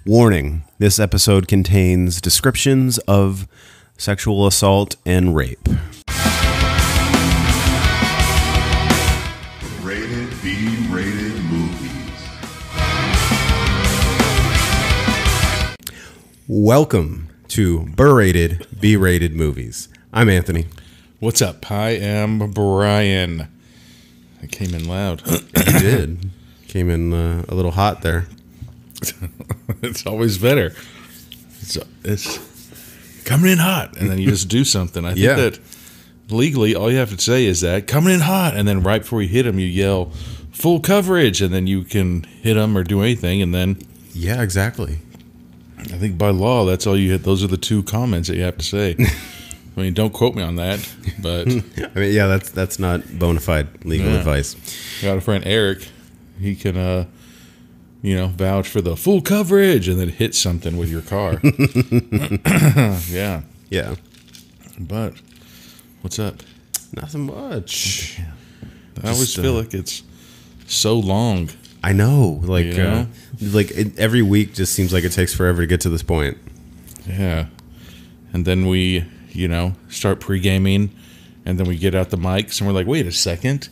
Warning, this episode contains descriptions of sexual assault and rape. Rated B-rated movies. Welcome to B-rated, B-rated movies. I'm Anthony. What's up? I am Brian. I came in loud. You did. Came in a little hot there. It's always better. It's coming in hot, and then you just do something. I think that legally, all you have to say is that coming in hot, and then right before you hit them, you yell full coverage, and then you can hit them or do anything, and then Yeah, exactly. I think by law, that's all you hit. Those are the two comments that you have to say. I mean, don't quote me on that, but I mean, yeah, that's not bona fide legal advice. I got a friend Eric. He can, vouch for the full coverage and then hit something with your car. Yeah. Yeah. But what's up? Nothing much. I always feel like it's so long. I know. Like, You know? Every week just seems like it takes forever to get to this point. Yeah. And then we, start pre-gaming, and then we get out the mics, and we're like, wait a second.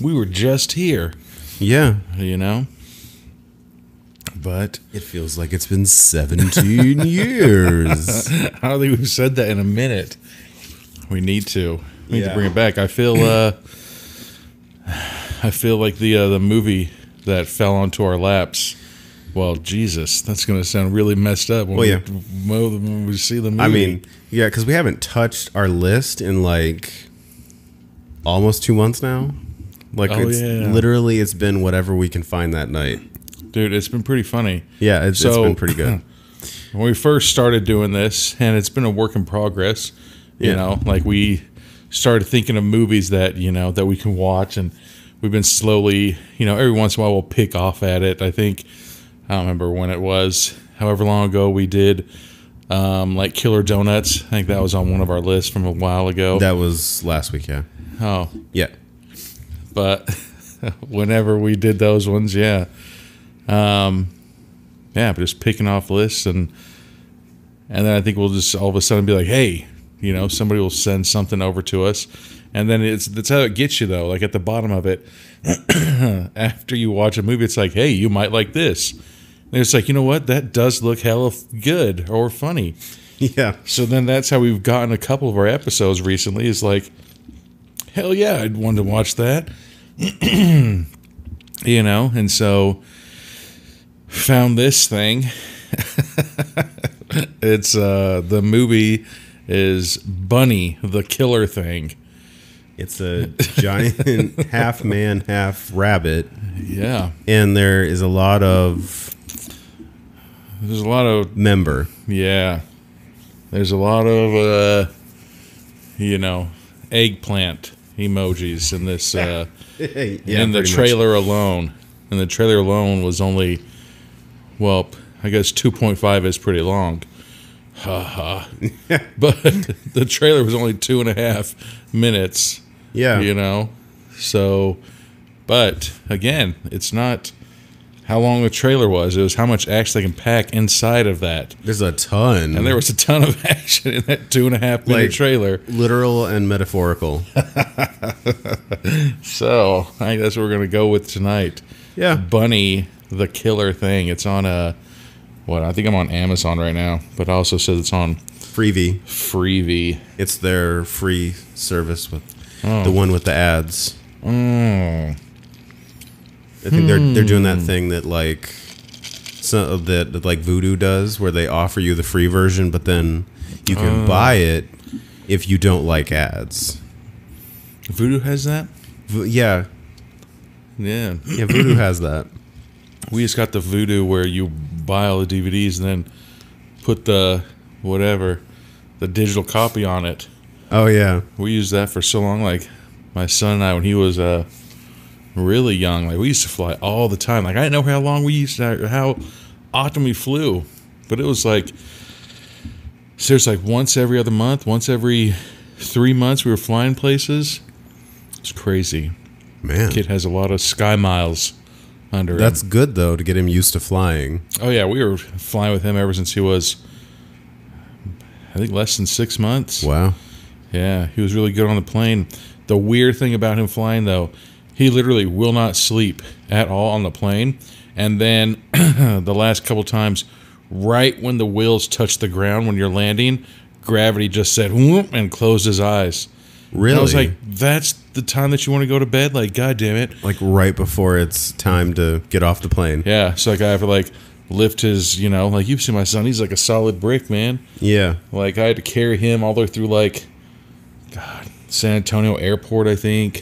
We were just here, Yeah. But It feels like it's been 17 years. I don't think we've said that in a minute. We need to. We need Yeah. to bring it back. I feel like the movie that fell onto our laps. Well, Jesus, that's going to sound really messed up when we see the movie. I mean, yeah, because we haven't touched our list in like almost 2 months now. Like, literally, it's been whatever we can find that night. dude, it's been pretty funny. Yeah, it's been pretty good. When we first started doing this, and it's been a work in progress, like we started thinking of movies that, that we can watch, and we've been slowly, every once in a while we'll pick off at it. I think, I don't remember when it was, however long ago we did, like Killer Donuts. I think that was on one of our lists from a while ago. That was last week, yeah. Oh, Yeah. but whenever we did those ones, but just picking off lists, and then I think we'll just all of a sudden be like, hey, somebody will send something over to us, and then that's how it gets you though. Like at the bottom of it, after you watch a movie, it's like, hey, you might like this. And it's like, you know what? That does look hella good or funny. Yeah. So then that's how we've gotten a couple of our episodes recently. Is like, hell yeah, I'd want to watch that. And so found this thing. It's the movie is Bunny the Killer Thing. It's a giant half man, half rabbit. Yeah. And there's a lot of member. Yeah. There's a lot of eggplant emojis in this in the trailer alone. And the trailer alone was only, well, I guess 2.5 is pretty long. Ha But the trailer was only 2.5 minutes. Yeah. So, but again, it's not how long the trailer was. It was how much action they can pack inside of that. There's a ton. And there was a ton of action in that 2.5 minute trailer. Literal and metaphorical. So, I think that's what we're going to go with tonight. Yeah. Bunny the Killer Thing. It's on I think I'm on Amazon right now, but it also says it's on Freevee. It's their free service with the one with the ads. I think they're doing that thing that like that like Vudu does, where they offer you the free version, but then you can buy it if you don't like ads. Vudu has that? Yeah. Yeah. Yeah, Vudu has that. We just got the Vudu where you buy all the DVDs and then put the digital copy on it. Oh, yeah. We used that for so long. Like, my son and I, when he was really young, like, we used to fly all the time. Like, I didn't know how often we flew. But it was like, seriously, like once every other month, once every 3 months, we were flying places. It's crazy. Man. Kid has a lot of sky miles under him. That's good though to get him used to flying. Oh yeah, we were flying with him ever since he was, I think, less than 6 months. Wow. Yeah, he was really good on the plane. The weird thing about him flying, though, he literally will not sleep at all on the plane. And then the last couple times, right when the wheels touch the ground when you're landing, gravity just said whoop and closed his eyes. Really? And I was like, that's the time that you want to go to bed? Like, God damn it. Like right before it's time to get off the plane. Yeah, so like I have to like lift his, like you've seen my son, he's like a solid brick, man. Yeah. Like I had to carry him all the way through like, God, San Antonio Airport, I think.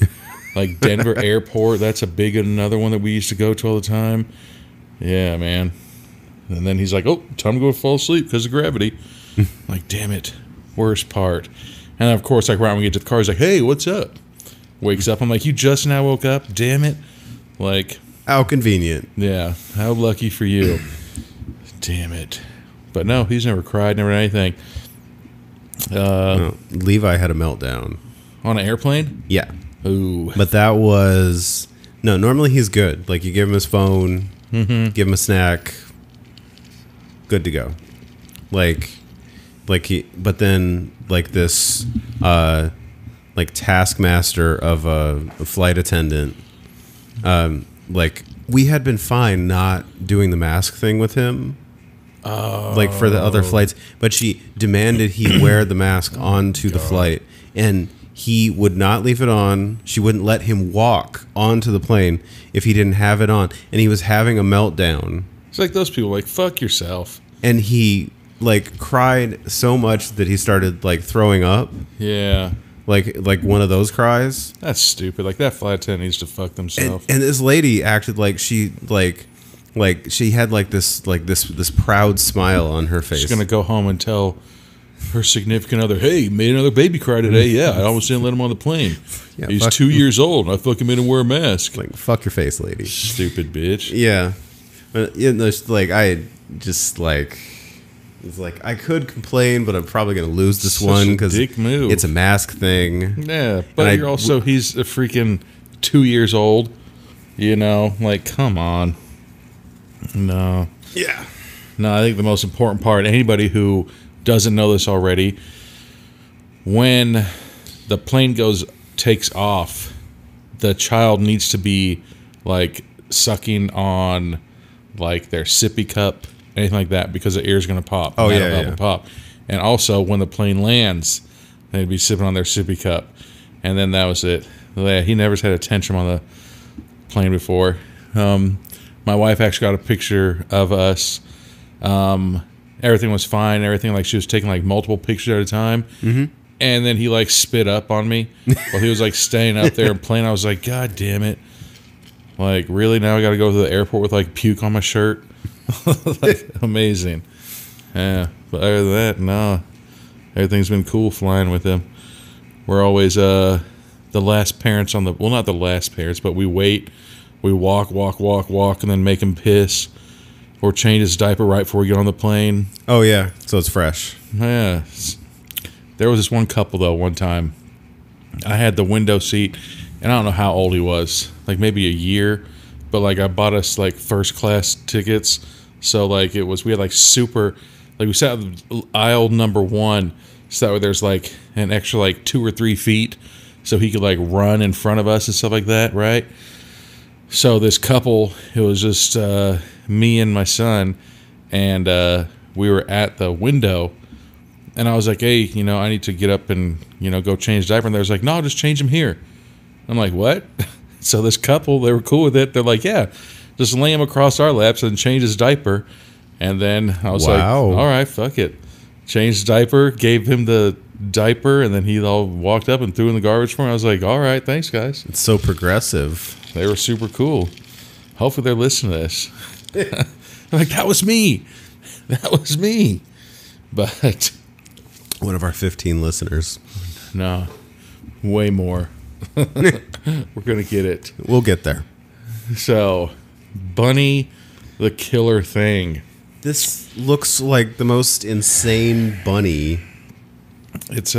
Like Denver Airport, that's a big another one that we used to go to all the time. Yeah, man. And then he's like, oh, time to go fall asleep because of gravity. Like, damn it. Worst part. And then, of course, like right when we get to the car, he's like, hey, what's up? Wakes up. I'm like, you just now woke up? Damn it. Like, How convenient. yeah, how lucky for you. Damn it. But no, he's never cried, never done anything. No, Levi had a meltdown. On an airplane? Yeah. Ooh. But that was no. Normally he's good. Like you give him his phone, give him a snack, good to go. Like he. But then like this, like taskmaster of a flight attendant. Like we had been fine not doing the mask thing with him. Like for the other flights, but she demanded he wear the mask onto the flight, and he would not leave it on. She wouldn't let him walk onto the plane if he didn't have it on, and he was having a meltdown. It's like those people, like, fuck yourself. And he like cried so much that he started like throwing up, Yeah. like one of those cries. That's stupid. Like, that flight attendant needs to fuck And, themselves. and this lady acted like she like she had this proud smile on her face. She's going to go home and tell her significant other, hey, made another baby cry today. Yeah, I almost didn't let him on the plane. Yeah, He's fuck- 2 years old, and I fucking made him wear a mask. Like fuck your face, lady. Stupid bitch. Yeah, but like I just like it's like I could complain, but I'm probably gonna lose this Such one a because dick move. it's a mask thing. Yeah, but And you're also, he's a freaking 2 years old. Like, come on. No. Yeah, No, I think the most important part, anybody who doesn't know this already, when the plane takes off, the child needs to be like sucking on like their sippy cup, anything like that, because the ear's going to pop. Oh, That'll yeah, help yeah. it pop. And also, when the plane lands, they'd be sipping on their sippy cup. And then that was it. Yeah, he never's had a tantrum on the plane before. My wife actually got a picture of us. Everything was fine. Everything, like, she was taking like multiple pictures at a time. Mm-hmm. And then he like spit up on me while he was like staying up there and playing. I was like, God damn it. Like, really? Now I got to go to the airport with like puke on my shirt? Like, amazing. Yeah. But other than that, no. Everything's been cool flying with him. We're always the last parents on the, well, not the last parents, but we wait. We walk, and then make him piss or change his diaper right before we get on the plane. oh yeah, so it's fresh. Yeah. There was this one couple, though, one time. I had the window seat, and I don't know how old he was, like maybe a year, but like I bought us like first class tickets. So like we had like super, like we sat at aisle number 1, so that way there's like an extra like 2 or 3 feet so he could like run in front of us and stuff like that, right? So this couple, it was just me and my son, and we were at the window, and I was like, hey, I need to get up and, go change diaper. And they was like, no, just change him here. I'm like, what? So this couple, they were cool with it. They're like, yeah, just lay him across our laps and change his diaper. And then I was like, Wow. all right, fuck it. Changed his diaper, gave him the diaper, and then he all walked up and threw in the garbage for me. I was like, all right, thanks, guys. It's so progressive. They were super cool. Hopefully they're listening to this. I'm like, that was me. That was me. But One of our 15 listeners. no, way more. We're going to get it. We'll get there. So, Bunny the Killer Thing. This looks like the most insane bunny It's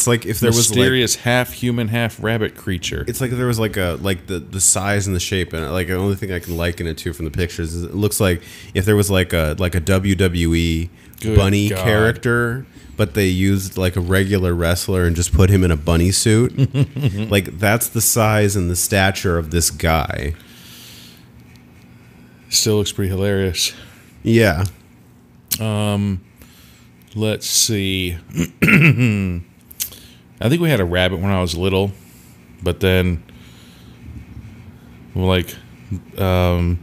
like if there was like, mysterious half human, half rabbit creature. it's like if there was like the size and the shape, and like the only thing I can liken it to from the pictures is it looks like if there was like a WWE Good bunny God. character, but they used like a regular wrestler and just put him in a bunny suit. Like that's the size and the stature of this guy. Still looks pretty hilarious. Yeah. Let's see. I think we had a rabbit when I was little, but then, like, yeah,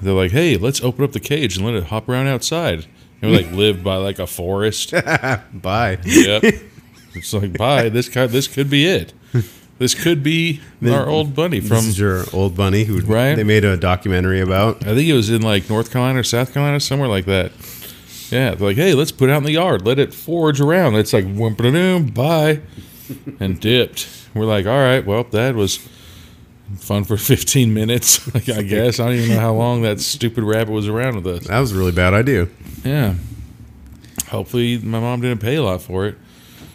they're like, hey, let's open up the cage and let it hop around outside. And we like lived by like a forest. Bye. Yep. It's like, bye. This could be it. This could be our old bunny This from. is your old bunny who Right? they made a documentary about. I think it was in like North Carolina or South Carolina, somewhere like that. Yeah, they're like, hey, let's put it out in the yard, let it forage around. It's like, whoop-a-doom, bye, and dipped. We're like, all right, well, that was fun for 15 minutes, like, I guess. I don't even know how long that stupid rabbit was around with us. That was a really bad idea. Yeah. Hopefully my mom didn't pay a lot for it.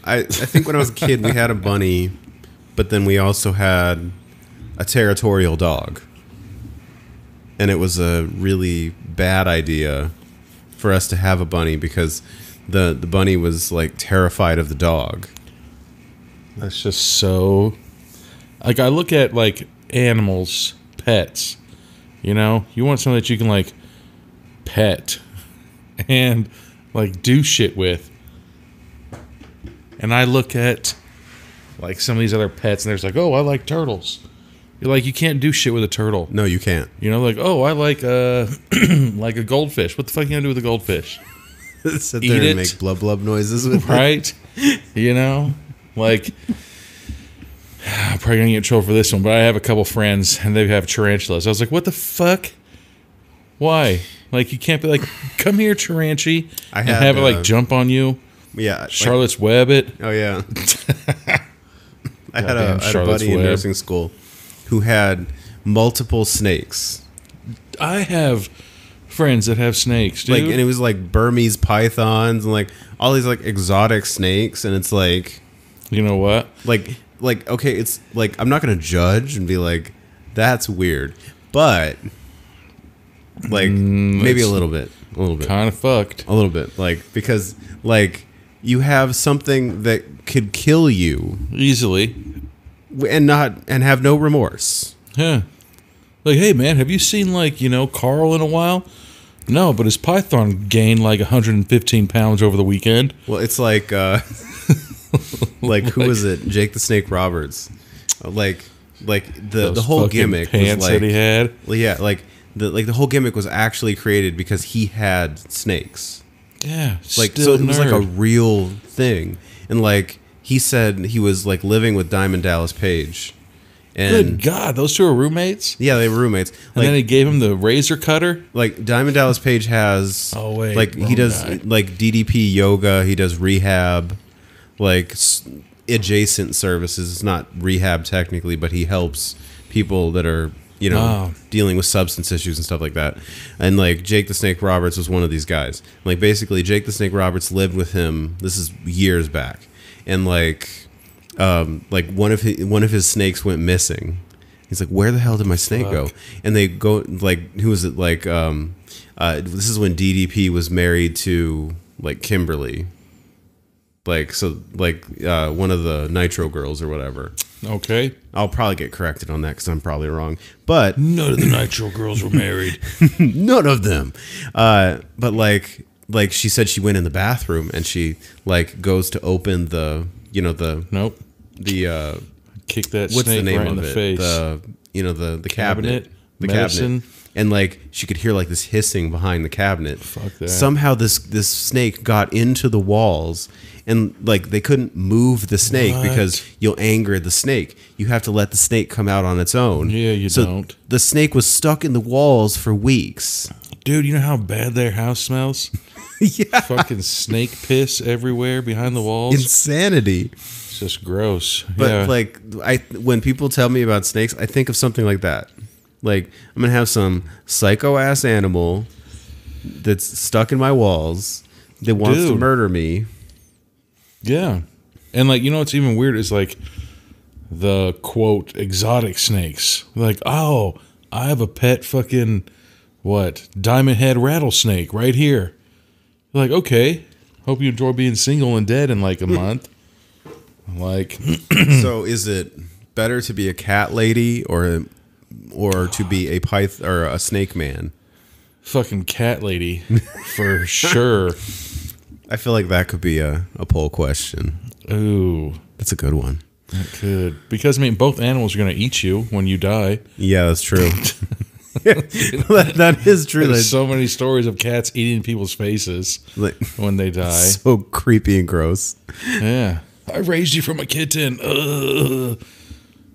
I think when I was a kid, we had a bunny, but then we also had a territorial dog. And it was a really bad idea for us to have a bunny because the bunny was like terrified of the dog. That's just so... Like, I look at, like, animals, pets, you know? You want something that you can, like, pet and, like, do shit with. And I look at, like, some of these other pets, and there's like, oh, I like turtles. You're like, you can't do shit with a turtle. No, you can't. You know, like, oh, I like like a goldfish. What the fuck are you gonna do with a goldfish? Sit Eat there it. and make blub blub noises with it. Right? You know? Like, I'm probably gonna get in trouble for this one, but I have a couple friends, and they have tarantulas. I was like, what the fuck? Why? Like, you can't be like, come here, taranchi, and had, have it, like, jump on you. Yeah. Charlotte's Web it. Oh, yeah. I had Goddamn a Charlotte's buddy in Web. nursing school who had multiple snakes. I have friends that have snakes, dude. Like, and it was like Burmese pythons and like all these like exotic snakes, and it's like you know what? like okay, it's like I'm not gonna judge and be like that's weird, but like maybe a little bit, Kind of fucked. a little bit, like because like you have something that could kill you Easily. and have no remorse. Yeah. Like, hey, man, have you seen, like, you know, Carl in a while? No, but his python gained, like, 115 pounds over the weekend. Well, it's like like who was it? Jake the Snake Roberts. Like the Those whole fucking gimmick pants was like that he had. well, yeah, like the whole gimmick was actually created because he had snakes. Yeah. Like still so it was like a nerd. real thing. And like he said he was like living with Diamond Dallas Page. And Good God, those two are roommates? yeah, they were roommates. And then he gave him the razor cutter? Like Diamond Dallas Page has Oh, wait, like he wrong does guy. like DDP yoga, he does rehab, like adjacent services. It's not rehab technically, but he helps people that are, you know, Wow. dealing with substance issues and stuff like that. And like Jake the Snake Roberts was one of these guys. Like basically Jake the Snake Roberts lived with him. This is years back. And like one of his snakes went missing. He's like, where the hell did my snake go? And they go like, who was it? Like, this is when DDP was married to like Kimberly, like so, like one of the Nitro girls or whatever. Okay. I'll probably get corrected on that because I'm probably wrong, but None of the Nitro girls were married. none of them. But like she said, she went in the bathroom and she like goes to open the, you know, the Nope. Kick that what's snake the name right of in the it? face. The cabinet. The Medicine? cabinet. And like she could hear like this hissing behind the cabinet. Fuck that. Somehow this snake got into the walls, and like they couldn't move the snake What? because you'll anger the snake. You have to let the snake come out on its own. Yeah, you so don't. The snake was stuck in the walls for weeks. Dude, you know how bad their house smells? Yeah. Fucking snake piss everywhere behind the walls. Insanity. It's just gross. But yeah. like when people tell me about snakes, I think of something like that. Like I'm gonna have some psycho ass animal that's stuck in my walls that wants to Dude. murder me. Yeah. And like, you know what's even weird is like the quote exotic snakes. Like, oh, I have a pet fucking diamond head rattlesnake right here. Like, okay. Hope you enjoy being single and dead in like a month. Like So is it better to be a cat lady or to be a python or a snake man? fucking cat lady for sure. I feel like that could be a poll question. Ooh. That's a good one. It could. Because, I mean, both animals are going to eat you when you die. Yeah, that's true. that is true. There's so many stories of cats eating people's faces when they die. So creepy and gross. Yeah. I raised you from a kitten. Ugh.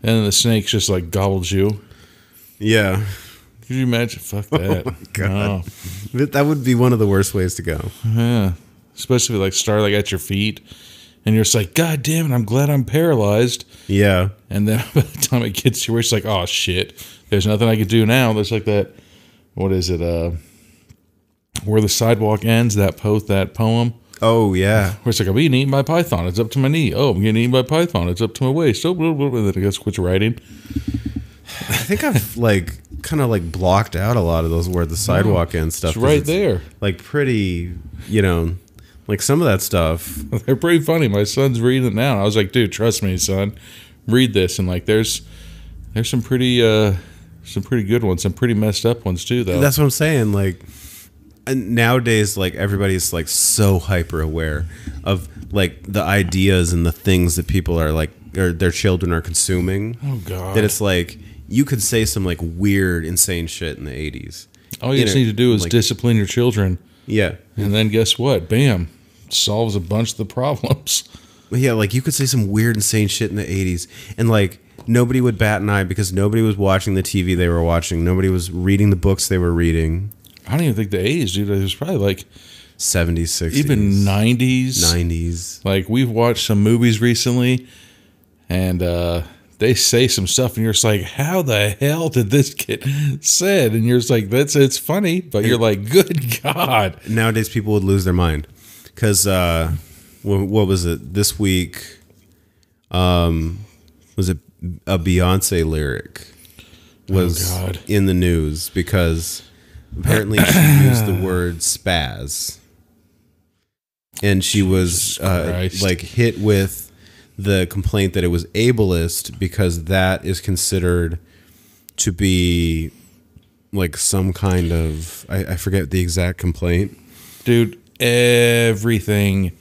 And then the snake just like gobbles you. Yeah. Could you imagine? Fuck that. Oh my God. No. That would be one of the worst ways to go. Yeah. Especially like start like at your feet. And you're just like, God damn it, I'm glad I'm paralyzed. Yeah. And then by the time it gets to where it's like, oh shit, there's nothing I could do now. There's like that, what is it? Where the sidewalk ends, that poem. Oh, yeah. Where it's like, I'm being eaten by a python. It's up to my knee. Oh, I'm getting eaten by a python. It's up to my waist. Oh, blah, blah, blah. And then it gets quits writing. I think I've like kind of like blocked out a lot of those where the sidewalk ends stuff. It's right there. Like pretty, you know, like some of that stuff. They're pretty funny. My son's reading it now. And I was like, dude, trust me, son. Read this. And like there's some pretty good ones, some pretty messed up ones too, though. That's what I'm saying. Like, and nowadays, like everybody's like so hyper aware of like the ideas and the things that people are like, or their children are consuming. Oh God! That it's like you could say some like weird, insane shit in the 80s. All you just need to do is like, discipline your children. Yeah, and then guess what? Bam, solves a bunch of the problems. Yeah, like you could say some weird, insane shit in the 80s, and like nobody would bat an eye because nobody was watching the TV they were watching. Nobody was reading the books they were reading. I don't even think the 80s, dude. It was probably like 70s, 60s. Even 90s. 90s. Like, we've watched some movies recently, and they say some stuff, and you're just like, how the hell did this get said? And you're just like, it's funny, but you're like, good God. Nowadays, people would lose their mind. Because, what was it? This week, was it a Beyonce lyric was in the news because apparently she used the word spaz, and she was like hit with the complaint that it was ableist because that is considered to be like some kind of I forget the exact complaint. Dude, everything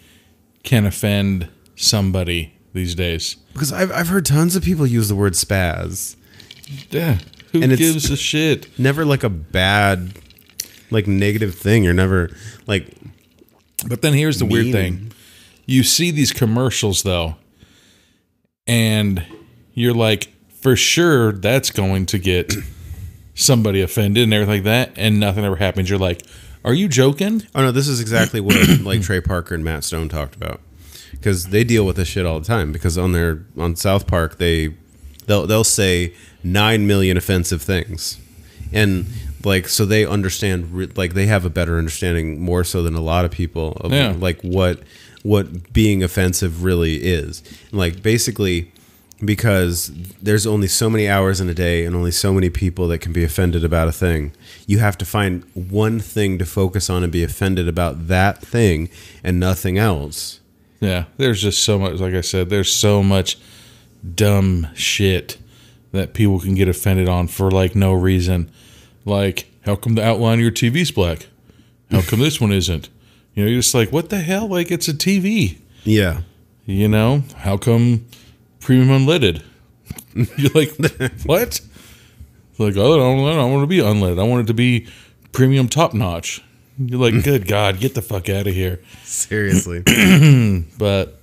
can offend somebody these days. Because I've heard tons of people use the word spaz. Yeah. Who gives a shit? Never like a bad, like negative thing. You're never like. But then here's the weird thing. You see these commercials though, and you're like, for sure that's going to get somebody offended and everything like that, and nothing ever happens. You're like, are you joking? Oh no, this is exactly what like Trey Parker and Matt Stone talked about. Because they deal with this shit all the time. Because on South Park, they'll say 9 million offensive things, and like so they understand, like they have a better understanding more so than a lot of people of like what being offensive really is. And like basically, because there's only so many hours in a day and only so many people that can be offended about a thing, you have to find one thing to focus on and be offended about that thing and nothing else. Yeah, there's just so much, like I said, there's so much dumb shit that people can get offended on for like no reason. Like, how come the outline of your TV's black? How come this one isn't? You know, you're just like, what the hell? Like, it's a TV. Yeah. You know, how come premium unleaded? You're like, what? Like, oh, I don't want to be unleaded. I want it to be premium top notch. You're like, good God, get the fuck out of here. Seriously. But,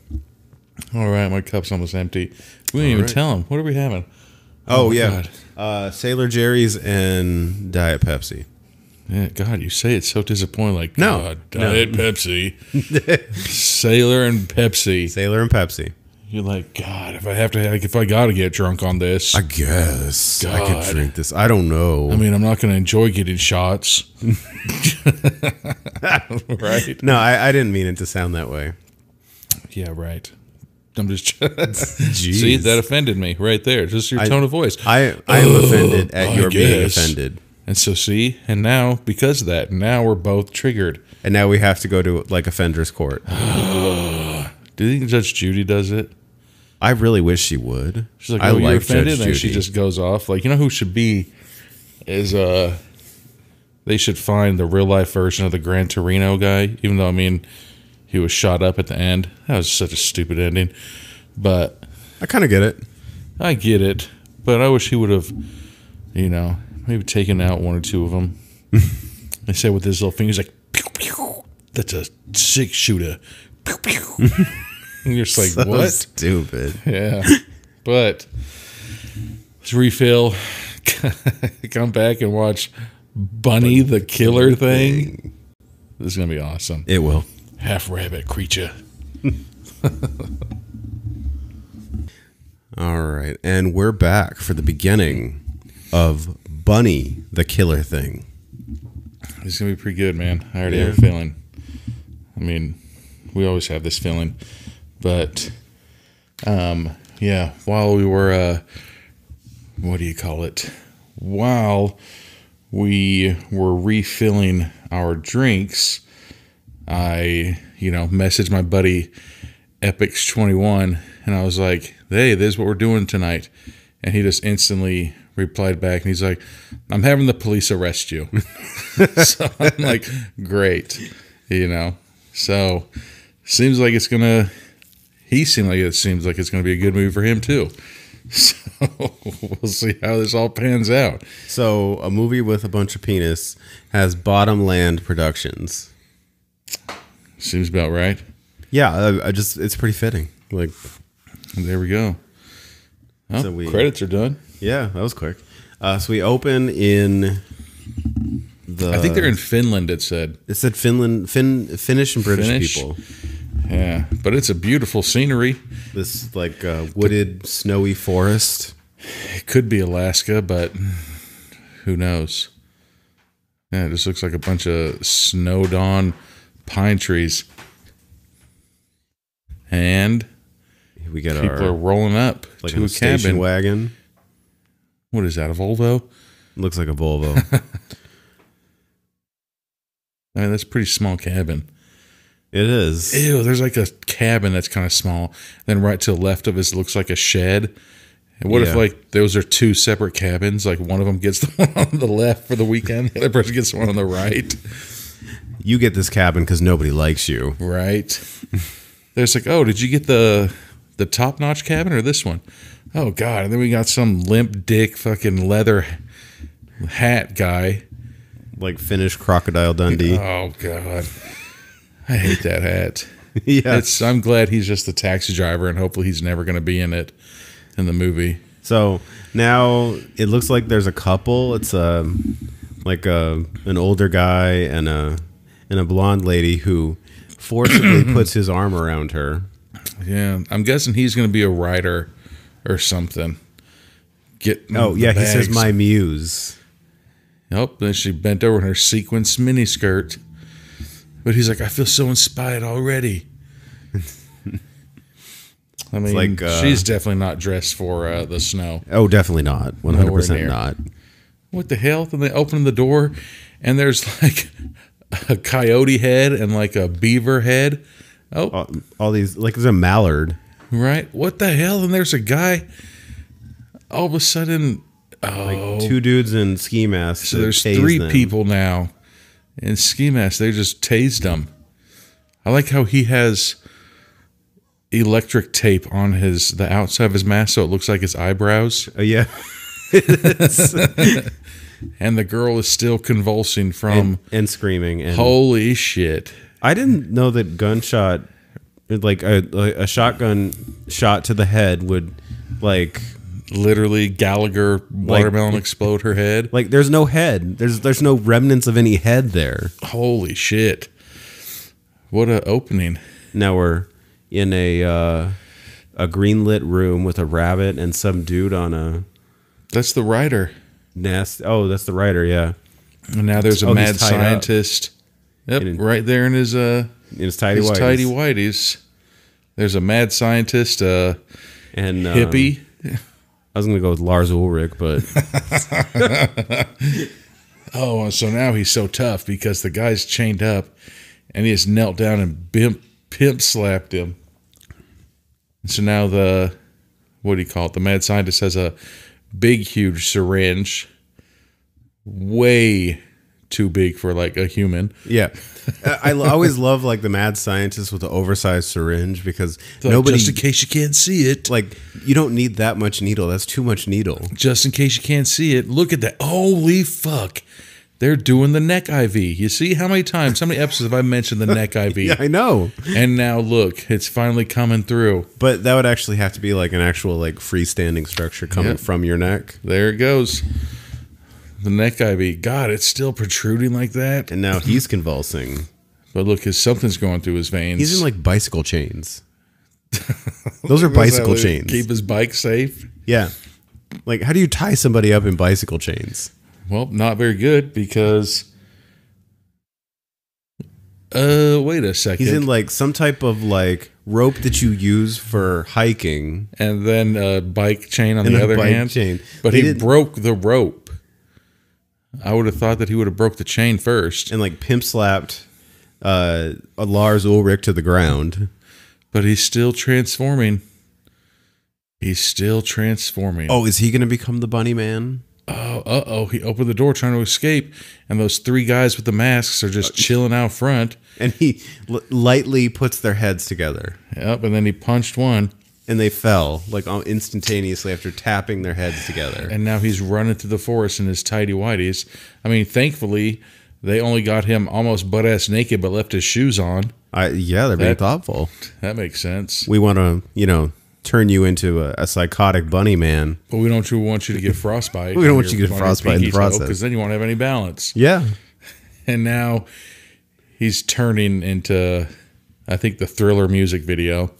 all right, my cup's almost empty. We didn't even tell him. What are we having? Oh yeah. Sailor Jerry's and Diet Pepsi. Yeah, God, you say it's so disappointing. Like, no, God, Diet Pepsi. Sailor and Pepsi. Sailor and Pepsi. You're like, God, if I gotta get drunk on this, I guess I could drink this. I don't know. I mean, I'm not gonna enjoy getting shots. Right? No, I didn't mean it to sound that way. Yeah, right. I'm just see, that offended me right there. Just your tone of voice. I am offended at your being offended. And so see, and now because of that, now we're both triggered. And now we have to go to like offenders court. Do you think Judge Judy does it? I really wish she would. She's like, I "Oh, you're like offended," Judge and she Judy. just goes off. Like, you know who should be is they should find the real life version of the Gran Torino guy. Even though, I mean, he was shot up at the end. That was such a stupid ending. But I kind of get it. I get it. But I wish he would have, you know, maybe taken out one or two of them. They said with his little fingers, like, pew, pew, that's a 6-shooter. Pew, pew. And you're just like, So what? stupid. Yeah. But let's refill, come back and watch Bunny the Killer thing. This is going to be awesome. It will. Half rabbit creature. All right. And we're back for the beginning of Bunny the Killer thing. This is going to be pretty good, man. I already have a feeling. I mean, we always have this feeling. But, yeah, while we were, what do you call it? While we were refilling our drinks, I, messaged my buddy Epix21, and I was like, hey, this is what we're doing tonight. And he just instantly replied back, and he's like, I'm having the police arrest you. So I'm like, great, So seems like it's going to, he seemed like it seems like it's going to be a good movie for him too. So we'll see how this all pans out. So a movie with a bunch of penis has Bottomland Productions. Seems about right. Yeah, it's pretty fitting. Like, There we go. Oh, So credits are done. yeah, that was quick. So we open in the. I think they're in Finland, it said. It said Finnish and British Finnish? people. Yeah, but it's a beautiful scenery. This like wooded, snowy forest. It could be Alaska, but who knows? Yeah, it just looks like a bunch of snowed on pine trees. And We got people are our rolling up like to a a station cabin. wagon. What is that, a Volvo? Looks like a Volvo. I mean, that's a pretty small cabin. It is. Ew, there's like a cabin that's kind of small. Then right to the left of it looks like a shed. And what if Yeah. like those are two separate cabins? Like one of them gets the one on the left for the weekend, the other person gets the one on the right. You get this cabin because nobody likes you. Right. There's like, oh, did you get the top notch cabin or this one? Oh God. And then we got some limp dick fucking leather hat guy. Like Finnish Crocodile Dundee. Oh God. I hate that hat. Yeah. I'm glad he's just the taxi driver, and hopefully he's never going to be in it in the movie. So now it looks like there's a couple. It's like an older guy and a blonde lady who forcibly puts his arm around her. Yeah, I'm guessing he's going to be a writer or something. Oh yeah, he says my muse. Nope. Then she bent over in her sequence miniskirt, but he's like, I feel so inspired already. I mean, like, she's definitely not dressed for the snow. Oh, definitely not. 100% near. not. What the hell? Then they open the door, and there's like a coyote head and like a beaver head. Oh, All these like there's a mallard. right. What the hell? And there's a guy. All of a sudden, Two dudes in ski masks. so that there's tase 3 them. people now in ski masks. They just tased him. I like how he has electric tape on the outside of his mask, so it looks like his eyebrows. Oh yeah. And the girl is still convulsing from. and screaming. And Holy shit! I didn't know that gunshot, like a shotgun shot to the head would, like Literally, Gallagher watermelon explode her head. like there's no head. There's no remnants of any head there. Holy shit! What a opening! Now we're in a green lit room with a rabbit and some dude on a That's the writer. nest. Oh, that's the writer. Yeah, And now there's a Oh, he's mad tied up. scientist. Yep, right there in his in his tidy his whities. tidy whities. There's a mad scientist, and hippie. I was gonna go with Lars Ulrich, but Oh, so now he's so tough because the guy's chained up, and he just knelt down and pimp slapped him. So now what do you call it? The mad scientist has a big, huge syringe, way too big for like a human. yeah, I always love like the mad scientist with the oversized syringe because nobody, just in case you can't see it, like you don't need that much needle. That's too much needle. just in case you can't see it. Look at that! Holy fuck! They're doing the neck IV. You see how many episodes have I mentioned the neck IV? Yeah, I know. And now look, it's finally coming through. But that would actually have to be like an actual like freestanding structure coming from your neck. There it goes. The neck IV. God, it's still protruding like that. And now he's convulsing. But look, something's going through his veins. He's in like bicycle chains. Those are bicycle chains. Keep his bike safe. Yeah. Like, how do you tie somebody up in bicycle chains? Well, not very good because. Wait a second. He's in like some type of like rope that you use for hiking, and then a bike chain on and the a other bike hand. chain. But He he didn't- broke the rope. I would have thought that he would have broke the chain first, and like pimp slapped a Lars Ulrich to the ground. but he's still transforming. He's still transforming. Oh, is he going to become the bunny man? Oh, he opened the door trying to escape, and those three guys with the masks are just chilling out front. And he lightly puts their heads together. Yep, and then he punched one, And they fell like instantaneously after tapping their heads together. and now he's running through the forest in his tighty whities. I mean, thankfully, they only got him almost butt-ass naked, but left his shoes on. Yeah, they're being thoughtful. That makes sense. We want to, turn you into a psychotic bunny man. But we don't want you to get frostbite. We don't want you to get frostbite in the process. Because then you won't have any balance. Yeah. And now he's turning into, I think, the Thriller music video.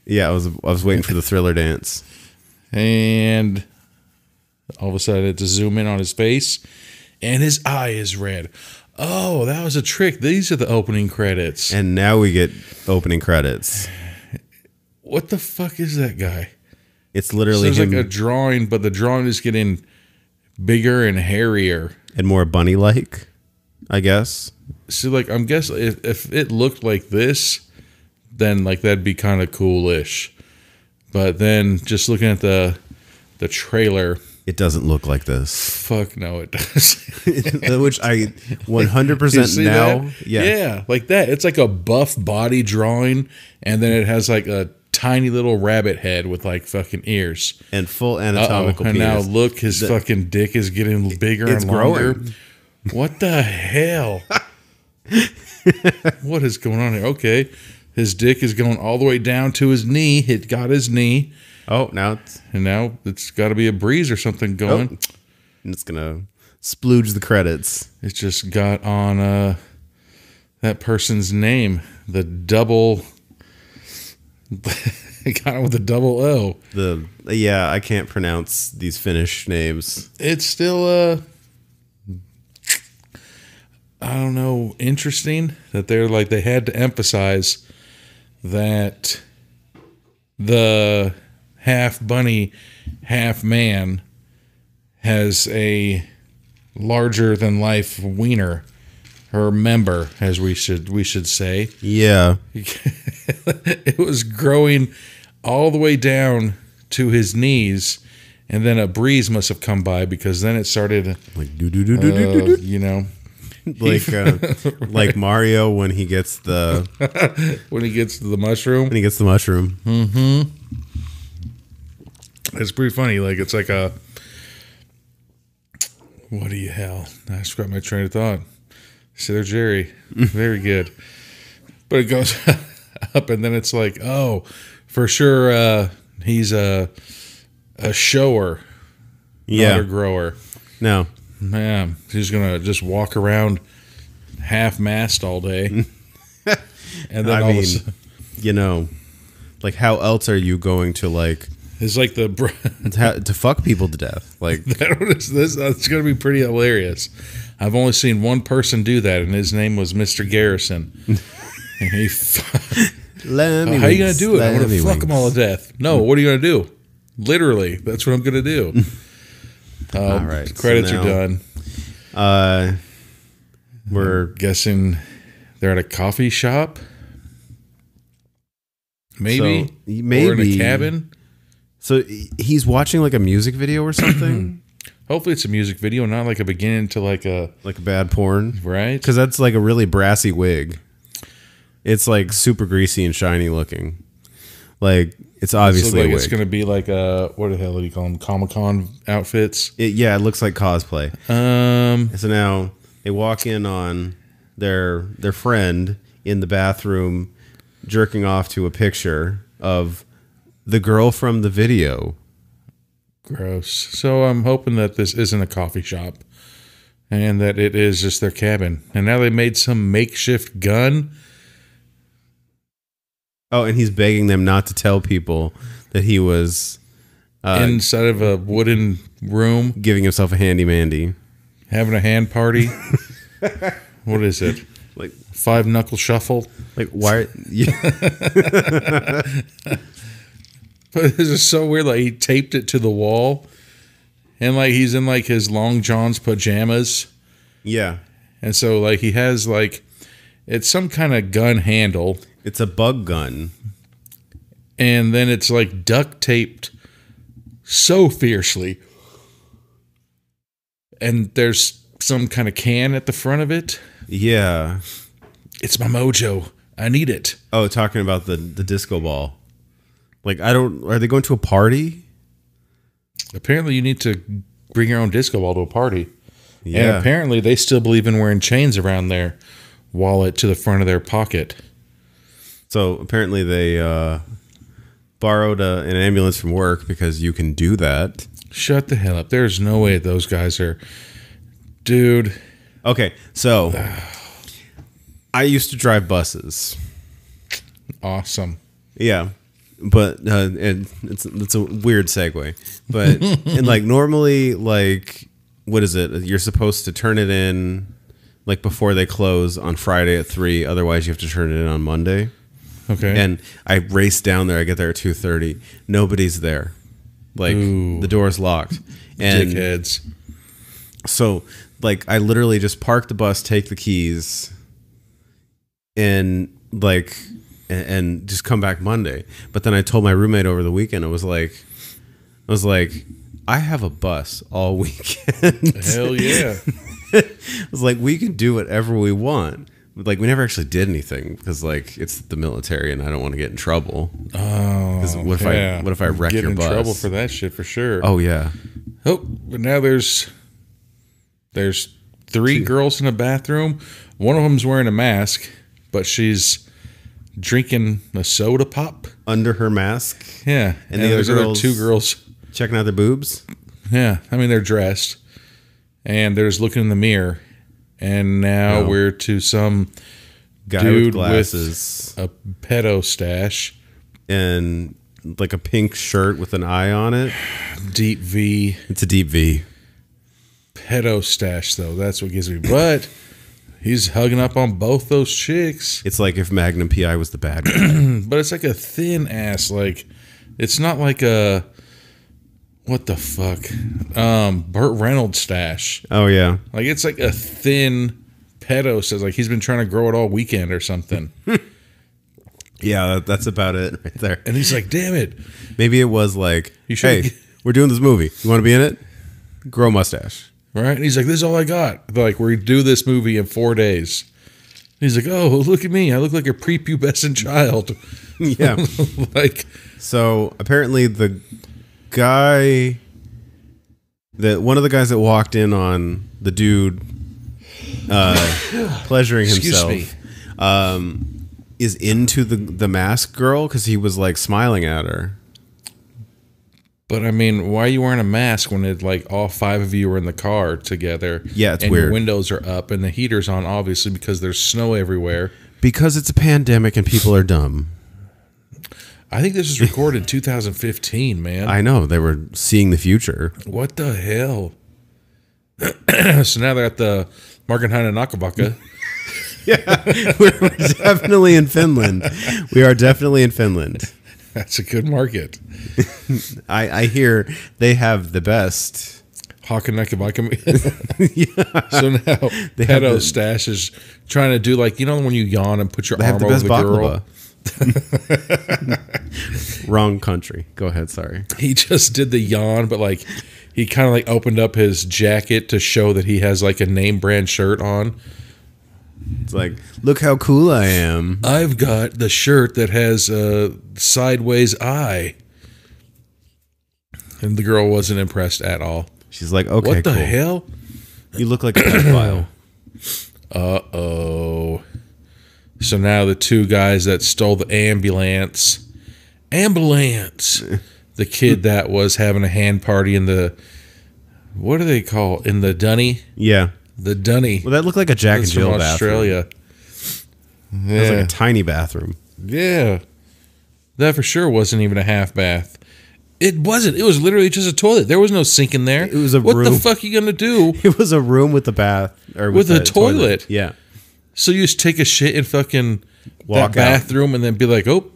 Yeah, I was waiting for the Thriller dance. And all of a sudden, it's a zoom in on his face, and his eye is red. Oh, that was a trick. These are the opening credits. And now we get opening credits. What the fuck is that guy? It's So literally there's him like a drawing, but the drawing is getting bigger and hairier. and more bunny-like, I guess. See, like, I'm guessing if it looked like this, then like that'd be kind of coolish. But then just looking at the trailer, It doesn't look like this. fuck no, it does. Which I You 100% see now. that? Yeah. Yeah, like that. It's like a buff body drawing, and then it has like a tiny little rabbit head with like fucking ears. And full anatomical And now penis. look, his fucking dick is getting bigger it's and longer. growing. What the hell? What is going on here? Okay, his dick is going all the way down to his knee. It got his knee, Oh, now it's got to be a breeze or something going. it's going to splooge the credits. It's just got on that person's name, the double. It got it with a double O. Yeah, I can't pronounce these Finnish names. It's still I don't know, interesting that they had to emphasize that the half bunny, half man has a larger than life wiener, or member, as we should say. Yeah. It was growing all the way down to his knees, and then a breeze must have come by because then it started, Like do do do do do do. you know, Like Mario when he gets the when he gets to the mushroom. mushroom. It's pretty funny. Like, it's like a, what do you hell? I scrapped my train of thought. See there, Jerry. Very good. But it goes up, and then it's like, oh, for sure, he's a shower, not a grower. No. Man, he's gonna just walk around half-mast all day, and then I all of a mean, sudden, like how else are you going to like it's like the to fuck people to death? Like that's gonna be pretty hilarious. I've only seen one person do that, and his name was Mr. Garrison. And Lemmy How are you gonna wings, do it? I'm gonna lemmy fuck them wings. all to death. No, what are you gonna do? Literally, that's what I'm gonna do. All right, so Credits now, are done. We're Guessing they're at a coffee shop. Maybe. So, Or in a maybe. cabin. So he's watching like a music video or something, Hopefully it's a music video, not like a beginning to like a like a bad porn, right. because that's like a really brassy wig. It's like super greasy and shiny looking. Like it's It obviously looks like a wig. it's going to be like a what the hell do you call them? Comic-Con outfits. Yeah, it looks like cosplay. So now they walk in on their friend in the bathroom jerking off to a picture of the girl from the video. Gross. So I'm hoping that this isn't a coffee shop and that it is just their cabin. And now they made some makeshift gun. Oh, and he's begging them not to tell people that he was Inside of a wooden room, giving himself a handy mandy. having a hand party. What is it? Like, Five knuckle shuffle. why? Yeah. But this is so weird. Like he taped it to the wall, and like he's in like his long johns pajamas, Yeah. and so like he has like it's some kind of gun handle, It's a bug gun. and then it's like duct taped so fiercely, and there's some kind of can at the front of it. Yeah. It's my mojo. I need it. Oh, talking about the disco ball. Like, are they going to a party? Apparently, you need to bring your own disco ball to a party. Yeah. And apparently, they still believe in wearing chains around their wallet to the front of their pocket. So apparently they borrowed an ambulance from work because you can do that. Shut the hell up. There's no way those guys are... Dude. Okay, so I used to drive buses. Awesome. Yeah, but and it's a weird segue. But and like normally, like what is it? You're supposed to turn it in like before they close on Friday at 3. Otherwise, you have to turn it in on Monday. Okay. And I race down there. I get there at 2:30. Nobody's there. Like Ooh. the door's locked. And Dickheads. so like I literally just park the bus, take the keys, and like and just come back Monday. But then I told my roommate over the weekend, I was like, I have a bus all weekend. Hell yeah. I was like, we can do whatever we want. Like we never actually did anything because like it's the military and I don't want to get in trouble. Oh, 'Cause what if I wreck Get your in bus? trouble for that shit for sure. Oh yeah. Oh, but now there's 3 girls in a bathroom. One of them's wearing a mask, but she's drinking a soda pop. Under her mask, Yeah, And the other there's girls- 2 girls. checking out their boobs. Yeah, I mean they're dressed, and they're just looking in the mirror. And now No. we're to some Guy dude with glasses a pedo stash, and like a pink shirt with an eye on it. deep V It's a deep V. pedo stash though. That's what gives me. But he's hugging up on both those chicks. It's like if Magnum PI was the bad guy. But it's like a thin ass, like it's not like a what the fuck, Burt Reynolds stash. Oh yeah. Like it's like a thin pedo says, like he's been trying to grow it all weekend or something. Yeah, that's about it right there. And he's like, "Damn it!" Maybe it was like, You should- hey, we're doing this movie. You want to be in it? Grow a mustache. Right? And he's like, "This is all I got." They're like, we do this movie in 4 days. He's like, "Oh, look at me! I look like a prepubescent child." Yeah. Like, So apparently the guy, one of the guys that walked in on the dude pleasuring Excuse himself is into the mask girl because he was like smiling at her. but I mean, why are you wearing a mask when it like all 5 of you are in the car together? Yeah, it's and weird. Your windows are up and the heater's on, obviously, because there's snow everywhere. Because it's a pandemic and people are dumb. I think this was recorded in 2015, man. I know. They were seeing the future. What the hell? So now they're at the Markenhain and Nakabaka. We're definitely in Finland. We are definitely in Finland. That's a good market. I hear they have the best. Hakanakavaka. So now Pedo Stash is trying to do like, when you yawn and put your They have arm the over best the girl. baklava. Wrong country. Go ahead. Sorry. He just did the yawn, but like he kind of like opened up his jacket to show that he has like a name brand shirt on. It's like, look how cool I am. I've got the shirt that has a sideways eye. And the girl wasn't impressed at all. She's like, okay, What the cool. hell? You look like a pedophile. Uh-oh. So now the two guys that stole the ambulance, the kid that was having a hand party in the, what do they call it? In the dunny? Yeah. The dunny. Well, that looked like a Jack and That's Jill from bathroom. Australia. It was like a tiny bathroom. Yeah. That for sure wasn't even a half bath. It wasn't. It was literally just a toilet. There was no sink in there. It was a what room. the fuck are you going to do? It was a room with a bath. Or With a toilet. Yeah. So you just take a shit and fucking Walk that bathroom and then be like, oh,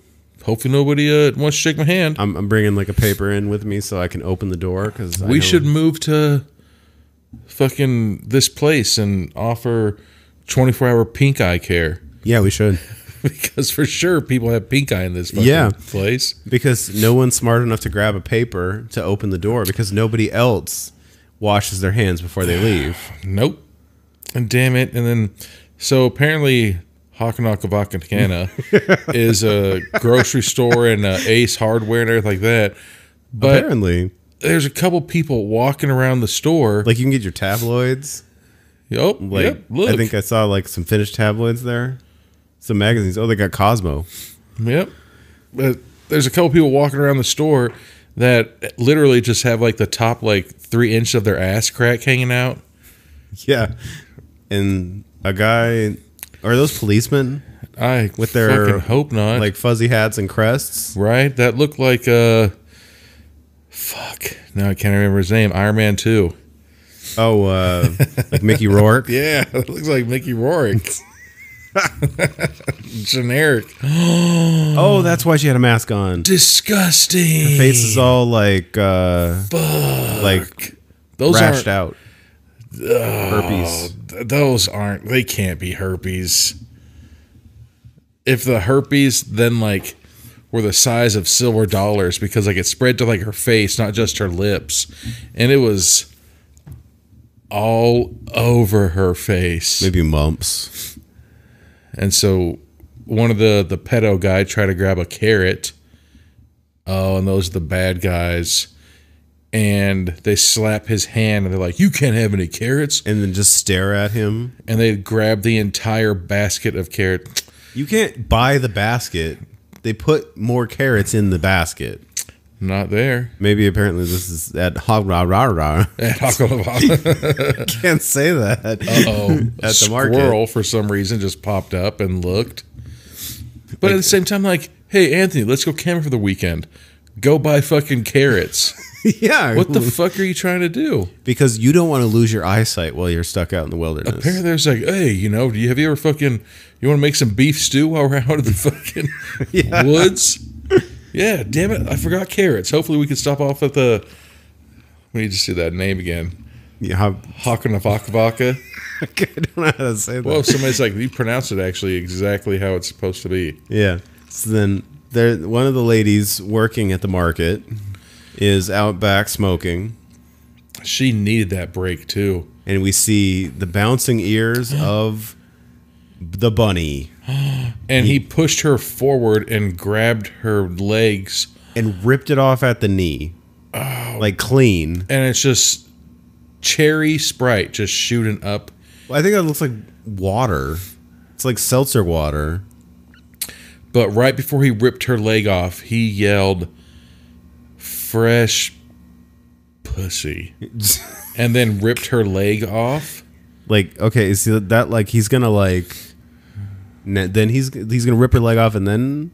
hopefully nobody wants to shake my hand. I'm bringing like a paper in with me so I can open the door. Because We should move to fucking this place and offer 24-hour pink eye care. Yeah, we should. Because for sure people have pink eye in this fucking place. Because no one's smart enough to grab a paper to open the door because nobody else washes their hands before they leave. Nope. And damn it. And then, so apparently Hakanakavakana is a grocery store and Ace Hardware and everything like that. But Apparently. there's a couple people walking around the store. Like you can get your tabloids. Yep. Like Look. I think I saw like some finished tabloids there. Some magazines. Oh, they got Cosmo. Yep. But there's a couple people walking around the store that literally just have like the top like 3 inches of their ass crack hanging out. Yeah. And a guy, are those policemen I with their fucking hope not. like fuzzy hats and crests? Right? That looked like fuck. Now I can't remember his name. Iron Man 2. Oh, like Mickey Rourke. Yeah, it looks like Mickey Rourke. Generic. Oh, that's why she had a mask on. Disgusting. Face is all like Those rashed aren't out. Herpes. those aren't, they can't be herpes. If the herpes then like were the size of silver dollars, because like it spread to like her face, not just her lips, and it was all over her face. Maybe mumps. And so one of the pedo guy tried to grab a carrot. Oh, and those are the bad guys. And they slap his hand and they're like, you can't have any carrots. And then just stare at him. And they grab the entire basket of carrots. You can't buy the basket. They put more carrots in the basket. Not there. Maybe apparently this is at Hog-Rah-Rah-Rah. Can't say that. Uh-oh. At the market. Squirrel, for some reason, just popped up and looked. But at the same time, like, hey, Anthony, let's go camping for the weekend. Go buy fucking carrots. Yeah. What the fuck are you trying to do? Because you don't want to lose your eyesight while you're stuck out in the wilderness. Apparently there's like, hey, have you ever fucking, you want to make some beef stew while we're out in the fucking woods? Yeah, damn it. I forgot carrots. Hopefully we can stop off at the, we need to see that name again. Yeah. Hakanavakavaka. I don't know how to say that. Well, somebody's like, you pronounce it actually exactly how it's supposed to be. Yeah. So then one of the ladies working at the market is out back smoking. She needed that break too. And we see the bouncing ears of the bunny. And he pushed her forward and grabbed her legs. And ripped it off at the knee. Like clean. And it's just cherry Sprite just shooting up. Well, I think that looks like water. It's like seltzer water. But right before he ripped her leg off, he yelled, fresh pussy. And then ripped her leg off. Like, okay, is that like he's gonna like... Then he's gonna rip her leg off and then...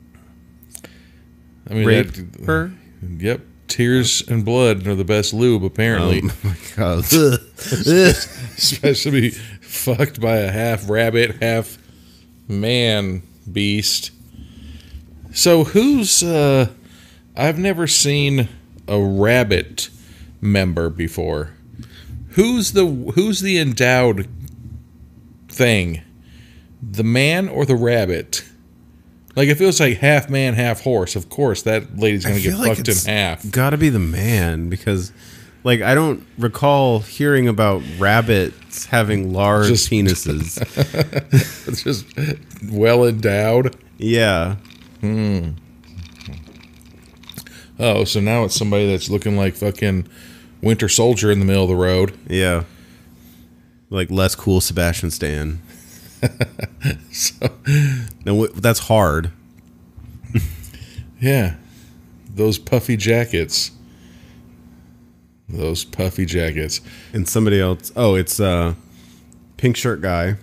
I mean, rape her? Yep. Tears and blood are the best lube, apparently. Oh my god. Especially fucked by a half rabbit, half Man beast. So who's I've never seen a rabbit member before. Who's the endowed thing? The man or the rabbit? Like, it feels like half man, half horse. Of course, that lady's going to get fucked in half. Gotta be the man, because, like, I don't recall hearing about rabbits having large penises. It's just well endowed. Yeah. Oh, so now it's somebody that's looking like fucking Winter Soldier in the middle of the road. Yeah. Like less cool Sebastian Stan. So, No, that's hard. yeah. Those puffy jackets. Those puffy jackets. And somebody else. Oh, it's pink shirt guy.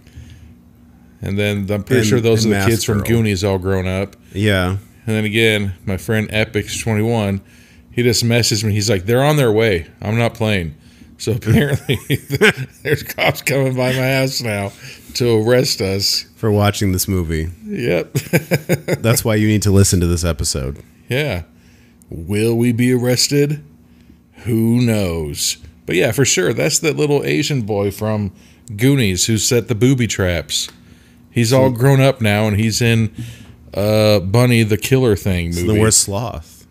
And then I'm pretty sure those are the kids from Girl. Goonies all grown up. Yeah. And then again, my friend Epix21, he just messaged me. He's like, they're on their way. I'm not playing. So apparently there's cops coming by my house now to arrest us. For watching this movie. Yep. That's why you need to listen to this episode. Yeah. Will we be arrested? Who knows? But yeah, for sure. That's that little Asian boy from Goonies who set the booby traps. He's all grown up now, and he's in Bunny the Killer Thing movie. So then where's Sloth?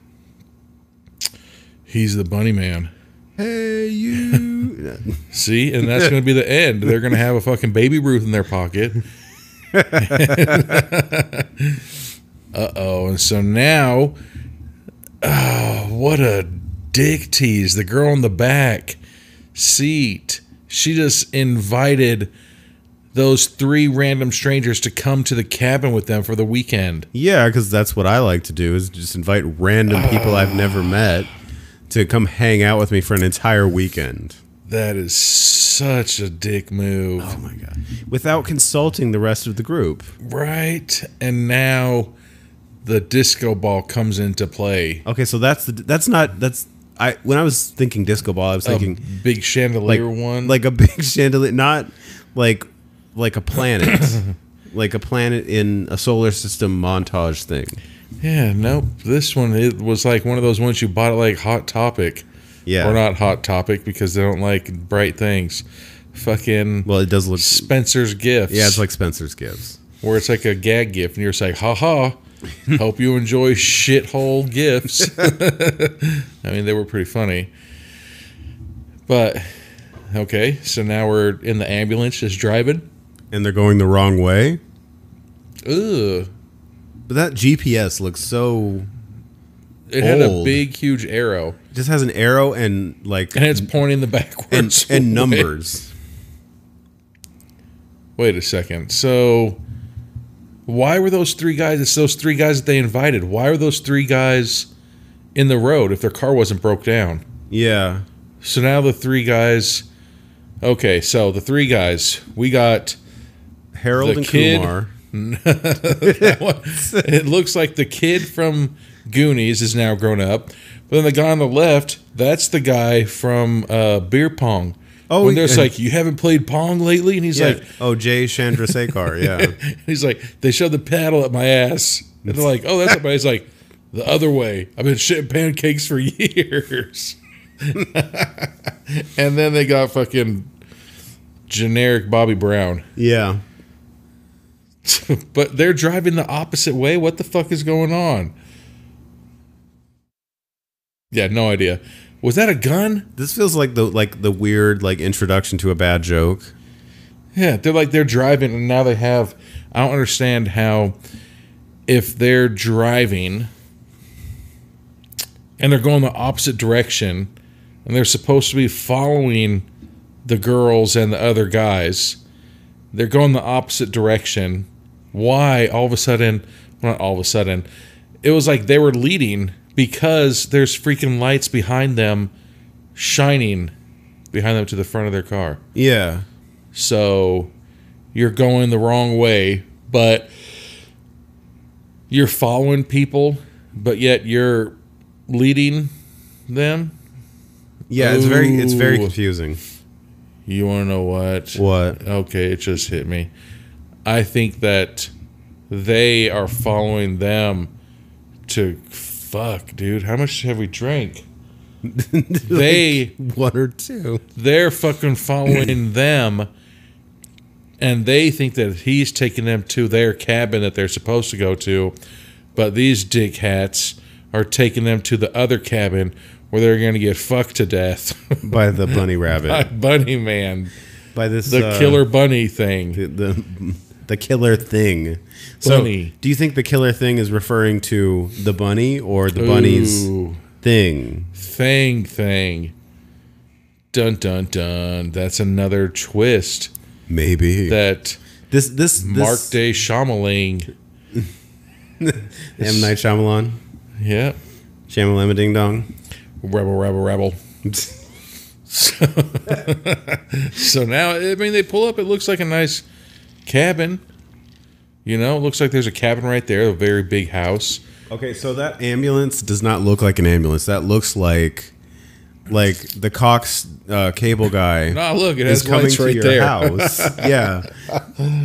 He's the bunny man. Hey, you. See? And that's going to be the end. They're going to have a fucking Baby Ruth in their pocket. Uh-oh. And so now, what a dick tease. The girl in the back seat, she just invited those 3 random strangers to come to the cabin with them for the weekend. Yeah, because that's what I like to do, is just invite random people I've never met to come hang out with me for an entire weekend. That is such a dick move. Oh my God. Without consulting the rest of the group. Right? And now the disco ball comes into play. Okay, so when I was thinking disco ball, I was thinking Big chandelier one. like a big chandelier, not like a planet. Like a planet in a solar system montage thing. Yeah, nope. This one, it was like one of those ones you bought at like Hot Topic. Yeah. Or not Hot Topic because they don't like bright things. Fucking Well, it does look... Spencer's Gifts. Yeah, it's like Spencer's Gifts. Where it's like a gag gift and you're just like, ha. Hope you enjoy shithole gifts. I mean, they were pretty funny. But, okay, so now we're in the ambulance just driving. And they're going the wrong way. Ugh. But that GPS looks so... It had a old. big, huge arrow. It just has an arrow and like... And it's pointing the backwards. and numbers. Wait a second. So, why were those 3 guys? It's those 3 guys that they invited. Why are those 3 guys in the road if their car wasn't broke down? Yeah. So now the 3 guys. Okay, so the 3 guys. We got Harold the and kid. Kumar. It looks like the kid from Goonies is now grown up. But then the guy on the left, that's the guy from Beer Pong. Oh, when there's like, you haven't played Pong lately? And he's like... Oh, Jay Chandrasekhar, yeah. He's like, they shoved the paddle at my ass. And they're like, oh, that's what... He's like, the other way. I've been shitting pancakes for years. And then they got fucking generic Bobby Brown. Yeah. But they're driving the opposite way. What the fuck is going on? Yeah, no idea. Was that a gun? This feels like the weird introduction to a bad joke. Yeah, they're driving and now they have... I don't understand how if they're driving and they're going the opposite direction and they're supposed to be following the girls and the other guys, they're going the opposite direction. Why all of a sudden... Well, not all of a sudden. It was like they were leading... Because there's freaking lights behind them shining behind them to the front of their car. Yeah. So you're going the wrong way, but you're following people, but yet you're leading them. Yeah, it's very confusing. You want to know what? What? Okay, it just hit me. I think that they are following them to fuck, dude. How much have we drank? They like 1 or 2. They're fucking following them, and they think that he's taking them to their cabin that they're supposed to go to, but these dick hats are taking them to the other cabin where they're going to get fucked to death By the bunny rabbit. by Bunny Man, By this the killer bunny thing. the killer thing. Bunny. So, do you think the killer thing is referring to the bunny or the bunny's Ooh. thing? Thing. Dun dun dun. That's another twist Maybe that this Mark Day Shyamalan. M. Night Shyamalan, Yeah. Shyamalama Ding Dong. Rebel. So now, I mean, they pull up. It looks like a nice cabin. You know, it looks like there's a cabin right there, a very big house. Okay, so that ambulance does not look like an ambulance. That looks like the Cox cable guy. Oh, look, it is has coming lights to right your there. house. Yeah,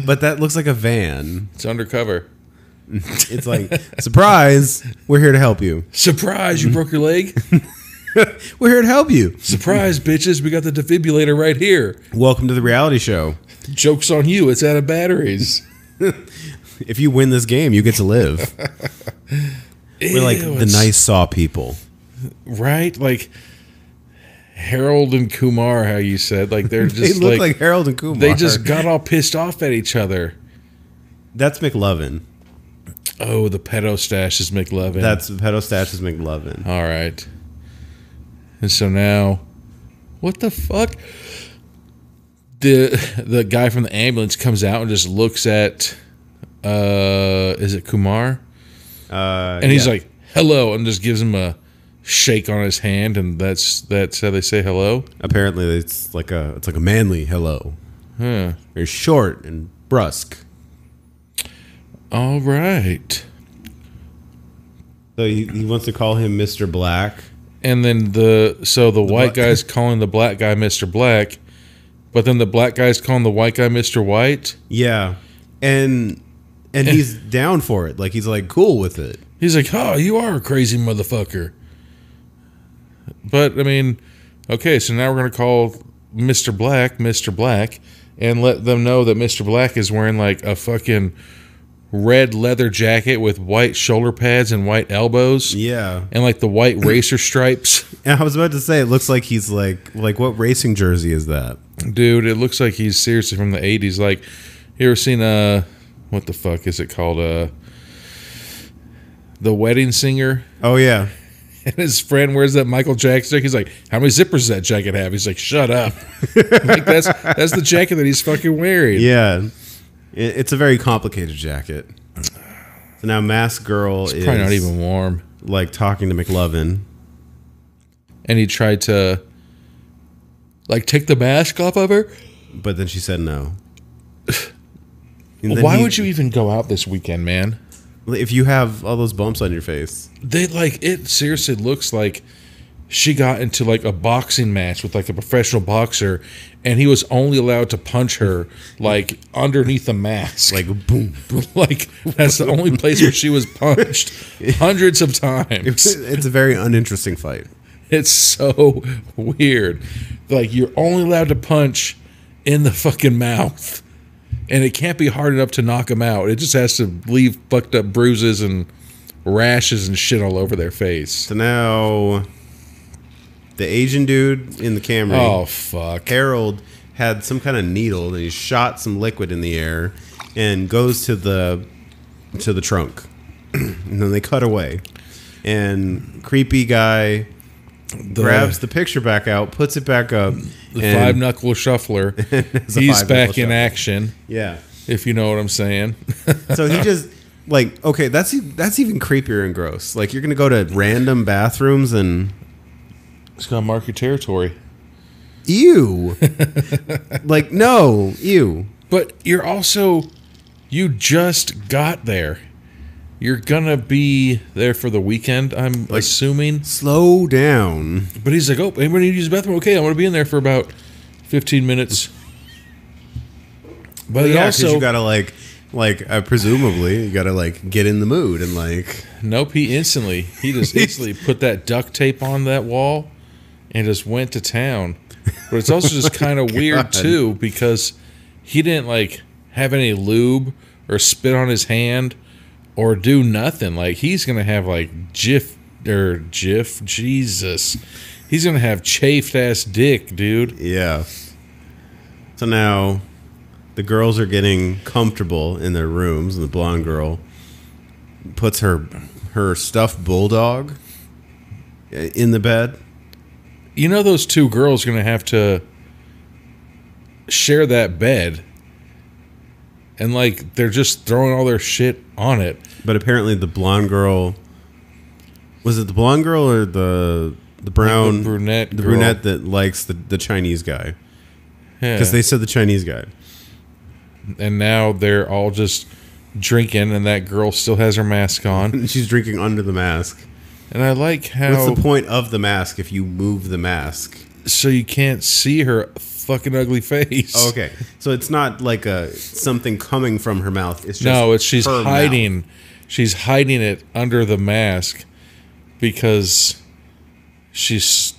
but that looks like a van. It's undercover. It's like, surprise, we're here to help you. Surprise, you broke your leg? We're here to help you. Surprise, bitches, we got the defibrillator right here. Welcome to the reality show. Joke's on you, it's out of batteries. If you win this game, you get to live. We're like Ew, the nice Saw people. Right? Like Harold and Kumar, how you said. Like they're They just look like Harold and Kumar. they just got all pissed off at each other. That's McLovin. Oh, the pedo stash is McLovin. That's pedo stash is McLovin. All right. And so now, what the fuck? The guy from the ambulance comes out and just looks at, is it Kumar? And he's like, hello, and just gives him a shake on his hand, and that's how they say hello. Apparently, it's like a manly hello. Huh. Very short and brusque. All right. So he wants to call him Mr. Black. And then the white guy's calling the black guy Mr. Black, but then the black guy's calling the white guy Mr. White. Yeah, and he's down for it. Like he's like cool with it. He's like, "Oh, you are a crazy motherfucker." But I mean, okay, so now we're gonna call Mr. Black, and let them know that Mr. Black is wearing like a fucking red leather jacket with white shoulder pads and white elbows. Yeah, and like the white racer stripes. And I was about to say, it looks like he's like what racing jersey is that? Dude, it looks like he's seriously from the 80s. Like, you ever seen what the fuck is it called? The Wedding Singer? Oh yeah. And his friend wears that Michael Jackson. He's like, how many zippers does that jacket have? He's like, shut up. Like that's the jacket that he's fucking wearing. Yeah. It's a very complicated jacket. So now Mask Girl is Probably not even warm. like talking to McLovin. And he tried to like take the mask off of her. But then she said no. Why would you even go out this weekend, man? If you have all those bumps on your face? They like it seriously looks like she got into like a boxing match with like a professional boxer, and he was only allowed to punch her like underneath the mask. Like boom. Like that's the only place where she was punched hundreds of times. It's a very uninteresting fight. It's so weird. Like you're only allowed to punch in the fucking mouth, and it can't be hard enough to knock them out. It just has to leave fucked up bruises and rashes and shit all over their face. So now the Asian dude in the Camry. Oh fuck! Harold had some kind of needle and he shot some liquid in the air and goes to the trunk. And then they cut away. And creepy guy grabs the picture back out, puts it back up. The five knuckle shuffler. He's back in action. Yeah. If you know what I'm saying. So he just like, okay, that's even creepier and gross. Like you're gonna go to random bathrooms and It's gonna mark your territory. ew. Like no, ew. But you just got there. You're gonna be there for the weekend, I'm assuming. Slow down. But he's like, oh, anybody need to use the bathroom? Okay, I'm gonna be in there for about 15 minutes. But Yeah, also, you gotta like Like, presumably, you gotta, like, get in the mood and, like... Nope, he just instantly put that duct tape on that wall and just went to town. But it's also just kind of weird, too, because he didn't, like, have any lube or spit on his hand or do nothing. Like, he's going to have, like, Jesus. He's going to have chafed-ass dick, dude. Yeah. So now the girls are getting comfortable in their rooms, and the blonde girl puts her stuffed bulldog in the bed. You know those two girls are going to have to share that bed. And, like, they're just throwing all their shit on it. But apparently the blonde girl... Was it the blonde girl or the brown... The brunette girl. The brunette that likes the Chinese guy. Yeah. Because they said the Chinese guy. And now they're all just drinking, and that girl still has her mask on. And she's drinking under the mask. And I like how... What's the point of the mask if you move the mask? So you can't see her fucking ugly face. Oh, okay. So it's not like something coming from her mouth. It's just no, she's her hiding. mouth. She's hiding it under the mask because she's...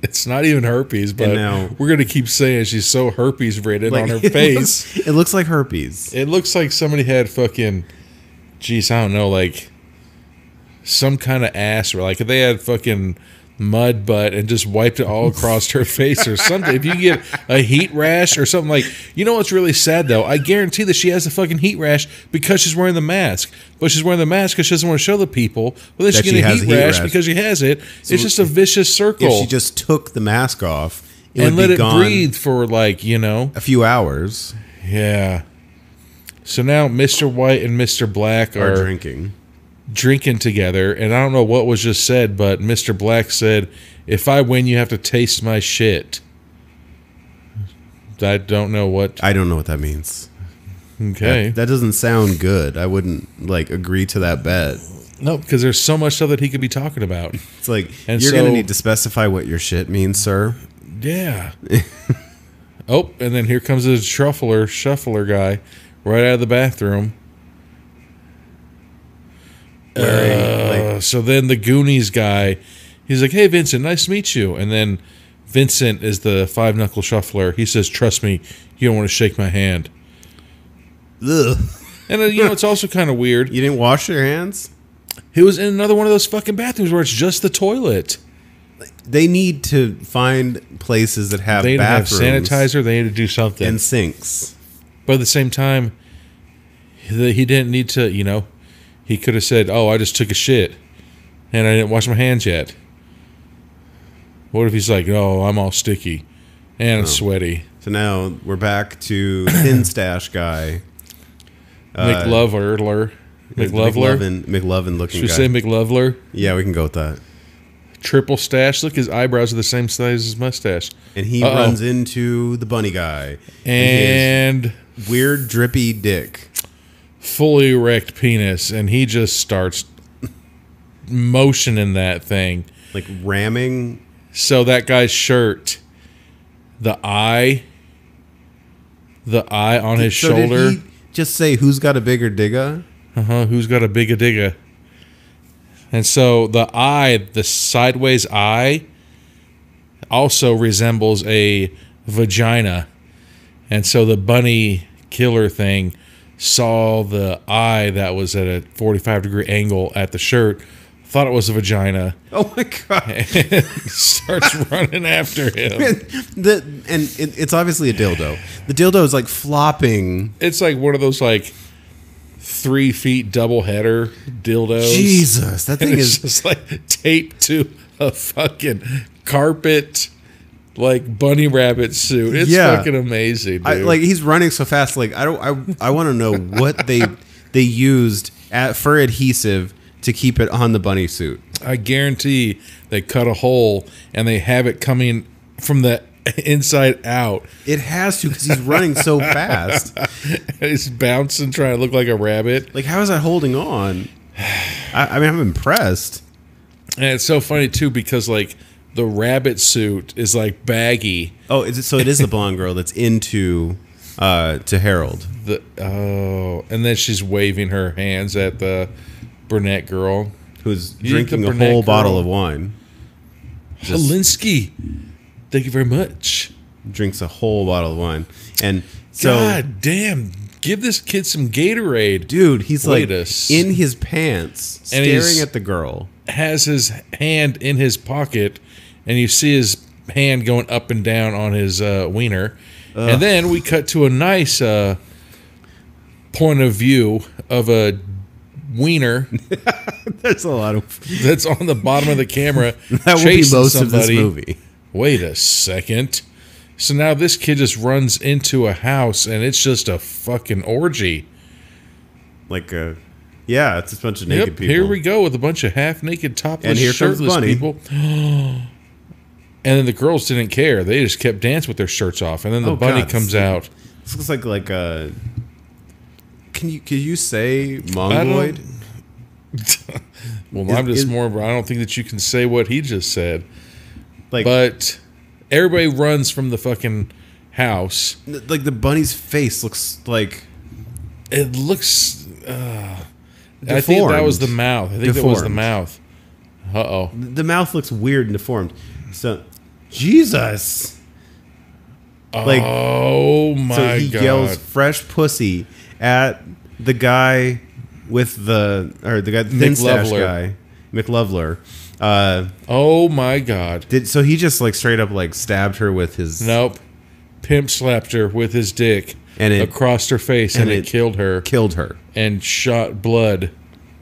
It's not even herpes, but now, we're going to keep saying she's so herpes ridden on her face. It looks like herpes. It looks like somebody had fucking... Geez, I don't know, like... Some kind of ass, or like if they had fucking mud butt and just wiped it all across her face or something. If you get a heat rash or something, like, you know what's really sad though? I guarantee that she has a fucking heat rash because she's wearing the mask. But she's wearing the mask because she doesn't want to show the people. Well, then she's getting a heat rash because she has it. So it's just a vicious circle. If she just took the mask off and let it breathe for, like, you know, a few hours. Yeah. So now Mr. White and Mr. Black are drinking together, and I don't know what was just said, but Mr. Black said, "If I win, you have to taste my shit." I don't know what that means. Okay. That doesn't sound good. I wouldn't, like, agree to that bet. No, because there's so much stuff that he could be talking about. It's like, you're going to need to specify what your shit means, sir. Yeah. Oh, and then here comes the shuffler guy right out of the bathroom. So then the Goonies guy, he's like, "Hey, Vincent, nice to meet you." And then Vincent is the five-knuckle shuffler. He says, "Trust me, you don't want to shake my hand." Ugh. And you know, it's also kind of weird. You didn't wash your hands? He was in another one of those fucking bathrooms where it's just the toilet. They need to find places that have bathrooms. They need to have sanitizer. They need to do something. And sinks. But at the same time, he didn't need to, you know, he could have said, "Oh, I just took a shit and I didn't wash my hands yet." What if he's like, "Oh, I'm all sticky and sweaty." So now we're back to Thin Stash guy. McLovler looking guy. Should we say McLovler? Yeah, we can go with that. Triple stash. Look, his eyebrows are the same size as his mustache. And he runs into the bunny guy. And weird drippy dick. Fully erect penis. And he just starts motioning that thing. Like ramming. So that guy's shirt, the eye on his shoulder. Did he just say, "Who's got a bigger digga"? Who's got a bigger digga? And so the eye, the sideways eye, also resembles a vagina. And so the bunny killer thing saw the eye that was at a 45-degree angle at the shirt, thought it was a vagina. Oh my God. And starts running after him. It's obviously a dildo. The dildo is like flopping. It's like one of those, like, 3 feet double header dildos. Jesus, that thing is just like taped to a fucking carpet, like bunny rabbit suit. It's fucking amazing, dude. Like, he's running so fast. Like, I want to know what they used for adhesive to keep it on the bunny suit. I guarantee they cut a hole and they have it coming from the inside out. It has to, because he's running so fast. He's bouncing, trying to look like a rabbit. Like, how is that holding on? I mean, I'm impressed. And it's so funny too, because like the rabbit suit is like baggy. Oh, is it? So it is the blonde girl that's into to Harold. And then she's waving her hands at the brunette girl who's drinking a whole bottle of wine. Holinsky, thank you very much. Drinks a whole bottle of wine. And so, God damn, give this kid some Gatorade. Dude, he's like in his pants, staring at the girl. Has his hand in his pocket, and you see his hand going up and down on his wiener. And then we cut to a nice point of view of a wiener. There's a lot of that's on the bottom of the camera. That will be most of this movie. Wait a second. So now this kid just runs into a house, and it's just a fucking orgy. Yeah, it's a bunch of naked people. Here we go with a bunch of half-naked, topless, shirtless people. And then the girls didn't care. They just kept dancing with their shirts off. And then the bunny comes out. This looks like a... Can you say mongoloid? Well, I'm just more... I don't think that you can say what he just said. But everybody runs from the fucking house. Like, the bunny's face looks like... It looks... I think that was the mouth. I think that was the mouth. Uh-oh. The mouth looks weird and deformed. So, Jesus. Oh, my God. So he yells fresh pussy at the guy with the thin stash guy, McLovler. Oh, my God. So he just straight up stabbed her with his... Nope. Pimp slapped her with his dick. And across her face, and it killed her. Killed her. And shot blood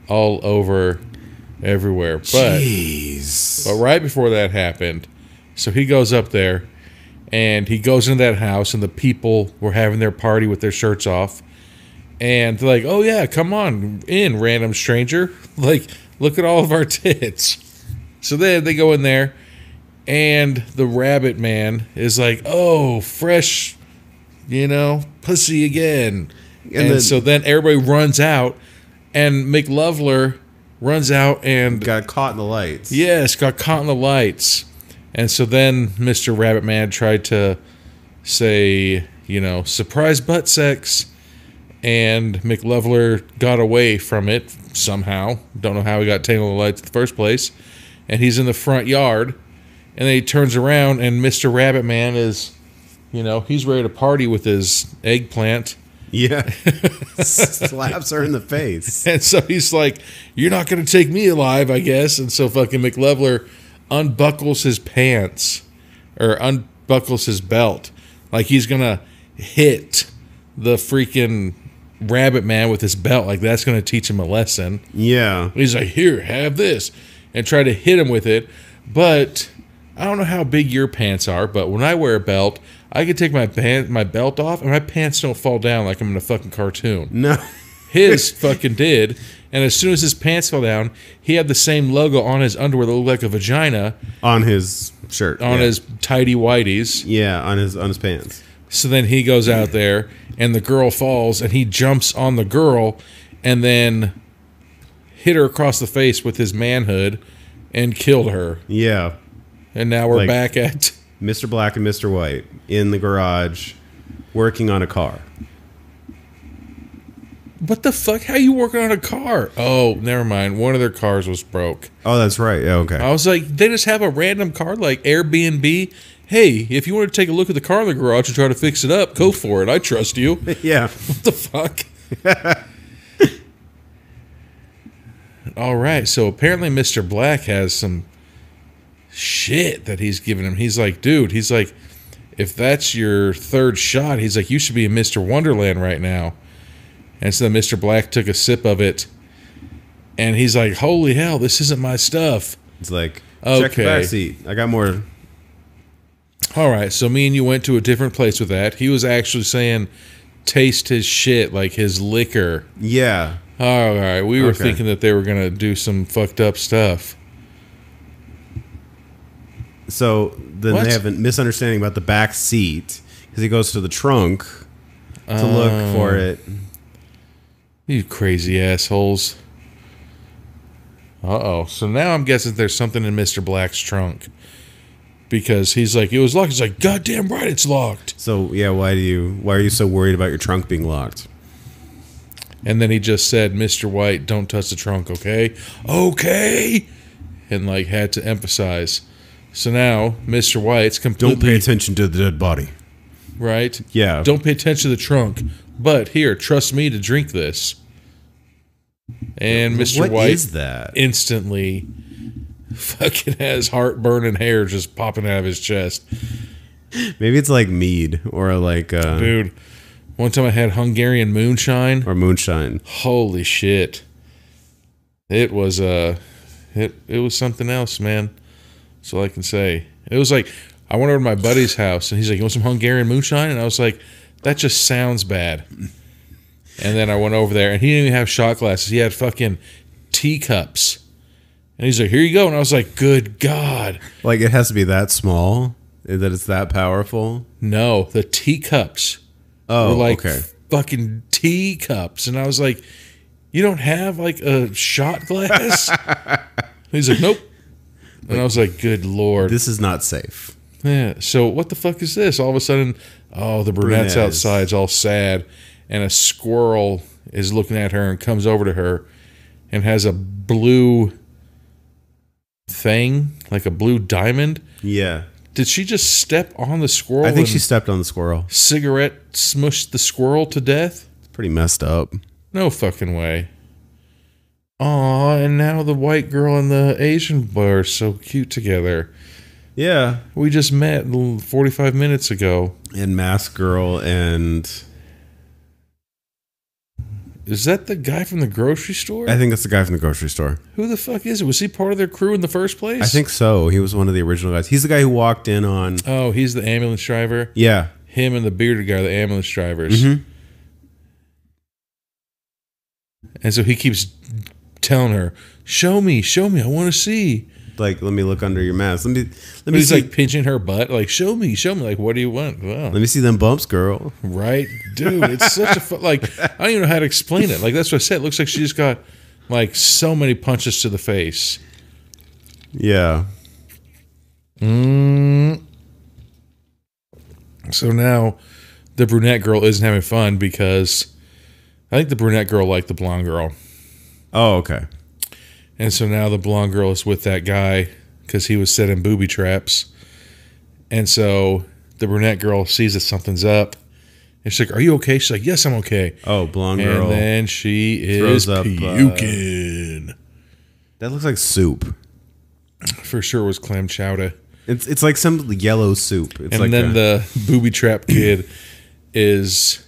all over everywhere. Jeez. But right before that happened, so he goes up there, and he goes into that house, and the people were having their party with their shirts off. And they're like, oh, yeah, come on in, random stranger. Look at all of our tits. So then they go in there, and the rabbit man is like, oh, fresh... pussy again. And so then everybody runs out, and McLovler runs out and... Got caught in the lights. Yes, got caught in the lights. And so then Mr. Rabbit Man tried to say, surprise butt sex, and McLovler got away from it somehow. Don't know how he got tangled in the lights in the first place. And he's in the front yard, and then he turns around, and Mr. Rabbit Man is... he's ready to party with his eggplant. Yeah. Slaps her in the face. And so he's like, you're not going to take me alive, I guess. And so fucking McLovler unbuckles his pants, or unbuckles his belt. Like he's going to hit the freaking rabbit man with his belt. Like that's going to teach him a lesson. Yeah. He's like, here, have this. And try to hit him with it. But... I don't know how big your pants are, but when I wear a belt, I can take my belt off, and my pants don't fall down like I'm in a fucking cartoon. No. His fucking did, and as soon as his pants fell down, he had the same logo on his underwear that looked like a vagina. On his shirt. On his tighty whities. Yeah, on his pants. So then he goes out there, and the girl falls, and he jumps on the girl, and then hit her across the face with his manhood, and killed her. Yeah. And now we're back at... Mr. Black and Mr. White in the garage working on a car. What the fuck? How are you working on a car? Oh, never mind. One of their cars was broke. Oh, that's right. Yeah, okay. I was like, they just have a random car like Airbnb. Hey, if you want to take a look at the car in the garage and try to fix it up, go for it. I trust you. Yeah. What the fuck? All right. So apparently Mr. Black has some... shit that he's giving him. He's like, dude, if that's your third shot, he's like, you should be in Mr. Wonderland right now. And so then Mr. Black took a sip of it, and he's like, holy hell, this isn't my stuff. It's like, check the back seat. I got more. All right, so me and you went to a different place with that. He was actually saying, taste his shit, like his liquor. Yeah. All right, we were thinking that they were going to do some fucked up stuff. So then they have a misunderstanding about the back seat because he goes to the trunk to look for it. You crazy assholes. Uh-oh. So now I'm guessing there's something in Mr. Black's trunk. because he's like, it was locked. He's like, goddamn right, it's locked. So yeah, why are you so worried about your trunk being locked? And then he just said, Mr. White, don't touch the trunk, okay? Okay. And like had to emphasize. So now Mr. White's completely... Don't pay attention to the dead body. Right? Yeah. Don't pay attention to the trunk. But here, trust me to drink this. And Mr. What White is that? instantly fucking has heartburn and hair just popping out of his chest. Maybe it's like mead or like Dude, one time I had Hungarian moonshine. or moonshine. Holy shit. It was it was something else, man. That's all I can say. It was like I went over to my buddy's house and he's like, "You want some Hungarian moonshine?" And I was like, "That just sounds bad." And then I went over there and he didn't even have shot glasses. He had fucking teacups. And he's like, "Here you go." And I was like, "Good God." Like it has to be that small, that it's that powerful. No, the teacups Oh, were like okay. fucking teacups. And I was like, "You don't have like a shot glass?" He's like, "Nope." And I was like, "Good Lord." This is not safe. Yeah. So what the fuck is this? All of a sudden, oh, the brunette's Brunette. outside's all sad, and a squirrel is looking at her and comes over to her and has a blue thing, like a blue diamond. Yeah. Did she just step on the squirrel? I think and she stepped on the squirrel. cigarette smushed the squirrel to death? It's pretty messed up. No fucking way. Aw, and now the white girl and the Asian boy are so cute together. Yeah. We just met 45 minutes ago. And Mask Girl and Is that the guy from the grocery store? I think that's the guy from the grocery store. Who the fuck is it? Was he part of their crew in the first place? I think so. He was one of the original guys. He's the guy who walked in on. Oh, he's the ambulance driver? Yeah. Him and the bearded guy are the ambulance drivers. Mm-hmm. And so he keeps telling her, show me, I want to see. Like, let me look under your mask. Let But me he's see. like pinching her butt, like, show me. Like, what do you want? Wow. Let me see them bumps, girl. Right? Dude, it's such a like, I don't even know how to explain it. Like, that's what I said. It looks like she just got, like, so many punches to the face. Yeah. So now the brunette girl isn't having fun because I think the brunette girl liked the blonde girl. Oh, okay. And so now the blonde girl is with that guy because he was setting booby traps. And so the brunette girl sees that something's up. And she's like, are you okay? She's like, yes, I'm okay. Oh, blonde girl. And then she is throws up, puking. That looks like soup. For sure it was clam chowder. It's like some yellow soup. It's And like then the booby trap kid is,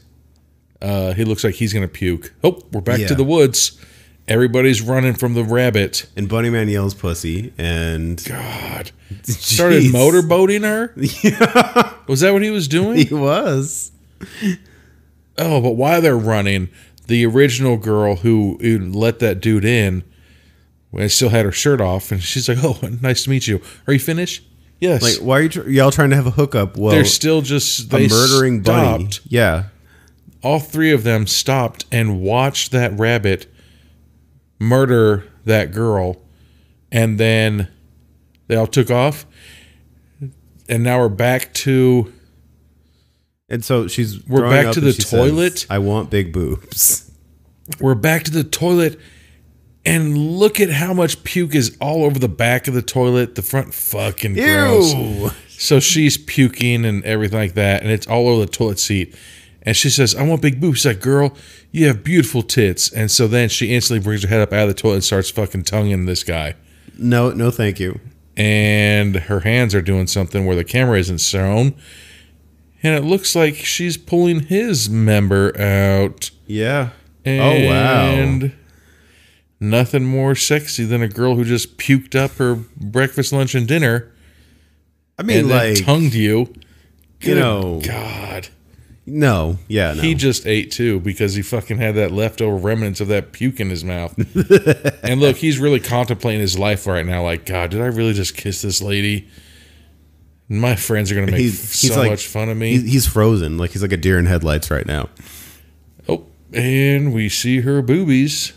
he looks like he's going to puke. Oh, we're back Yeah. to the woods. Everybody's running from the rabbit. and Bunny Man yells pussy and God. Started Jeez. motorboating her? Yeah, Was that what he was doing? he was. Oh, but while they're running, the original girl who let that dude in, I still had her shirt off, and she's like, oh, nice to meet you. Are you finished? Yes. Like, why are y'all trying to have a hookup? Well, They're still just, a they murdering bunny. stopped. Yeah. All three of them stopped and watched that rabbit murder that girl, and then they all took off, and now we're back to And so We're throwing back up to and the she says, toilet. I want big boobs. toilet, and look at how much puke is all over the back of the toilet, the front. Fucking gross. Ew. So she's puking and everything like that, and it's all over the toilet seat. And she says, I want big boobs. She's like, girl, you have beautiful tits. And so then she instantly brings her head up out of the toilet and starts fucking tonguing this guy. No, thank you. And her hands are doing something where the camera isn't shown. And it looks like she's pulling his member out. Yeah. And Oh, wow. nothing more sexy than a girl who just puked up her breakfast, lunch, and dinner. I mean, And like, then tongued you. you know, God. no. Yeah, no. He just ate too because he fucking had that leftover remnants of that puke in his mouth. And look, he's really contemplating his life right now. Like, God, did I really just kiss this lady? My friends are going to make He's so like- much fun of me. He's frozen. Like, he's like a deer in headlights right now. Oh, and we see her boobies.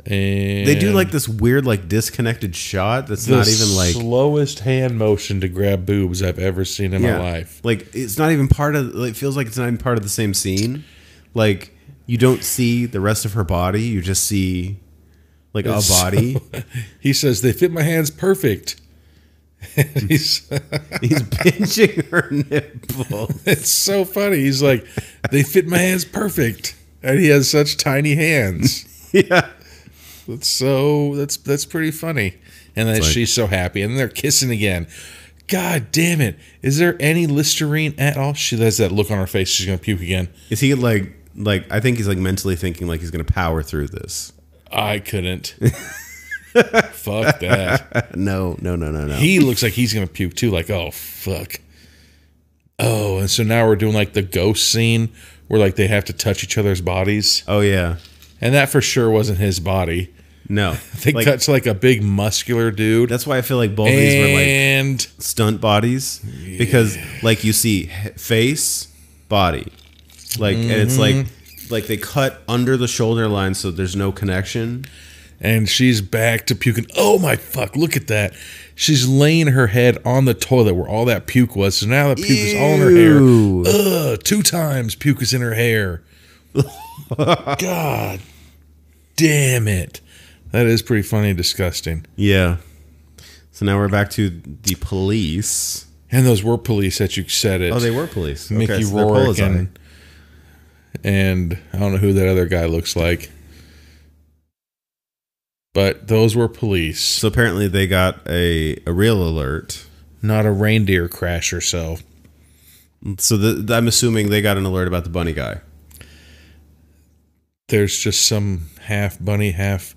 And they do like this weird, like disconnected shot that's not even like slowest hand motion to grab boobs I've ever seen in my life. Like it's not even part of. Like, it feels like it's not even part of the same scene. Like you don't see the rest of her body. You just see like a body. He says they fit my hands perfect. And he's pinching her nipple. It's so funny. He's like, they fit my hands perfect, and he has such tiny hands. Yeah, that's pretty funny. And then she's so happy, and they're kissing again. God damn it! Is there any Listerine at all? She has that look on her face. She's gonna puke again. Is he like? I think he's like mentally thinking like he's gonna power through this. I couldn't. Fuck that. No. He looks like he's gonna puke too. Like, oh fuck. Oh, and so now we're doing like the ghost scene where like they have to touch each other's bodies. Oh yeah, and that for sure wasn't his body. No, they touched like a big muscular dude. That's why I feel like both of these were like stunt bodies because like you see face, body, like and it's like they cut under the shoulder line so there's no connection. And she's back to puking. Oh my fuck, look at that. She's laying her head on the toilet where all that puke was. So now the puke is all in her hair. 2 times puke is in her hair. God damn it. That is pretty funny and disgusting. Yeah. So now we're back to the police. And those were police that you said it. Oh, they were police. Mickey okay, so Rourke and I don't know who that other guy looks like. But those were police. So apparently they got a real alert. Not a reindeer crash or so. So I'm assuming they got an alert about the bunny guy. There's just some half bunny, half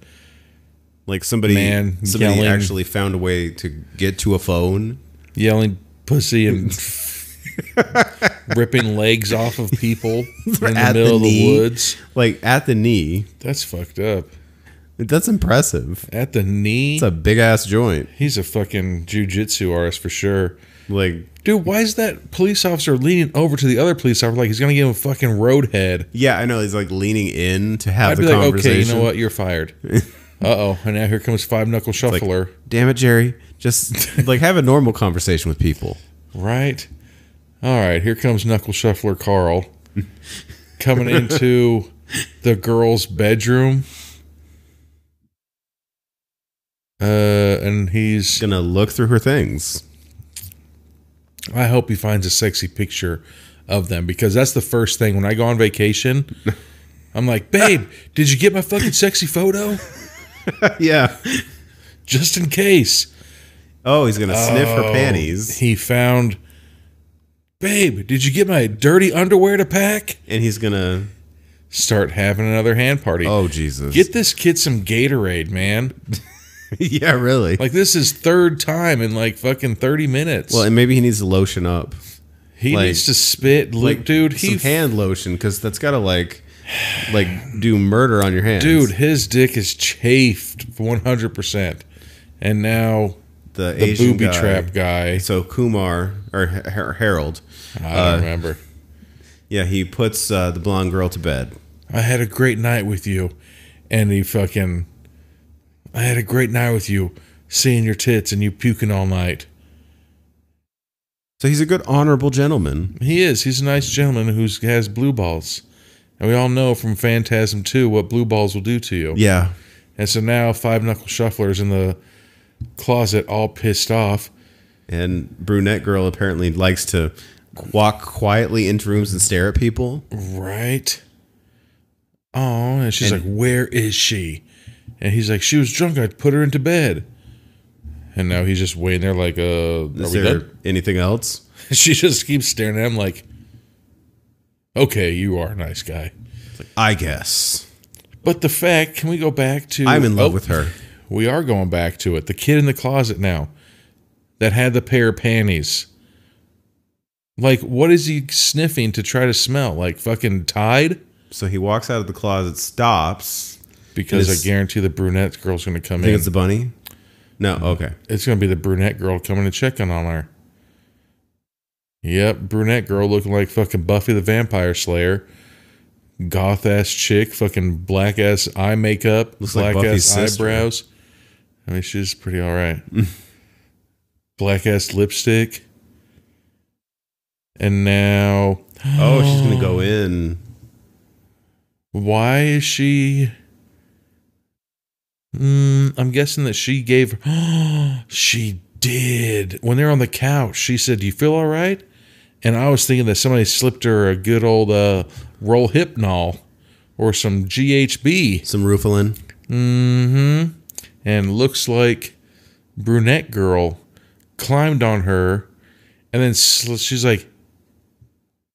like somebody yelling, actually found a way to get to a phone. Yelling pussy and ripping legs off of people in the middle of the woods. Like at the knee. That's fucked up. That's impressive. At the knee? It's a big ass joint. He's a fucking jiu-jitsu artist for sure. Like, dude, why is that police officer leaning over to the other police officer like he's gonna give him a fucking roadhead? Yeah, I know. He's like leaning in to have the conversation. conversation. Okay, you know what? You're fired. Uh-oh. And now here comes Five Knuckle Shuffler. Like, damn it, Jerry. Just like have a normal conversation with people. Right? All right, here comes Knuckle Shuffler Carl coming into the girl's bedroom. And he's gonna look through her things. I hope he finds a sexy picture of them because that's the first thing when I go on vacation. I'm like, babe, did you get my fucking sexy photo? Yeah. Just in case. Oh, he's gonna sniff her panties. He found, babe, did you get my dirty underwear to pack? And he's gonna start having another hand party. Oh, Jesus. Get this kid some Gatorade, man. Yeah, really. Like, this is third time in like fucking 30 minutes. Well, and maybe he needs to lotion up. He needs to spit, like, dude. Some hand lotion, because that's got to like do murder on your hands. Dude, his dick is chafed 100%. And now the Asian booby trap guy. So Kumar or Harold. I don't remember. Yeah, he puts the blonde girl to bed. I had a great night with you, and I had a great night with you, seeing your tits and you puking all night. So he's a good, honorable gentleman. He is. He's a nice gentleman who has blue balls. And we all know from Phantasm 2 what blue balls will do to you. Yeah. And so now Five Knuckle Shuffler's in the closet all pissed off. And brunette girl apparently likes to walk quietly into rooms and stare at people. Right. Oh, and she's like, where is she? And he's like, she was drunk. I put her into bed. And now he's just waiting there like, is there anything else? She just keeps staring at him like, okay, you are a nice guy. Like, I guess. But the fact, can we go back to... I'm in love with her. We are going back to it. The kid in the closet now that had the pair of panties. Like, what is he sniffing to try to smell? Like fucking Tide? So he walks out of the closet, stops... Because I guarantee the brunette girl's going to come in. Think it's the bunny? No, okay. It's going to be the brunette girl coming to check on her. Yep, brunette girl looking like fucking Buffy the Vampire Slayer. goth ass chick, fucking black ass eye makeup, Looks like black Buffy's ass sister. eyebrows. I mean, she's pretty all right. Black ass lipstick. And now, Oh, she's gonna go in. why is she? I'm guessing that she gave. She did. When they're on the couch, she said, "Do you feel all right?" And I was thinking that somebody slipped her a good old roll Hypnol or some GHB. Some Rufalin. Mm-hmm. And looks like brunette girl climbed on her, and then she's like,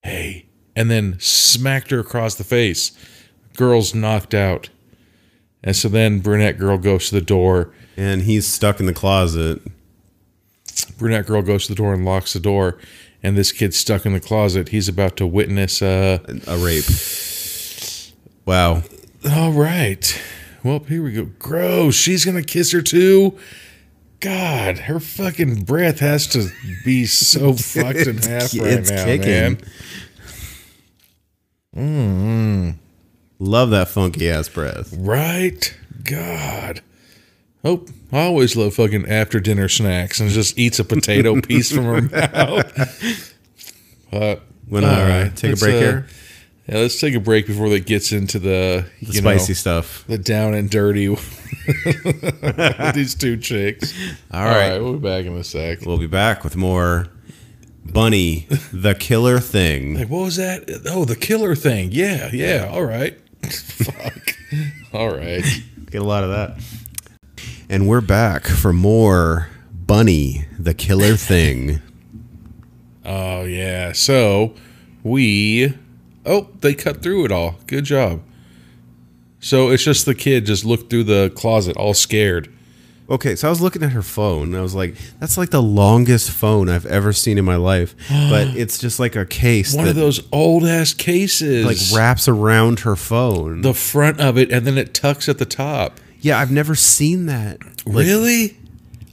"Hey," and then smacked her across the face. Girl's knocked out. And so then brunette girl goes to the door. And he's stuck in the closet. Brunette girl goes to the door and locks the door. And this kid's stuck in the closet. He's about to witness A rape. Wow. All right. Well, here we go. Gross. She's going to kiss her too? God, her fucking breath has to be so fucked in half right now, kicking. man. Love that funky ass breath. Right? God. Oh, I always love fucking after dinner snacks and just eats a potato piece from her mouth. But All right, take a break here. Yeah, let's take a break before that gets into the Spicy stuff. the down and dirty with these two chicks. All right. We'll be back in a sec. We'll be back with more Bunny, the Killer Thing. Like, what was that? Oh, the killer thing. Yeah. All right. Fuck. All right. Get a lot of that. And we're back for more Bunny, the Killer Thing. Oh, yeah. So they cut through it all. Good job. So it's just the kid just looked through the closet all scared. Okay, so I was looking at her phone, and I was like, that's like the longest phone I've ever seen in my life. But it's just like a case One that of those old ass cases. like wraps around her phone. the front of it, and then it tucks at the top. Yeah, I've never seen that. Like, Really?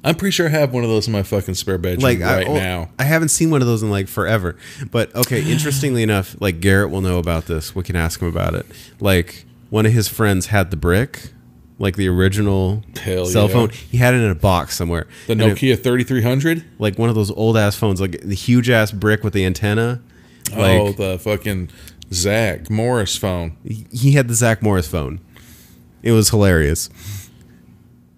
I'm pretty sure I have one of those in my fucking spare bedroom like now. I haven't seen one of those in like forever. But okay, interestingly enough, like Garrett will know about this. We can ask him about it. Like one of his friends had the brick, like the original Hell cell yeah. phone. He had it in a box somewhere. The And it- Nokia 3300? like one of those old ass phones, like the huge ass brick with the antenna. Like The fucking Zach Morris phone. he had the Zach Morris phone. It was hilarious.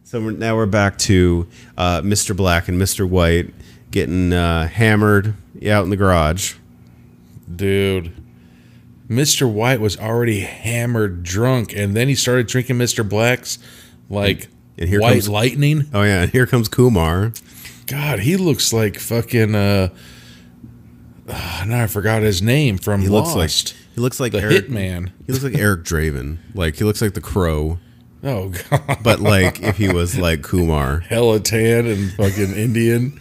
So now we're back to Mr. Black and Mr. White getting hammered out in the garage. Dude. Mr. White was already hammered drunk, and then he started drinking Mr. Black's like And here white comes- lightning. Oh yeah, and here comes Kumar. God, he looks like fucking now I forgot his name from He Lost. looks like the Eric, Hitman. He looks like Eric Draven. Like he looks like the Crow, Oh god. but like if he was like Kumar. Hella tan and fucking Indian.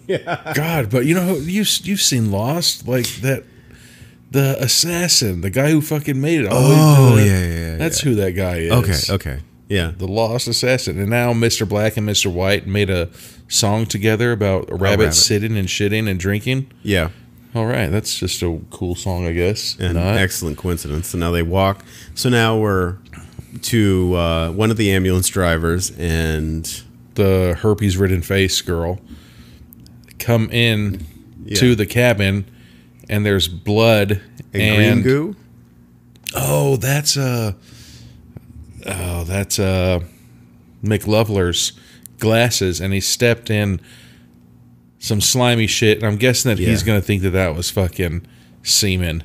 Yeah. God, but you know you've seen Lost, like that the assassin, the guy who fucking made it. All the way Oh to the- yeah. That's who that guy is. Okay. Yeah. The Lost Assassin. And now Mr. Black and Mr. White made a song together about a rabbit, rabbit. sitting and shitting and drinking. Yeah. All right, that's just a cool song, I guess. An Not. excellent coincidence. So now they walk. So now we're to one of the ambulance drivers and The herpes-ridden face girl come in to the cabin, and there's blood green goo. Oh, that's McLovler's glasses, and he stepped in some slimy shit, and I'm guessing that he's Yeah. gonna think that was fucking semen.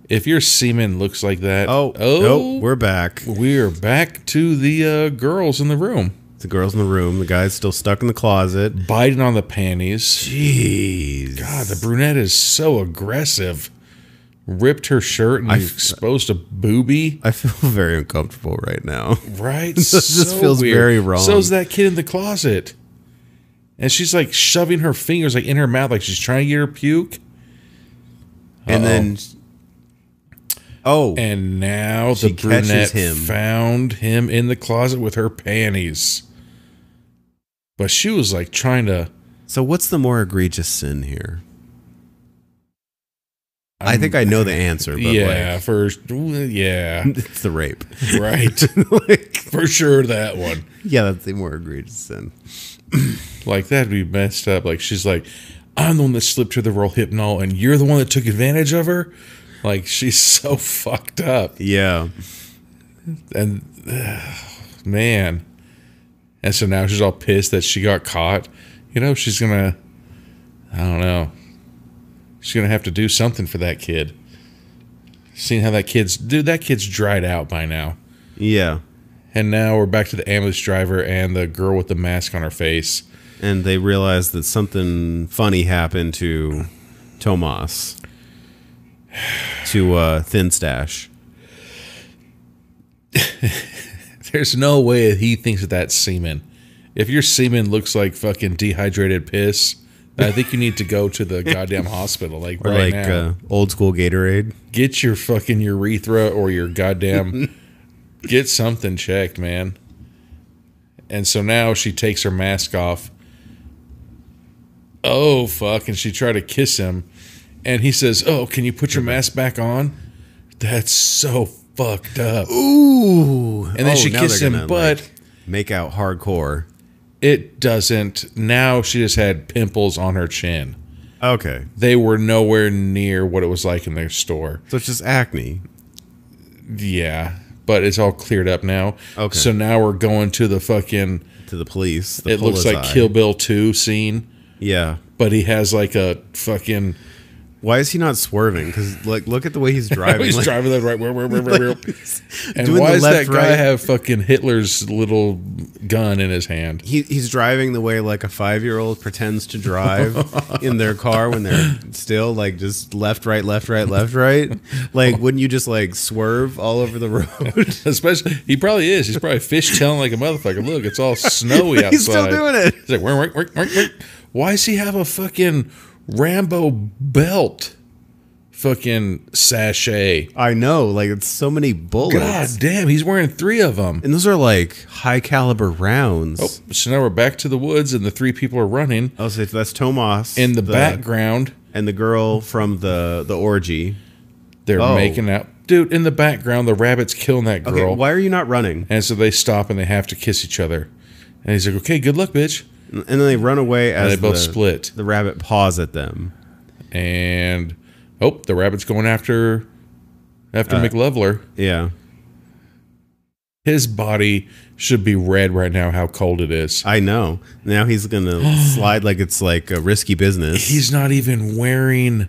If your semen looks like that, Nope, we're back. we're back to the girls in the room, The girl's in the room. The guy's still stuck in the closet. biting on the panties. Jeez. God, the brunette is so aggressive. Ripped her shirt and exposed a boobie. I feel very uncomfortable right now. Right? This just feels weird. very wrong. So's that kid in the closet. And she's like shoving her fingers like in her mouth like she's trying to get her puke. And then, And now She the brunette catches him. found him in the closet with her panties. But she was like trying to... so what's the more egregious sin here? I think I know the answer, but yeah, like, it's the rape. Right. Like, For sure, that one. yeah, that's the more egregious sin. Like, that'd be messed up. Like, she's like, I'm the one that slipped her the Rohypnol, and you're the one that took advantage of her? Like, she's so fucked up. Yeah. And, man. And so now she's all pissed that she got caught. You know, she's going to, I don't know. She's going to have to do something for that kid. Seeing how that kid's dried out by now. Yeah. And now we're back to the ambulance driver and the girl with the mask on her face. And they realize that something funny happened to Tomas. To Thin Stash. There's no way that he thinks that that's semen. If your semen looks like fucking dehydrated piss, I think you need to go to the goddamn hospital, like Or right like now. old school Gatorade. Get your fucking urethra or your goddamn... get something checked, man. And so now she takes her mask off. Oh, fuck. And she tried to kiss him. And he says, oh, can you put your mask back on? That's so fucked up. Ooh. And then she now kissed they're him, gonna, but... like, make out hardcore. It doesn't. Now she just had pimples on her chin. Okay. They were nowhere near what it was like in their store. So it's just acne. Yeah, but it's all cleared up now. Okay. So now we're going to the fucking... To the police. It looks like Kill Bill 2 scene. Yeah. But he has like a fucking... Why is he not swerving? Because like, look at the way he's driving. He's like, driving that right. And doing why the does that left, guy right. have fucking Hitler's little gun in his hand? He's driving the way like a 5-year-old pretends to drive in their car when they're still like just left, right, left, right, left, right. Like, wouldn't you just like swerve all over the road? Especially, he probably is. He's probably fishtailing like a motherfucker. Look, it's all snowy outside. He's still doing it. He's like, work. Why does he have a fucking Rambo belt? Fucking sachet. I know, like it's so many bullets. God damn, he's wearing 3 of them. And those are like high caliber rounds. Oh, so now we're back to the woods and the 3 people are running. I'll say that's Tomas In the background, and the girl from the orgy. they're Oh. making out. Dude, in the background, the rabbit's killing that girl. Okay, why are you not running? And so they stop and they have to kiss each other. And he's like, okay, good luck, bitch. And then they run away as they both split. The rabbit paws at them. And the rabbit's going after McLovler. Yeah, His body should be red right now how cold it is. I know. Now he's gonna slide like it's like a risky business. He's not even wearing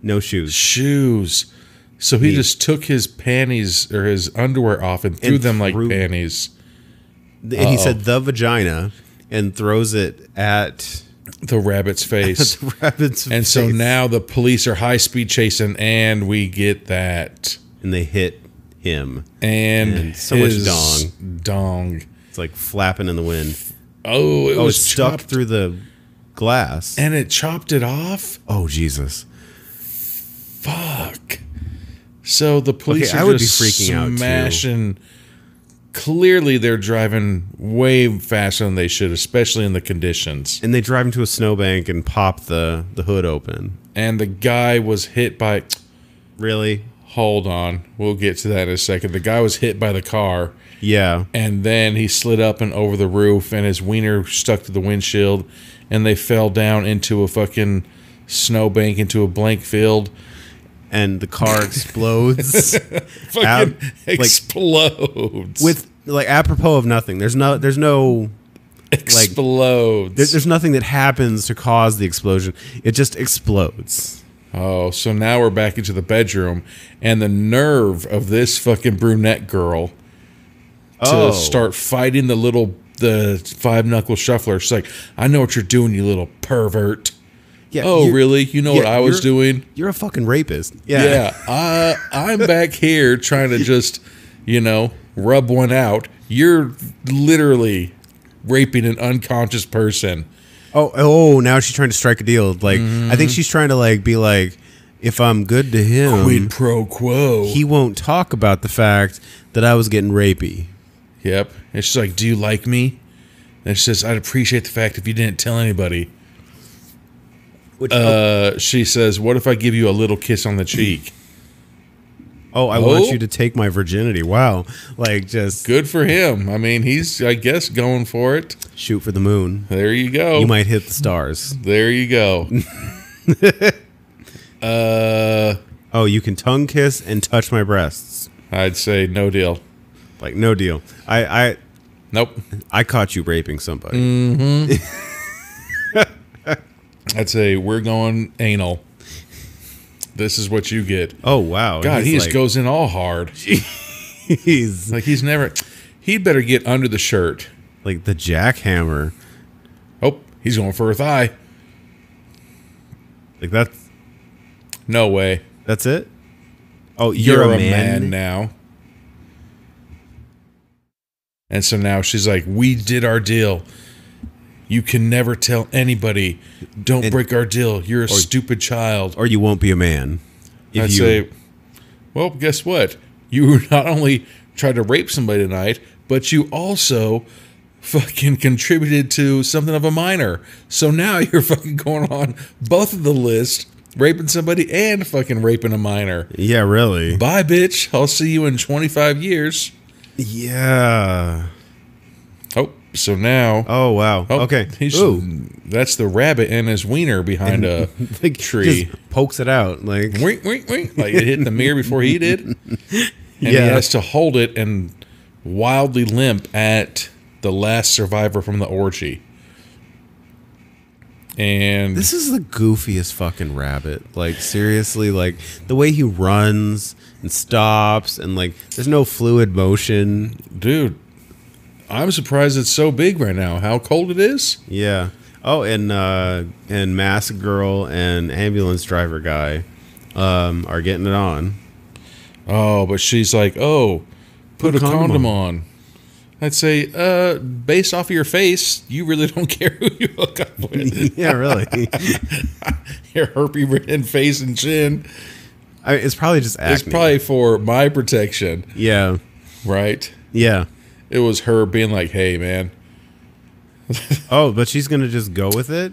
no shoes. shoes. So he just took his panties or his underwear off and threw them like panties. And he said the vagina and throws it at The rabbit's face. the rabbit's And so now the police are high-speed chasing, and we get that. and they hit him. And so much his dong. It's like flapping in the wind. Oh, it was It's stuck chopped. through the glass. And it chopped it off? Oh Jesus! Fuck. So the police I are would be just freaking out, too. smashing. Clearly, they're driving way faster than they should, especially in the conditions. And they drive into a snowbank and pop the hood open. And the guy was hit by... Really? Hold on. We'll get to that in a second. The guy was hit by the car, Yeah. and then he slid up and over the roof, and his wiener stuck to the windshield, and they fell down into a fucking snowbank, into a blank field. And the car explodes. Fucking explodes. With like apropos of nothing. There's no explodes. there's nothing that happens to cause the explosion. It just explodes. Oh, so now we're back into the bedroom, and the nerve of this fucking brunette girl to start fighting the 5-knuckle shuffler. She's like, I know what you're doing, you little pervert. Yeah. Oh, really? You know what I was doing? You're a fucking rapist. Yeah. Yeah. I'm back here trying to just, rub one out. You're literally raping an unconscious person. Oh, now she's trying to strike a deal. Like, I think she's trying to like be like, if I'm good to him, Quid pro quo. he won't talk about the fact that I was getting rapey. Yep. And she's like, do you like me? And she says, I'd appreciate the fact if you didn't tell anybody. Which, She says, "What if I give you a little kiss on the cheek?" I want you to take my virginity. Wow. Like, just Good for him. I mean, he's, I guess, going for it. shoot for the moon. There you go. You might hit the stars. There you go. You can tongue kiss and touch my breasts. I'd say no deal. Like, no deal. Nope. I caught you raping somebody. I'd say we're going anal. This is what you get. Oh, wow. God, he He's just goes in all hard. He's Like he's never. He'd better get under the shirt. like the jackhammer. Oh, he's going for a thigh. Like, No way. that's it? Oh, You're a man now. And so now she's like, we did our deal. You can never tell anybody. Don't break our deal. You're a stupid child. Or you won't be a man. If I'd you say, well, guess what? You not only tried to rape somebody tonight, but you also fucking contributed to something of a minor. So now you're fucking going on both of the list, raping somebody and fucking raping a minor. Yeah, really. Bye, bitch. I'll see you in 25 years. Yeah. Oh, so now. Oh, wow. Oh, okay. Ooh. That's the rabbit and his wiener behind a Like, tree. just pokes it out. Like, Wink, wink, wink. Like it hit the mirror before he did. And he Yeah. has to hold it and wildly limp at the last survivor from the orgy. And this is the goofiest fucking rabbit. Like, seriously, like, the way he runs and stops and, like, there's no fluid motion. dude, I'm surprised it's so big right now. How cold it is? Yeah. Oh, and Mask Girl and Ambulance Driver Guy are getting it on. Oh, but she's like, oh, put a condom on. I'd say, based off of your face, you really don't care who you hook up with. Yeah, really. Your herpes-ridden face and chin. It's probably just acne. It's probably for my protection, Yeah. right? Yeah. It was her being like, hey, man. Oh, but she's going to just go with it?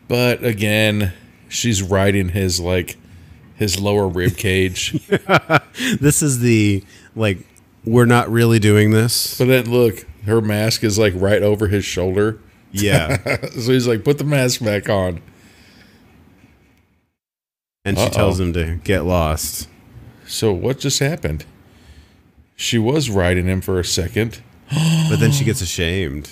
But again, she's riding his, like, his lower rib cage. This is the, like, we're not really doing this. But then, look, her mask is, like, right over his shoulder. Yeah. So he's like, put the mask back on. And she tells him to get lost. So what just happened? She was riding him for a second. But then she gets ashamed.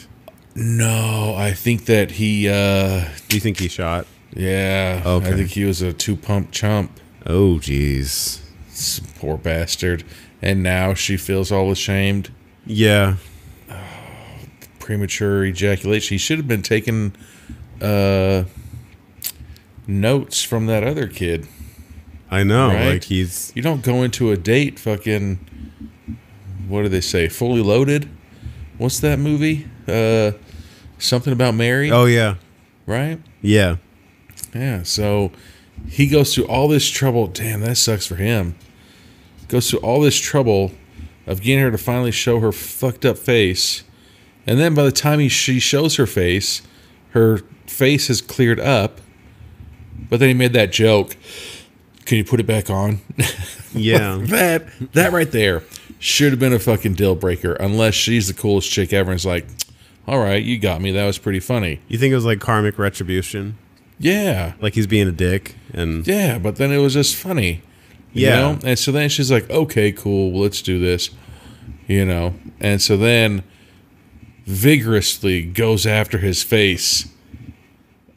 No, I think that he, Do you think he shot? yeah, Okay. I think he was a two-pump chump. Oh, jeez. Poor bastard. And now she feels all ashamed. Yeah. Premature ejaculation. He should have been taking notes from that other kid. I know. Right? Like, he's... You don't go into a date fucking, what do they say, fully loaded? What's that movie? Something About Mary? Oh, yeah. Right? Yeah. Yeah, so he goes through all this trouble. Damn, that sucks for him. Goes through all this trouble of getting her to finally show her fucked up face. And then by the time she shows her face has cleared up. But then he made that joke. Can you put it back on? Yeah. That right there should have been a fucking deal breaker. Unless she's the coolest chick ever and is like, all right, you got me. That was pretty funny. You think it was like karmic retribution? Yeah. Like he's being a dick and... Yeah, but then it was just funny. You Yeah. know? And so then she's like, okay, cool, well, let's do this. You know? And so then vigorously goes after his face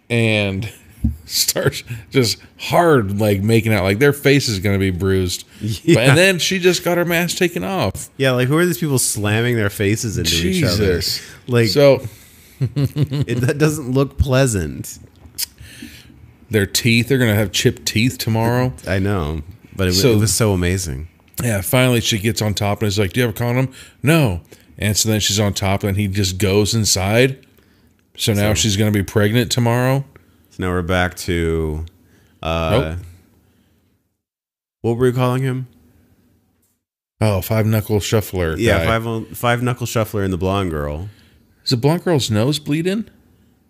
and starts just hard, like, making out. Like, their face is going to be bruised. Yeah. And then she just got her mask taken off. Yeah, like, who are these people slamming their faces into each other? Jesus. Like, So that doesn't look pleasant. their teeth, they're going to have chipped teeth tomorrow. I know, but it was so amazing. Yeah, finally she gets on top and is like, do you have a condom? No. And so then she's on top and he just goes inside. So now she's going to be pregnant tomorrow. So now we're back to... Nope. What were we calling him? Oh, Five Knuckle Shuffler. Yeah, guy. five knuckle shuffler and the blonde girl. Is the blonde girl's nose bleeding?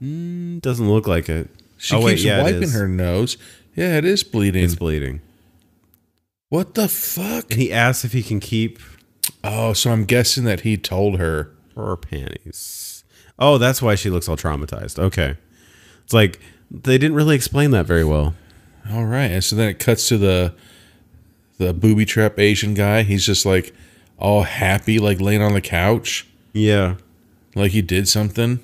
Doesn't look like it. She Oh, wait, keeps yeah, it wiping is. her nose. Yeah, it is bleeding. It's bleeding. What the fuck? And he asks if he can keep Oh, so I'm guessing that he told her. her panties. Oh, that's why she looks all traumatized. Okay. It's like they didn't really explain that very well. All right, and so then it cuts to the booby trap Asian guy. He's just like all happy, like laying on the couch, Yeah. like he did something.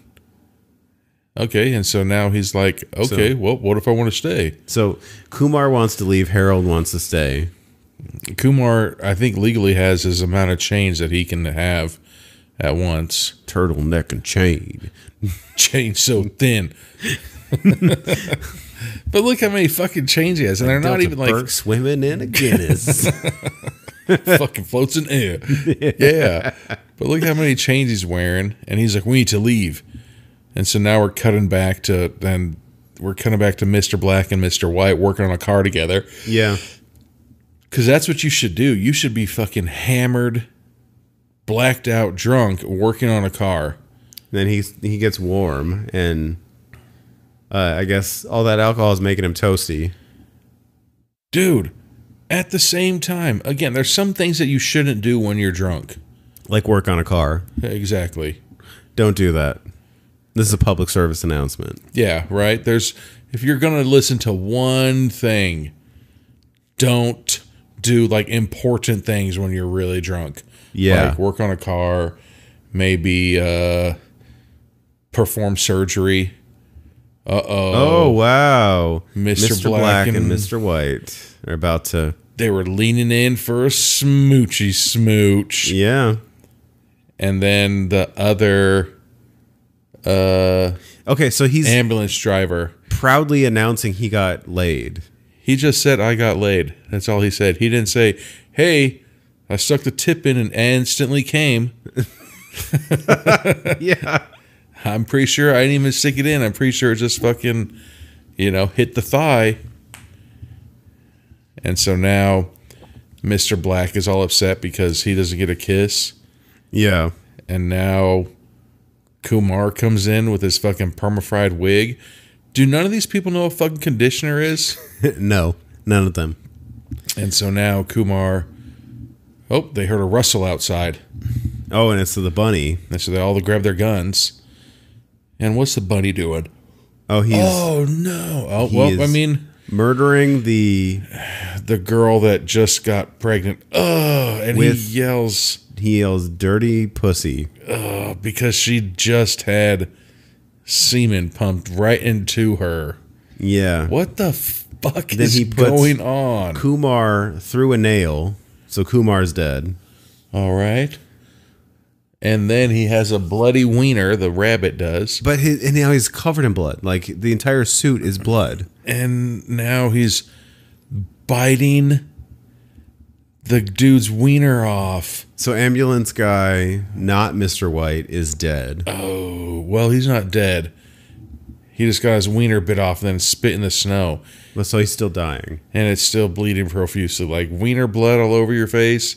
Okay, and so now he's like, okay, well, what if I want to stay? So Kumar wants to leave. Harold wants to stay. Kumar, I think, legally has his amount of chains that he can have at once. Turtleneck and chain. Chains so thin. But look how many fucking chains he has, and they're not Delta even like Burke swimming in a Guinness. fucking floats in air. Yeah. But look how many chains he's wearing, and he's like, we need to leave. And so now we're cutting back to Mr. Black and Mr. White working on a car together. Yeah. Because that's what you should do. You should be fucking hammered, blacked out, drunk, working on a car. Then he gets warm, and I guess all that alcohol is making him toasty. Dude, at the same time, again, there's some things that you shouldn't do when you're drunk. Like work on a car. Exactly. Don't do that. This is a public service announcement. Yeah, right? If you're going to listen to one thing, don't do like important things when you're really drunk. Yeah. Like work on a car, maybe perform surgery. Oh, wow. Mr. Black Black and and- Mr. White are about to... They were leaning in for a smoochy smooch. Yeah. And then the other Okay, so he's ambulance driver, proudly announcing he got laid. he just said, I got laid. That's all he said. He didn't say, hey, I stuck the tip in and instantly came. Yeah. I'm pretty sure I didn't even stick it in. I'm pretty sure it just fucking, hit the thigh. And so now Mr. Black is all upset because he doesn't get a kiss. Yeah. And now Kumar comes in with his fucking perma-fried wig. Do none of these people know what fucking conditioner is? No, none of them. And so now Kumar... Oh, they heard a rustle outside. Oh, and it's the bunny. And so they all grab their guns. And what's the bunny doing? Oh, he's Oh, no. Oh, he well, is I mean... murdering the girl that just got pregnant. And With- he yells dirty pussy. because she just had semen pumped right into her. Yeah. What the fuck Then is he puts going on? Kumar through a nail, so Kumar's dead. All right. And then he has a bloody wiener, the rabbit does. But and now he's covered in blood. Like the entire suit is blood. And now he's biting the dude's wiener off. So ambulance guy, not Mr. White, is dead. Oh, well, he's not dead. He just got his wiener bit off and then spit in the snow. But so he's still dying. And it's still bleeding profusely. Like wiener blood all over your face.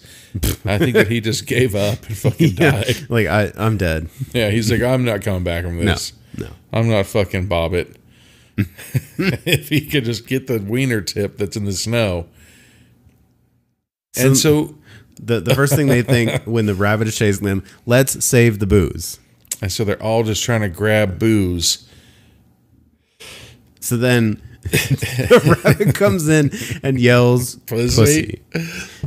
I think that he just gave up and fucking died. Like I'm dead. Yeah, he's like, I'm not coming back from this. No. I'm not fucking Bobbit. If he could just get the wiener tip that's in the snow. And so the first thing they think when the rabbit is chasing them, let's save the booze. they're all just trying to grab booze. So then the rabbit comes in and yells Pussy.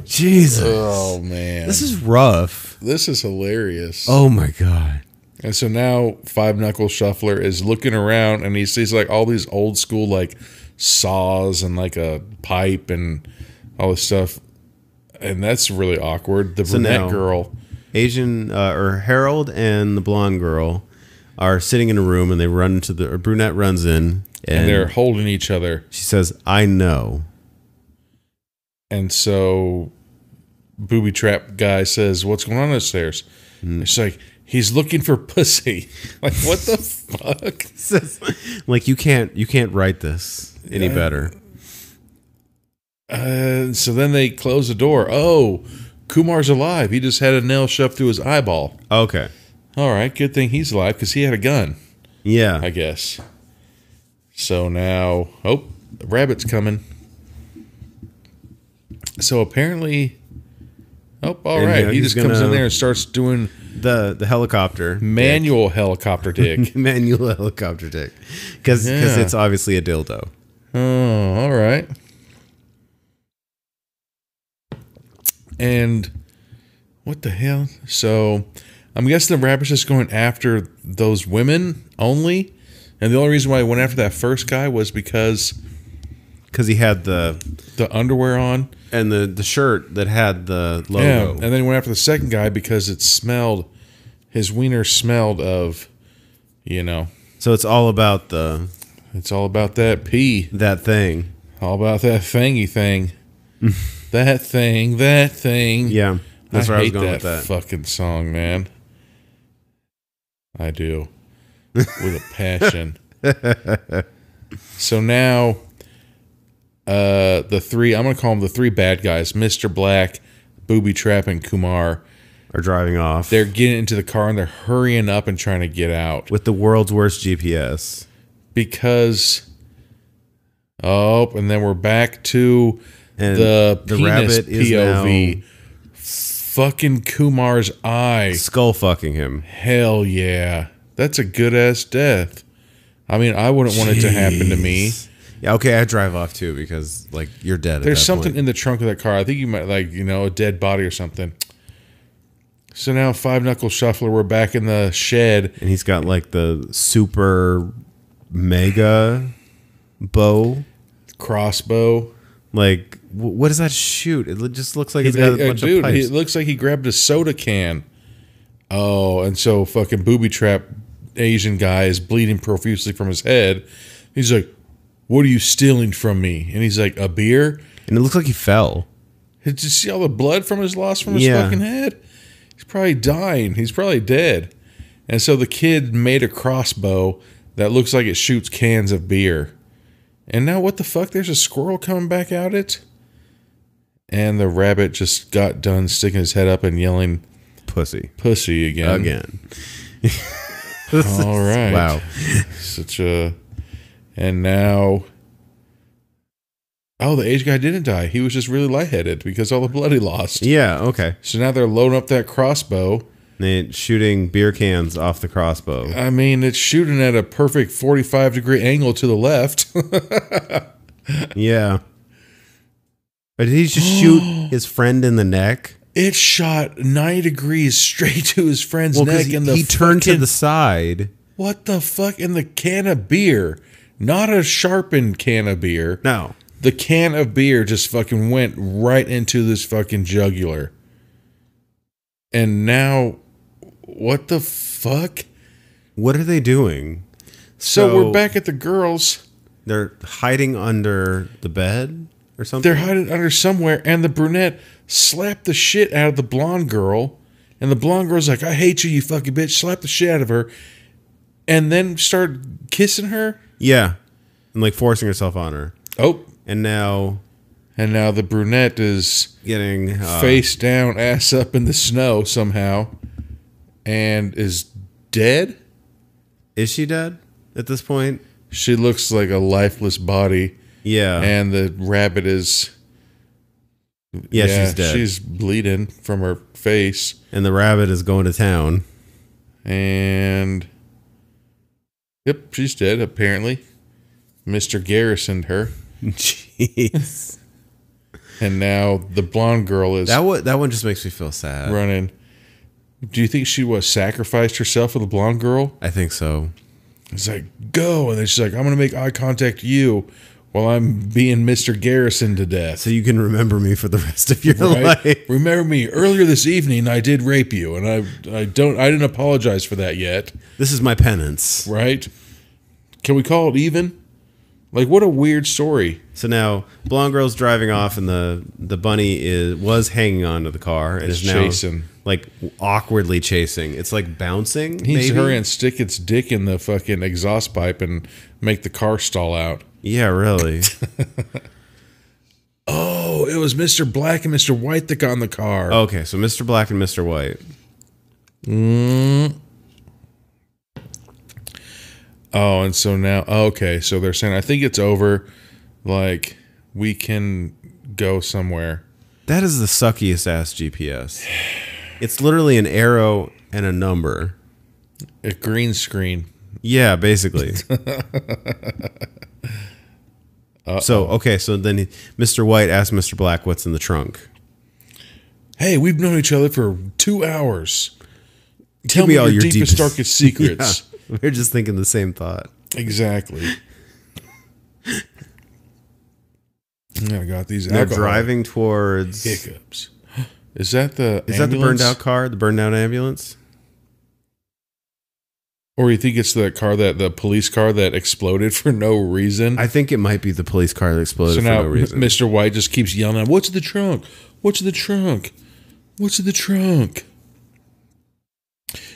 Jesus. Oh man. This is rough. This is hilarious. Oh my God. And so now Five Knuckle Shuffler is looking around and he sees like all these old school like saws and like a pipe and all this stuff. And that's really awkward. The brunette now- girl. Asian or Harold and the blonde girl are sitting in a room and they run into the brunette runs in And they're holding each other. she says, I know. And so Booby Trap guy says, what's going on upstairs? It's like, he's looking for pussy. Like, what the fuck? Says, like you can't write this any better. So then they close the door. Oh, Kumar's alive. He just had a nail shoved through his eyeball. Okay. All right, good thing he's alive because he had a gun, Yeah. I guess. So now, the rabbit's coming. So apparently, all right. He just comes in there and starts doing the helicopter manual helicopter dick. Manual helicopter dick, because it's obviously a dildo. Oh, all right. And what the hell? So I'm guessing the rabbit's just going after those women only, and the only reason why he went after that first guy was because he had the underwear on and the shirt that had the logo. Yeah, and then he went after the second guy because his wiener smelled of, So it's all about that pee. That thing. All about that thingy thing. that thing. Yeah, that's where I was going with that that fucking song, man. I do. With a passion. So now, the three, I'm going to call them the three bad guys, Mr. Black, Booby Trap, and Kumar, are driving off. They're getting into the car and they're hurrying up and trying to get out. With the world's worst GPS. Because, and then we're back to the penis rabbit POV. Fucking Kumar's eye. Skull fucking him. Hell yeah. That's a good-ass death. I mean, I wouldn't want it to happen to me. Yeah, okay, I drive off too because, you're dead. There's something in the trunk of that car. I think you might, a dead body or something. So now, Five Knuckle Shuffler, we're back in the shed. And he's got, the super mega bow. Crossbow. What does that shoot? It just looks like it's got a bunch of pipes. It looks like he grabbed a soda can. Oh, and so fucking Booby Trap Asian guy is bleeding profusely from his head. He's like, "What are you stealing from me?" And he's like, "A beer?" And it looks like he fell. Did you see all the blood from his fucking head? He's probably dying. He's probably dead. And so the kid made a crossbow that looks like it shoots cans of beer. And now what the fuck? There's a squirrel coming back out it? And the rabbit just got done sticking his head up and yelling, Pussy again. All right. Wow. And now, the Asian guy didn't die. He was just really lightheaded because all the blood he lost. Yeah, okay. So now they're loading up that crossbow. They're shooting beer cans off the crossbow. I mean, it's shooting at a perfect 45-degree angle to the left. Yeah. But did he just shoot his friend in the neck? It shot 90 degrees straight to his friend's neck. And he turned to the side. What the fuck? In the can of beer. Not a sharpened can of beer. No. The can of beer just fucking went right into this fucking jugular. And now, what the fuck? What are they doing? So we're back at the girls. They're hiding under the bed or something? They're hiding under somewhere, and the brunette slapped the shit out of the blonde girl. And the blonde girl's like, "I hate you, you fucking bitch." Slap the shit out of her. And then start kissing her. Yeah. And forcing herself on her. Oh. And now the brunette is getting face down, ass up in the snow somehow, and is dead. Is she dead at this point? She looks like a lifeless body. Yeah. And the rabbit is... Yeah, she's dead. She's bleeding from her face. And the rabbit is going to town. And... Yep, she's dead, apparently. Mr. Garrisoned her. Jeez. And now the blonde girl is... That one just makes me feel sad. Running. Do you think she sacrificed herself for the blonde girl? I think so. It's like, go. And then she's like, "I'm going to make eye contact you while I'm being Mr. Garrison to death. So you can remember me for the rest of your life. Remember me. Earlier this evening, I did rape you, and I didn't apologize for that yet. This is my penance. Right? Can we call it even? What a weird story. So now, blonde girl's driving off, and the bunny was hanging onto the car and is now chasing, awkwardly chasing. It's bouncing. He's hurrying, stick its dick in the fucking exhaust pipe and make the car stall out. Yeah, really. Oh, it was Mr. Black and Mr. White that got in the car. Okay, so Mr. Black and Mr. White. Oh, and so now, okay, so they're saying, I think it's over. Like, we can go somewhere. That is the suckiest ass GPS. It's literally an arrow and a number. A green screen. Yeah, basically. So then Mr. White asked Mr. Black what's in the trunk. Hey, we've known each other for 2 hours. Tell me all your your deepest, darkest secrets. Yeah, we're just thinking the same thought. Exactly. I got these. They're driving towards hiccups. Is that the burned out car? The burned out ambulance? Or you think it's the police car that exploded for no reason? I think it might be the police car that exploded for no reason. Mr. White just keeps yelling out, "What's in the trunk? What's in the trunk? What's in the trunk?"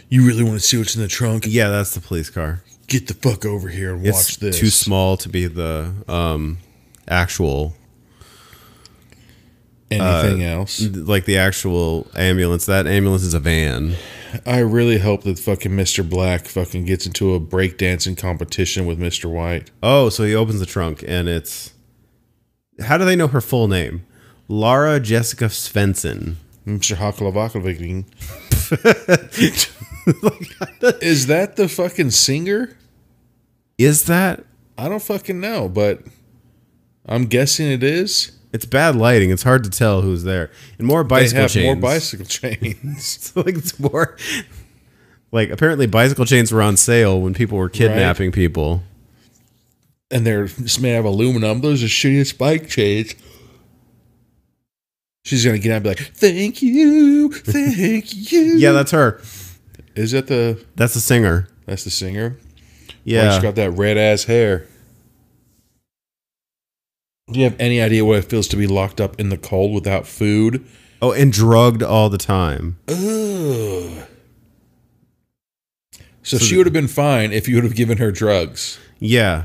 You really want to see what's in the trunk? Yeah, that's the police car. Get the fuck over here and watch this. It's too small to be the actual... Anything else? Like the actual ambulance. That ambulance is a van. I really hope that fucking Mr. Black fucking gets into a breakdancing competition with Mr. White. Oh, so he opens the trunk and it's... How do they know her full name? Laura Jessica Svensson. Is that the fucking singer? Is that? I don't fucking know, but I'm guessing it is. It's bad lighting. It's hard to tell who's there. And more bicycle chains. More bicycle chains. So like it's more like apparently bicycle chains were on sale when people were kidnapping people. And they're just made out of aluminum. Those are shittiest bike chains. She's gonna get out and be like, "Thank you, thank you." Yeah, that's her. Is that the? That's the singer. That's the singer. Yeah, she's got that red ass hair. Do you have any idea what it feels to be locked up in the cold without food? Oh, and drugged all the time. Ugh. So she would have been fine if you would have given her drugs. Yeah.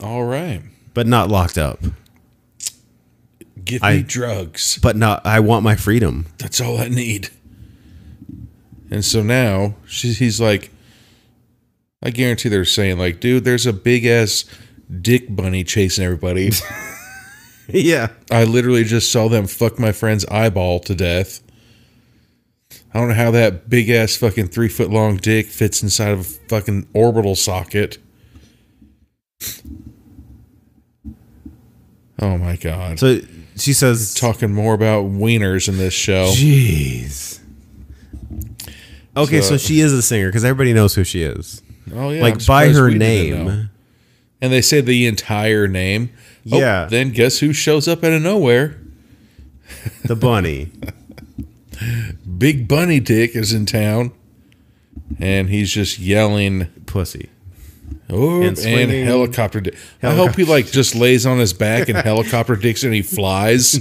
All right. But not locked up. Give me drugs. But not, I want my freedom. That's all I need. And so now he's like, I guarantee they're saying like, dude, there's a big ass dick bunny chasing everybody. Yeah. I literally just saw them fuck my friend's eyeball to death. I don't know how that big ass fucking 3 foot long dick fits inside of a fucking orbital socket. Oh my God. So she says, talking more about wieners in this show. Jeez. Okay, so she is a singer because everybody knows who she is. Oh yeah. Like by her name. And they say the entire name. Yeah. Oh, then guess who shows up out of nowhere? The bunny. Big Bunny Dick is in town. And he's just yelling. Pussy. Oh, and helicopter dick. I hope he like just lays on his back and helicopter dicks and he flies.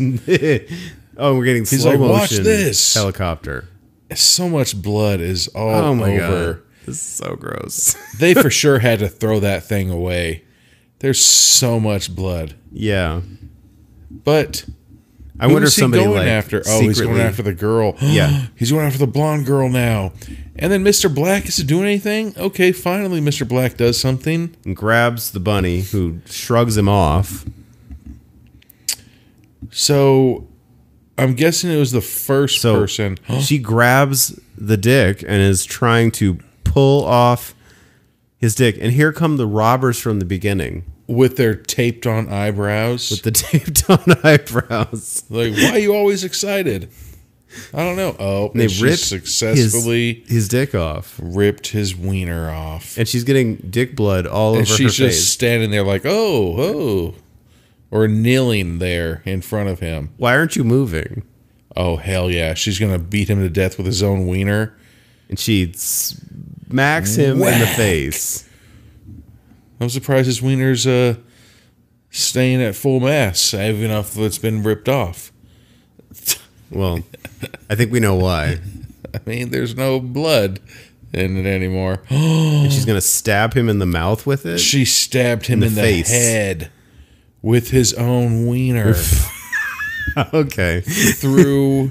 Oh, we're getting slow motion. Watch this. Helicopter. So much blood is all over. God. This is so gross. They for sure had to throw that thing away. There's so much blood. Yeah. But I wonder if somebody going like after? Oh, he's going after the girl. Yeah. He's going after the blonde girl now. And then Mr. Black isn't doing anything? Okay, finally Mr. Black does something. And grabs the bunny, who shrugs him off. So I'm guessing it was the first person. She grabs the dick and is trying to pull off his dick. And here come the robbers from the beginning. With their taped on eyebrows. With the taped on eyebrows. Like, why are you always excited? I don't know. Oh, and they ripped successfully his dick off. Ripped his wiener off. And she's getting dick blood all over her face. And she's just standing there like, oh. Or kneeling there in front of him. Why aren't you moving? Oh, hell yeah. She's going to beat him to death with his own wiener. And she smacks him in the face. I'm surprised his wiener's staying at full mass, even if it's been ripped off. Well, I think we know why. I mean, there's no blood in it anymore. And she's going to stab him in the mouth with it? She stabbed him in the head with his own wiener. Okay. Through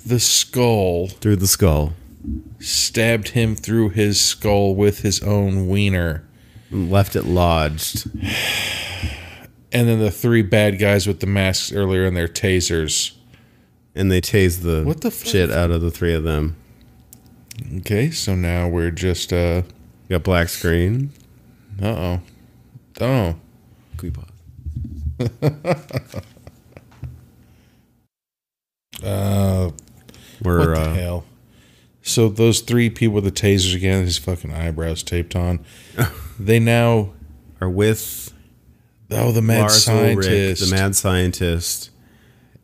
the skull. Through the skull. Stabbed him through his skull with his own wiener. left it lodged. And then the 3 bad guys with the masks earlier and their tasers. And they tased the, What the fuck? shit out of the 3 of them. Okay, so now we're just Got black screen. oh. Can we pause? What the hell? So those 3 people with the tasers again, his fucking eyebrows taped on. They now are with the mad Lars scientist, Ulrich, the mad scientist,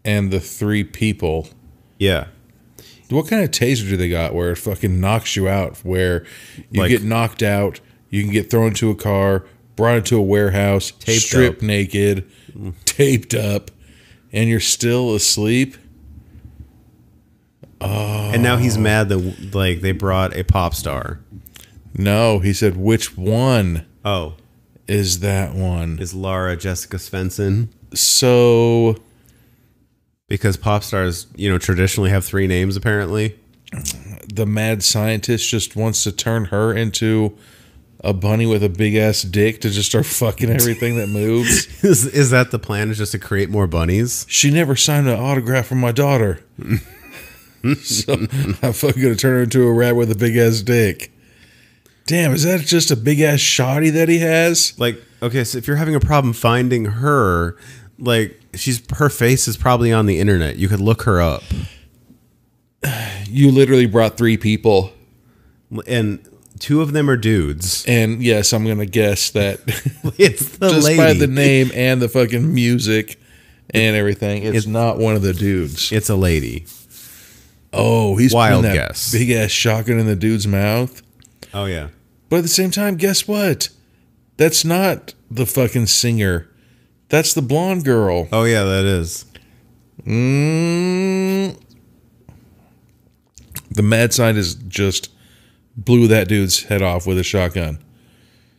and the 3 people. Yeah. What kind of taser do they got where it fucking knocks you out? Where you Like- get knocked out, you can get thrown into a car, brought into a warehouse, Taped stripped up. naked, taped up, and you're still asleep? And now he's mad that like they brought a pop star. No, he said, which one Oh, is that one? is Laura Jessica Svensson? So Because pop stars, traditionally have 3 names apparently. the mad scientist just wants to turn her into a bunny with a big ass dick to just start fucking everything that moves. Is that the plan? Is just to create more bunnies? She never signed an autograph from my daughter. So I'm fucking gonna turn her into a rat with a big ass dick. Damn, is that just a big ass shoddy that he has? Like, okay, so if you're having a problem finding her, like her face is probably on the internet. You could look her up. You literally brought 3 people. And 2 of them are dudes. And yes, I'm gonna guess that It's the just lady. by the name and the fucking music and everything, it's not one of the dudes. It's a lady. Oh, he's Wild putting that guess. big ass shotgun in the dude's mouth. Oh yeah. But at the same time, guess what? That's not the fucking singer. That's the blonde girl. Oh yeah, that is. The mad scientist just blew that dude's head off with a shotgun.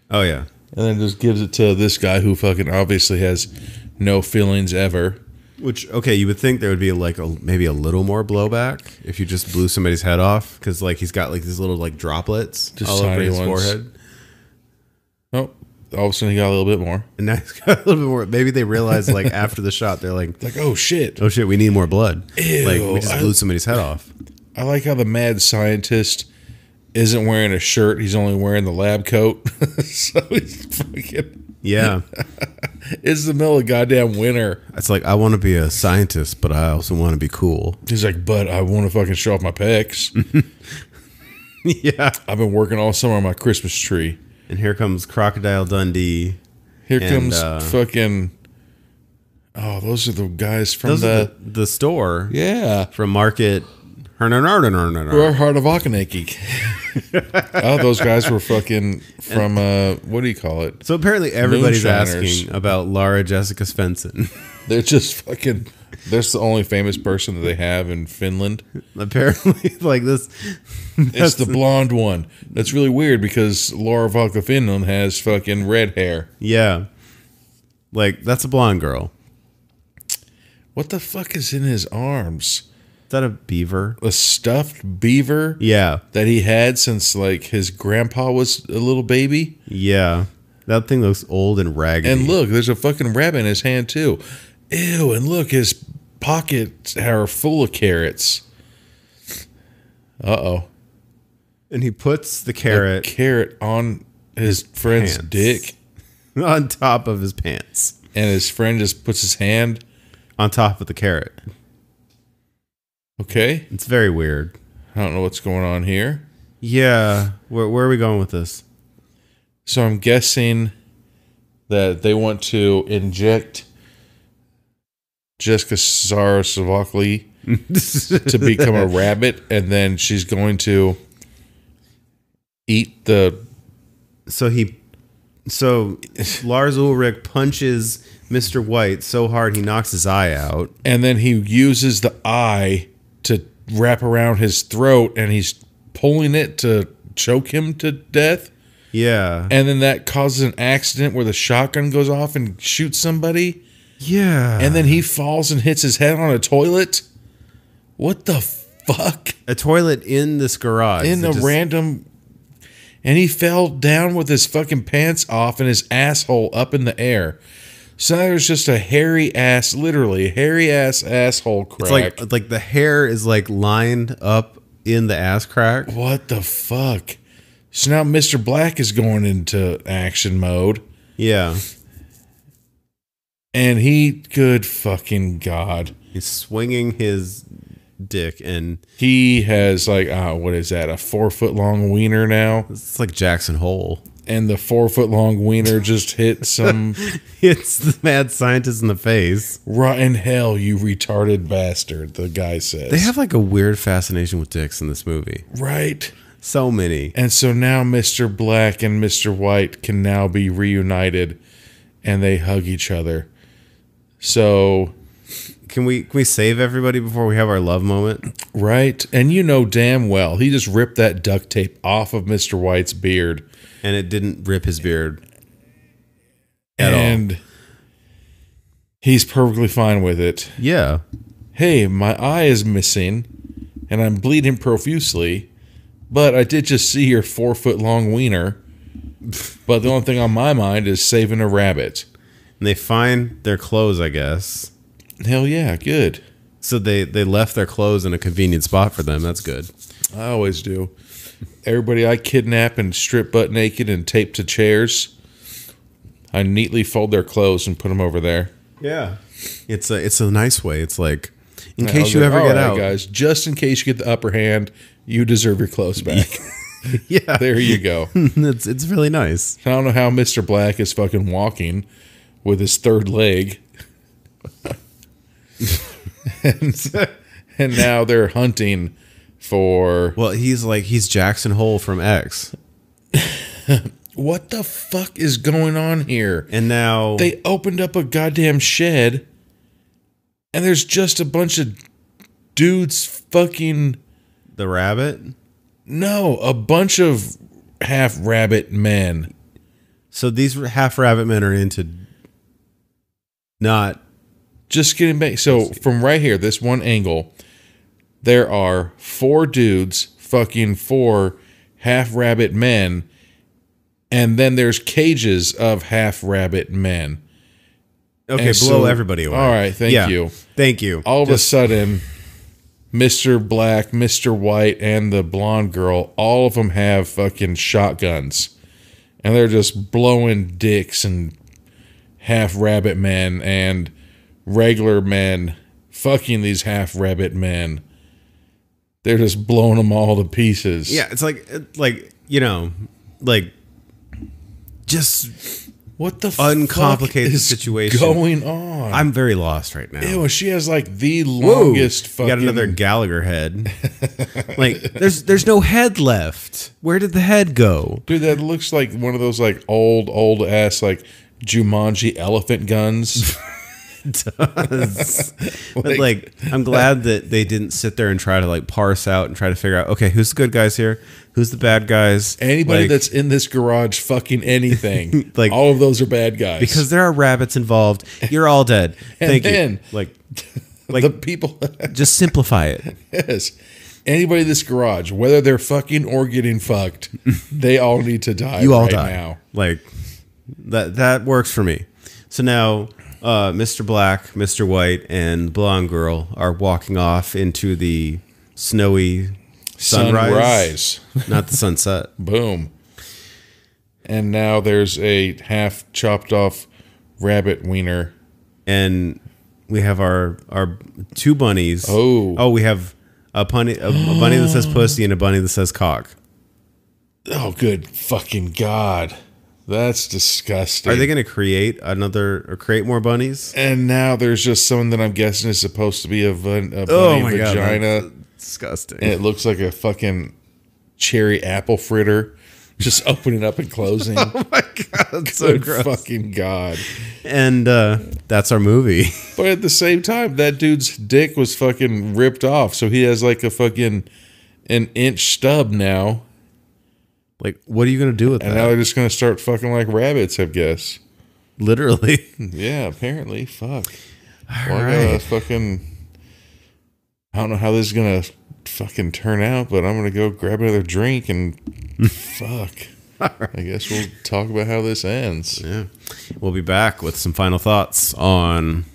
Oh yeah. And then just gives it to this guy who fucking obviously has no feelings ever. Which, okay, you would think there would be like maybe a little more blowback if you just blew somebody's head off, because like he's got like these little like droplets Just all over tiny his ones. forehead, Oh, all of a sudden he got a little bit more. and now he's got a little bit more. Maybe they realized like after the shot, they're like, Like, oh shit. "Oh shit, we need more blood." Ew, Like we just blew somebody's head off. I like how the mad scientist isn't wearing a shirt. He's only wearing the lab coat. So he's fucking... Yeah, It's the middle of goddamn winter. it's like I want to be a scientist, but I also want to be cool. He's like, but I want to fucking show off my pecs. Yeah, I've been working all summer on my Christmas tree. and here comes Crocodile Dundee. Here And, comes fucking... Oh, those are the guys from Those the... are the store Yeah. from Market. Heart of Akaneki. Oh, those guys were fucking from, what do you call it? So apparently everybody's Moonshiners. asking about Laura Jessica Svensson. They're just fucking... That's the only famous person that they have in Finland. Apparently, like this. It's the blonde one. That's really weird because Laura Vodka Finland has fucking red hair. Yeah. Like, that's a blonde girl. What the fuck is in his arms? Is that a beaver? A stuffed beaver Yeah. that he had since like his grandpa was a little baby? Yeah. That thing looks old and raggedy. And look, there's a fucking rabbit in his hand too. Ew, and look, his pockets are full of carrots. Uh-oh. And he puts the A carrot carrot on his friend's pants. dick, on top of his pants. and his friend just puts his hand. On top of the carrot. Okay, It's very weird. I don't know what's going on here. Yeah. Where are we going with this? So I'm guessing that they want to inject Jessica Sarasavakli to become a rabbit, and then she's going to eat the... So Lars Ulrich punches Mr. White so hard he knocks his eye out. And then he uses the eye to wrap around his throat, and he's pulling it to choke him to death. Yeah. And then that causes an accident where the shotgun goes off and shoots somebody. Yeah. And then he falls and hits his head on a toilet. What the fuck? a toilet in this garage. In that a just- random... and he fell down with his fucking pants off and his asshole up in the air. So there's just a hairy ass, literally a hairy ass asshole crack. It's like the hair is like lined up in the ass crack. What the fuck? So now Mr. Black is going into action mode. Yeah. And he, good fucking God. He's swinging his dick and he has like, what is that? A 4-foot long wiener now? it's like Jackson Hole. And the 4-foot long wiener just hit some... It's the mad scientist in the face. Right in hell, you retarded bastard, the guy says. They have like a weird fascination with dicks in this movie. Right. So many. And so now Mr. Black and Mr. White can now be reunited and they hug each other. So... Can we save everybody before we have our love moment? Right. And you know damn well, he just ripped that duct tape off of Mr. White's beard. And it didn't rip his beard at all. He's perfectly fine with it. Yeah. Hey, my eye is missing, and I'm bleeding profusely, but I did just see your 4-foot long wiener. But the only thing on my mind is saving a rabbit. And they find their clothes, I guess. Hell yeah, good. So they left their clothes in a convenient spot for them. That's good. I always do. Everybody I kidnap and strip butt naked and tape to chairs, I neatly fold their clothes and put them over there. Yeah. It's a nice way. It's like, in case you ever get out. Guys, just in case you get the upper hand, you deserve your clothes back. Yeah. There you go. It's really nice. I don't know how Mr. Black is fucking walking with his third leg. and now they're hunting for... Well, he's Jackson Hole from X. What the fuck is going on here? And now... They opened up a goddamn shed, and there's just a bunch of dudes fucking... The rabbit? No, a bunch of half-rabbit men. So these half-rabbit men are into... Not... Just getting back. So from right here, this one angle, there are 4 dudes, fucking 4 half-rabbit men, and then there's cages of half-rabbit men. Okay, and blow everybody away. All right, thank you. Thank you. All of a sudden, Mr. Black, Mr. White, and the blonde girl, all of them have fucking shotguns. And they're just blowing dicks and half-rabbit men and regular men fucking these half-rabbit men. They're just blowing them all to pieces. Yeah, it's like you know, like just what the uncomplicated situation going on. I'm very lost right now. Ew, she has like the longest fucking... You got another Gallagher head. Like there's no head left. Where did the head go? Dude, that looks like one of those like old ass like Jumanji elephant guns. Does. But like I'm glad that they didn't sit there and try to like parse out and try to figure out, okay, who's the good guys here, who's the bad guys. Anybody that's in this garage fucking anything, like all of those are bad guys because there are rabbits involved. You're all dead. Thank you. Like the people just simplify it. Yes, anybody in this garage, whether they're fucking or getting fucked, they all need to die. You all right die now. Like that works for me. So now Mr. Black, Mr. White, and the blonde girl are walking off into the snowy sunrise. Not the sunset. Boom. And now there's a half chopped off rabbit wiener. And we have our 2 bunnies. Oh, we have a bunny that says pussy and a bunny that says cock. Oh, good fucking God. That's disgusting. Are they going to create more bunnies? And now there's just someone that I'm guessing is supposed to be a bunny vagina. God, disgusting. And it looks like a fucking cherry apple fritter, just opening up and closing. Oh my God, that's so gross. Fucking God. And that's our movie. But at the same time, that dude's dick was fucking ripped off, so he has like a fucking an inch stub now. Like, what are you going to do with that? And now they're just going to start fucking like rabbits, I guess. Literally. Yeah, apparently. Fuck. All right. Fucking... I don't know how this is going to fucking turn out, but I'm going to go grab another drink and Fuck. I guess we'll talk about how this ends. Yeah. We'll be back with some final thoughts on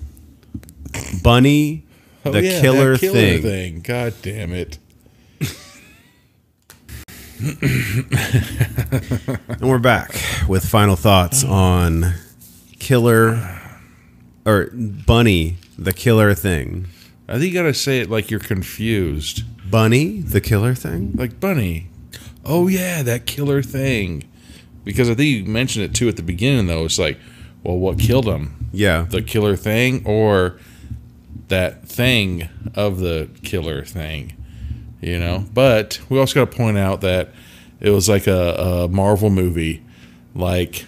Bunny, the killer thing. God damn it. And we're back with final thoughts on Bunny, the killer thing. I think you gotta say it like you're confused. Bunny, the killer thing? Like, Bunny. Oh, yeah, that killer thing. Because I think you mentioned it, too, at the beginning, though. It's like, well, what killed him? Yeah. The killer thing or that thing of the killer thing, you know? But we also got to point out that it was like a Marvel movie. Like,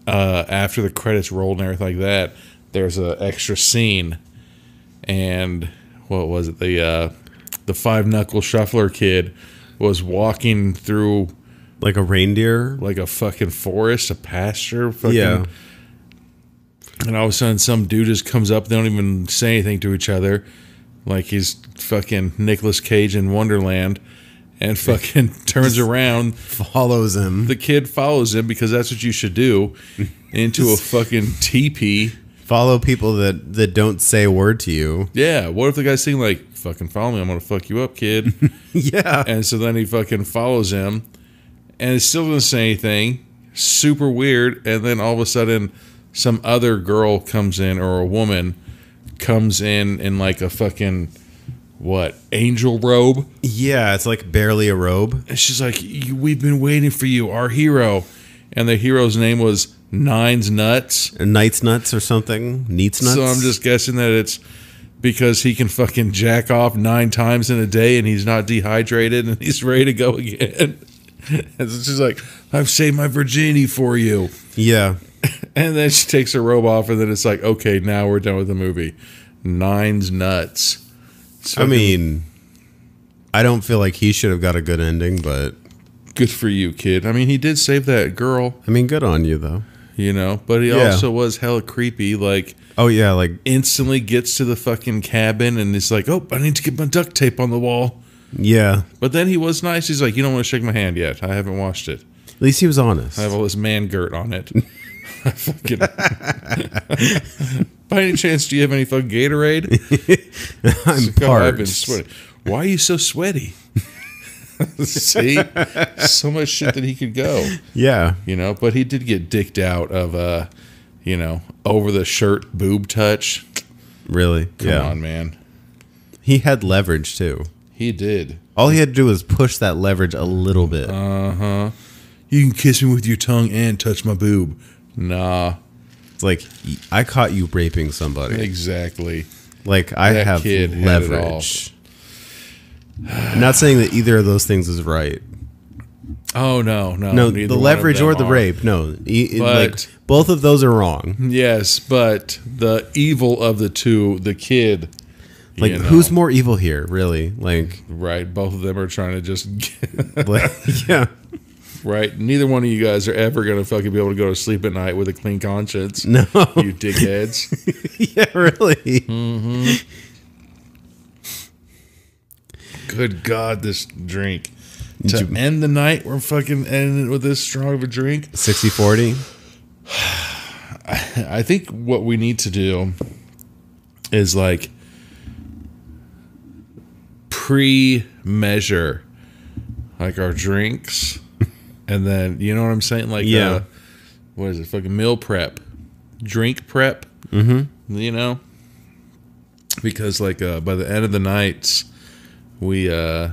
after the credits rolled and everything like that, there's an extra scene. And what was it? The five-knuckle shuffler kid was walking through like a reindeer, like a fucking forest, a pasture. Fucking, yeah. And all of a sudden, some dude just comes up. They don't even say anything to each other, like he's fucking Nicolas Cage in Wonderland, and fucking turns around, follows him. The kid follows him because that's what you should do. Into a fucking teepee. Follow people that don't say a word to you. Yeah. What if the guy's saying like, "Fucking follow me, I'm gonna fuck you up, kid." Yeah. And so then he fucking follows him, and it still doesn't say anything. Super weird. And then all of a sudden, some other girl comes in, or a woman comes in like a fucking angel robe. Yeah, it's like barely a robe. And she's like, "We've been waiting for you, our hero." And the hero's name was Nine's Nuts. Knight's Nuts or something. Neat's Nuts. So I'm just guessing that it's because he can fucking jack off 9 times in a day and he's not dehydrated and he's ready to go again. And so she's like, "I've saved my virginity for you." Yeah. And then she takes her robe off and then it's like, okay, now we're done with the movie. Nine's Nuts. I mean, I don't feel like he should have got a good ending, but good for you, kid. I mean, he did save that girl. I mean, good on you, though. You know, but he also was hella creepy. Like, oh, yeah, like instantly gets to the fucking cabin and it's like, "Oh, I need to get my duct tape on the wall." Yeah. But then he was nice. He's like, "You don't want to shake my hand yet. I haven't washed it." At least he was honest. I have all this man girt on it. Fucking by any chance, do you have any fucking Gatorade? I'm God, parched. I've been sweating. Why are you so sweaty? See, so much shit that he could go. Yeah, you know. But he did get dicked out of, over the shirt boob touch. Really? Come on, man. He had leverage too. He did. All he had to do was push that leverage a little bit. You can kiss me with your tongue and touch my boob. Nah. It's like, I caught you raping somebody. Exactly. Like, I have leverage. I'm not saying that either of those things is right. Oh, no. No, the leverage or the rape. No. Like, both of those are wrong. Yes, but the evil of the two, the kid. Like, who's more evil here, really? Like, right. Both of them are trying to just. Yeah. Right. Neither one of you guys are ever going to fucking be able to go to sleep at night with a clean conscience. No. You dickheads. Yeah, really. Mm-hmm. Good God, this drink. To end the night, we're fucking ending it with this strong of a drink. 60-40? I think what we need to do is like pre-measure like our drinks. And then, you know what I'm saying? Like, what is it? Fucking meal prep. Drink prep. Mm-hmm. You know? Because, like, by the end of the nights, we, our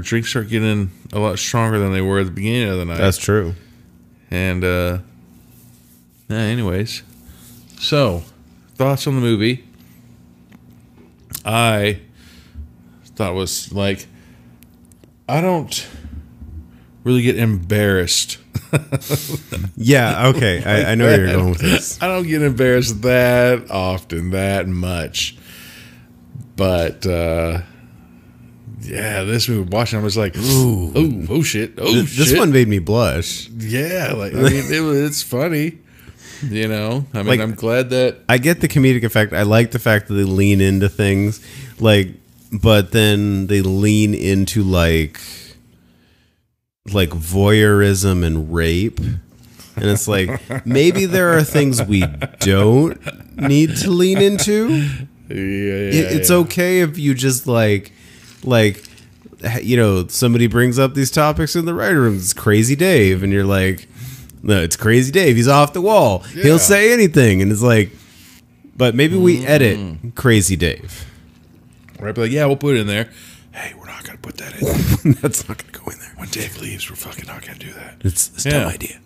drinks start getting a lot stronger than they were at the beginning of the night. That's true. And, anyways. So, thoughts on the movie. I thought was, like, I don't really get embarrassed. Yeah, okay. I know where you're going with this. I don't get embarrassed that often, that much. But, this movie, watching, I was like, oh shit, shit. This one made me blush. Yeah, like, I mean, it's funny. You know? I mean, like, I'm glad that... I get the comedic effect. I like the fact that they lean into things. Like, but then they lean into, like... like voyeurism and rape. And it's like, maybe there are things we don't need to lean into. It's okay if you just like, you know, somebody brings up these topics in the writer room. It's Crazy Dave. And you're like, no, it's Crazy Dave. He's off the wall. Yeah. He'll say anything. And it's like, but maybe we edit Crazy Dave. Right, be like, yeah, we'll put it in there. Hey, we're not going to put that in. That's not going to go in there. When Dave leaves, we're fucking not going to do that. It's a dumb idea.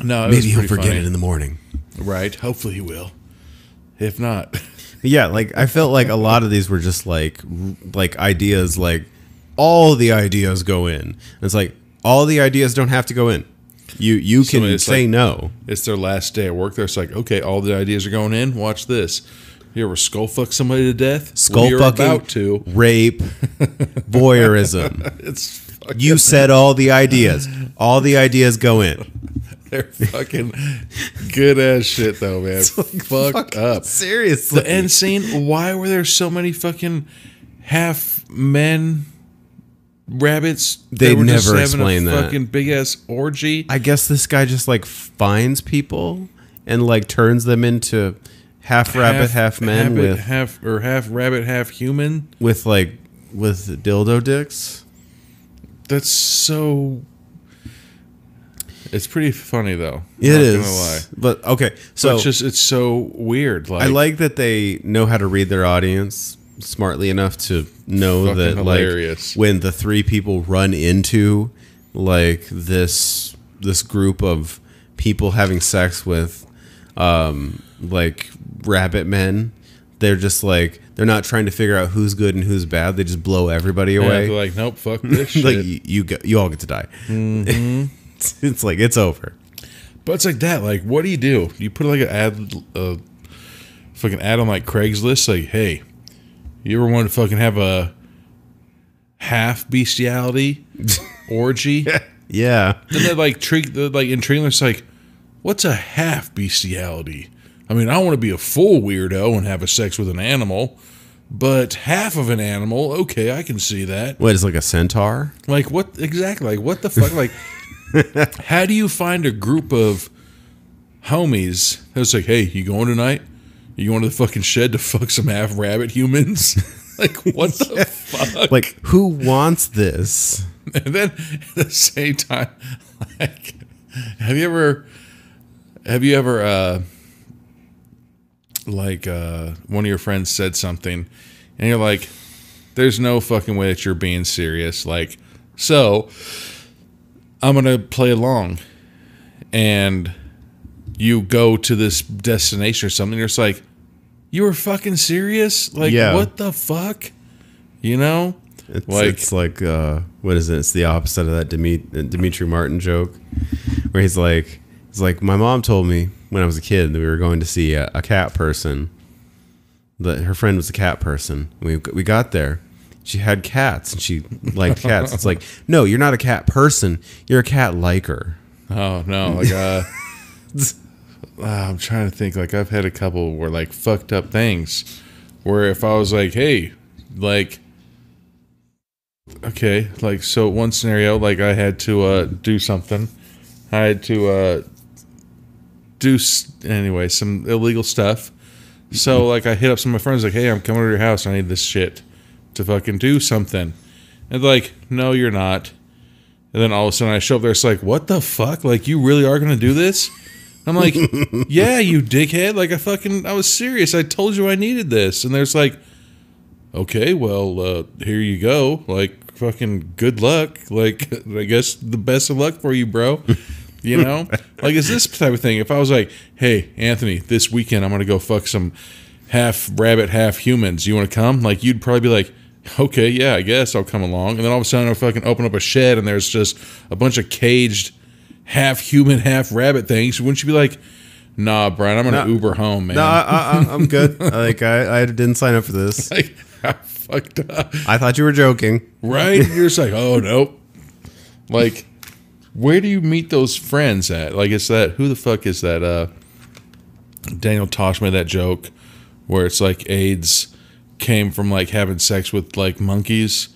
No, maybe he'll forget it in the morning. Right. Hopefully he will. If not. Yeah, like I felt like a lot of these were just like ideas, like all the ideas go in. And it's like all the ideas don't have to go in. You can say like, no. It's their last day at work. They're just like, okay, all the ideas are going in. Watch this. You ever skull fuck somebody to death? Skull fucking, about to. Rape, voyeurism. It's you said all the ideas. All the ideas go in. They're fucking good ass shit though, man. Like, fuck up. Seriously. The end scene, why were there so many fucking half men rabbits? They never explain that. Fucking big ass orgy. I guess this guy just like finds people and like turns them into half rabbit, half men with half rabbit, half human with dildo dicks. That's so. It's pretty funny though. It is. Gonna lie. But okay, so it's so weird. Like, I like that they know how to read their audience smartly enough to know that hilarious. Like when the three people run into like this group of people having sex with like rabbit men, they're just like they're not trying to figure out who's good and who's bad. They just blow everybody away. They're like, nope, fuck this shit. Like you all get to die. Mm-hmm. It's like it's over. But it's like that. Like, what do? You put like an fucking ad on like Craigslist. Like, hey, you ever want to fucking have a half bestiality orgy? Yeah. And they like in trailers like, what's a half bestiality? I mean, I want to be a full weirdo and have a sex with an animal, but half of an animal, okay, I can see that. What is like a centaur? Like what exactly? Like what the fuck? Like. How do you find a group of homies that's like, hey, you going tonight? You going to the fucking shed to fuck some half rabbit humans? Like, what the fuck? Like, who wants this? And then at the same time, like, have you ever one of your friends said something and you're like, there's no fucking way that you're being serious. Like, so I'm going to play along, and you go to this destination or something. You're just like, you were fucking serious? Like, yeah. What the fuck? You know? It's like what is it? It's the opposite of that Dimitri Martin joke where he's like, my mom told me when I was a kid that we were going to see a cat person. That her friend was a cat person. We got there. She had cats and she liked cats. It's like, no, you're not a cat person. You're a cat liker. Oh, no. Like, I'm trying to think. Like, I've had a couple where, like, fucked up things where if I was like, hey, like, okay, like, so one scenario, like, I had to do something. I had to do, anyway, some illegal stuff. So, like, I hit up some of my friends, like, hey, I'm coming to your house. I need this shit to fucking do something. And like, no, you're not. And then all of a sudden I show up there, it's like, what the fuck? Like, you really are gonna do this? I'm like, yeah, you dickhead. Like, I was serious. I told you I needed this. And there's like, okay, well, here you go. Like, fucking good luck. Like, I guess the best of luck for you, bro. You know? Like, it's this type of thing. If I was like, hey, Anthony, this weekend I'm gonna go fuck some half rabbit, half humans. You want to come? Like, you'd probably be like, okay, yeah, I guess I'll come along. And then all of a sudden I'll fucking open up a shed and there's just a bunch of caged half human, half rabbit things. Wouldn't you be like, nah, Brian, I'm going to Uber home, man. No, I'm good. Like, I didn't sign up for this. Like, I fucked up. I thought you were joking. Right? You're just like, oh, nope. Like, where do you meet those friends at? Like, it's that, who the fuck is that? Daniel Tosh made that joke where it's like AIDS came from like having sex with like monkeys.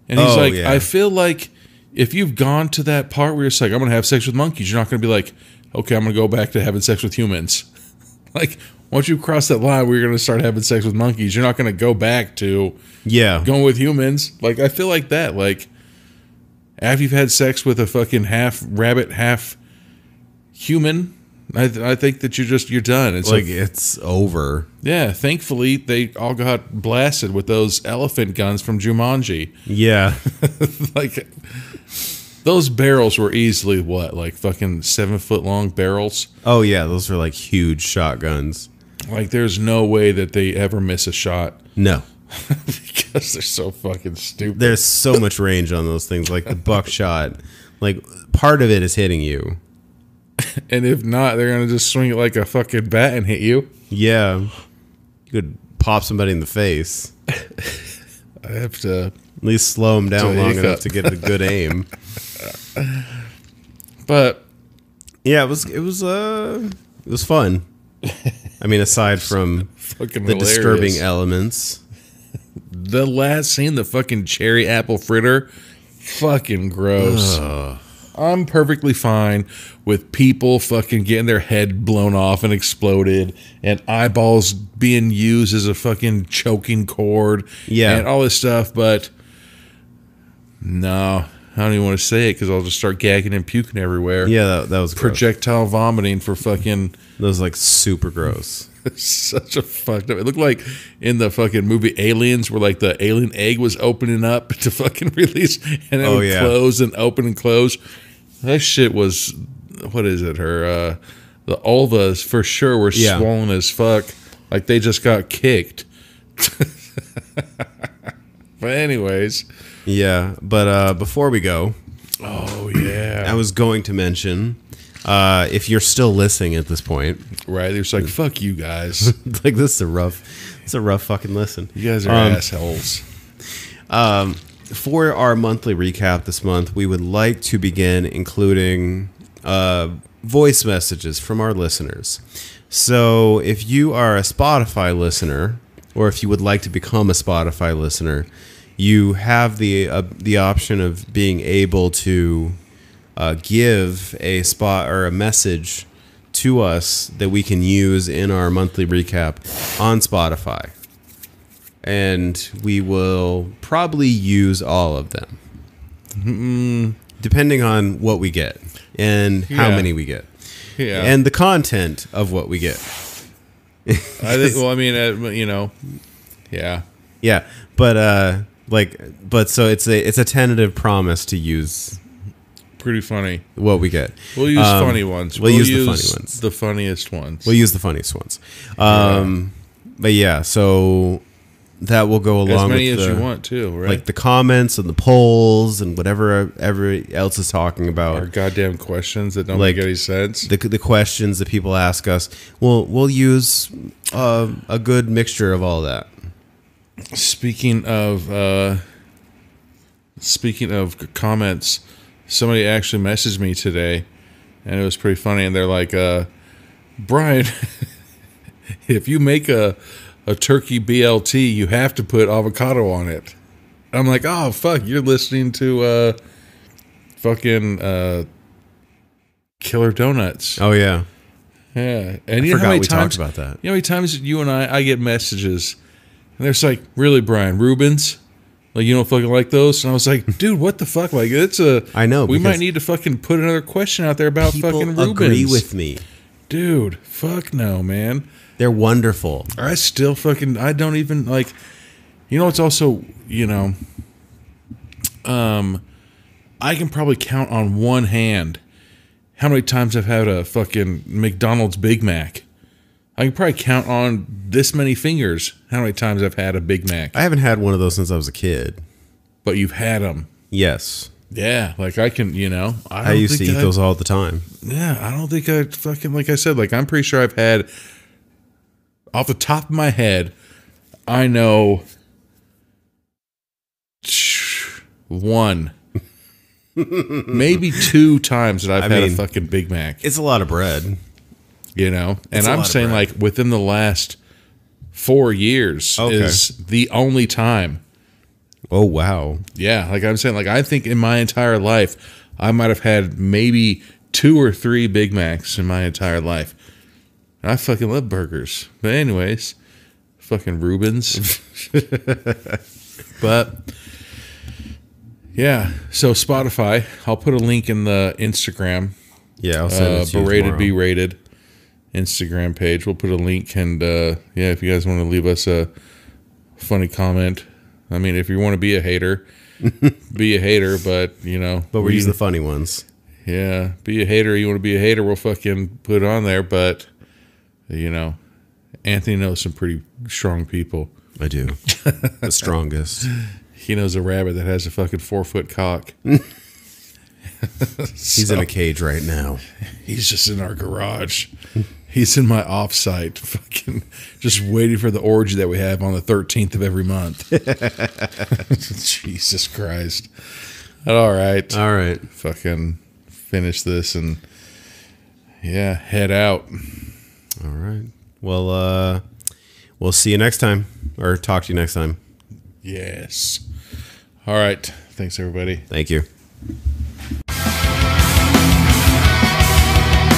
And he's like, yeah. I feel like if you've gone to that part where you're like, I'm going to have sex with monkeys, you're not going to be like, okay, I'm going to go back to having sex with humans. Like, once you cross that line where you're going to start having sex with monkeys, you're not going to go back to going with humans. Like, I feel like that. Like, after you've had sex with a fucking half rabbit, half human, I think that you're done. It's like it's over. Yeah, thankfully they all got blasted with those elephant guns from Jumanji. Yeah. Like, those barrels were easily like fucking 7-foot long barrels. Oh yeah, those are like huge shotguns. Like, there's no way that they ever miss a shot. No. Because they're so fucking stupid. There's so much range on those things. Like the buckshot, like part of it is hitting you. And if not, they're going to just swing it like a fucking bat and hit you. Yeah. You could pop somebody in the face. I have to... At least slow them down long enough to get a good aim. But... Yeah, it was fun. I mean, aside from fucking the hilarious. disturbing elements. The last scene, the fucking cherry apple fritter, fucking gross. I'm perfectly fine with people fucking getting their head blown off and exploded, and eyeballs being used as a fucking choking cord, and all this stuff, but no, I don't even want to say it because I'll just start gagging and puking everywhere. Yeah, that was gross. Projectile vomiting for fucking... That was like super gross. Such a fucked up. It looked like in the fucking movie Aliens, where like the alien egg was opening up to fucking release, and it would close and open and close. That shit was, what is it? The ulvas for sure were swollen as fuck. Like they just got kicked. But anyways. Yeah, but before we go. Oh, yeah. I was going to mention, if you're still listening at this point. Right, they're just like, fuck you guys. Like, this is a rough fucking listen. You guys are assholes. For our monthly recap this month, we would like to begin including voice messages from our listeners. So if you are a Spotify listener, or if you would like to become a Spotify listener, you have the option of being able to give a spot or a message to us that we can use in our monthly recap on Spotify. And we will probably use all of them, depending on what we get and how many we get, and the content of what we get. I think. Well, I mean, you know, yeah, but so it's a tentative promise to use. Pretty funny. What we get. We'll use funny ones. We'll use the funny ones. The funniest ones. We'll use the funniest ones. But yeah, so that will go along as many with as you want too, right? Like the comments and the polls and whatever else is talking about. Our goddamn questions that don't make any sense. The questions that people ask us. We'll use a good mixture of all that. Speaking of comments, somebody actually messaged me today, and it was pretty funny. And they're like, Brian, if you make a turkey BLT, you have to put avocado on it. I'm like, oh, fuck, you're listening to fucking Killer Donuts. Oh, yeah. Yeah. And you know how many times, talked about that. You know how many times you and I get messages, and they're just like, really, Brian, Rubens? Like, you don't fucking like those? And I was like, dude, what the fuck? Like, I know. We might need to fucking put another question out there about fucking Rubens. Agree with me. Dude, fuck no, man. They're wonderful. I still fucking, I don't even, like, you know, it's also, you know, I can probably count on one hand how many times I've had a fucking McDonald's Big Mac. I can probably count on this many fingers how many times I've had a Big Mac. I haven't had one of those since I was a kid. But you've had them. Yes. Yeah, like I can, you know. I used to eat those all the time. Yeah, I don't think I fucking, like I said, like I'm pretty sure I've had, off the top of my head, I know one, maybe 2 times that I've had a fucking Big Mac. It's a lot of bread. You know, and I'm saying like within the last 4 years is the only time Oh, wow. Yeah, like I'm saying, like I think in my entire life, I might have had maybe 2 or 3 Big Macs in my entire life. I fucking love burgers. But anyways, fucking Rubens. But yeah, so Spotify, I'll put a link in the Instagram. Yeah, I'll send it to you Berated tomorrow. Be Rated Instagram page. We'll put a link, and yeah, if you guys want to leave us a funny comment, I mean, if you want to be a hater, be a hater. But you know, But we're using the funny ones. yeah, be a hater. You want to be a hater? We'll fucking put it on there. But you know, Anthony knows some pretty strong people. I do. The strongest. He knows a rabbit that has a fucking 4-foot cock. He's in a cage right now. He's just in our garage. He's in my offsite, fucking just waiting for the orgy that we have on the 13th of every month. Jesus Christ. All right. All right. Fucking finish this and yeah, head out. All right. Well, we'll see you next time, or talk to you next time. Yes. All right. Thanks, everybody. Thank you.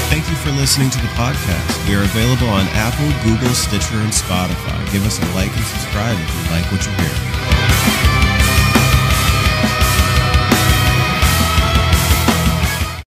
Thank you for listening to the podcast. We are available on Apple, Google, Stitcher, and Spotify. Give us a like and subscribe if you like what you hear.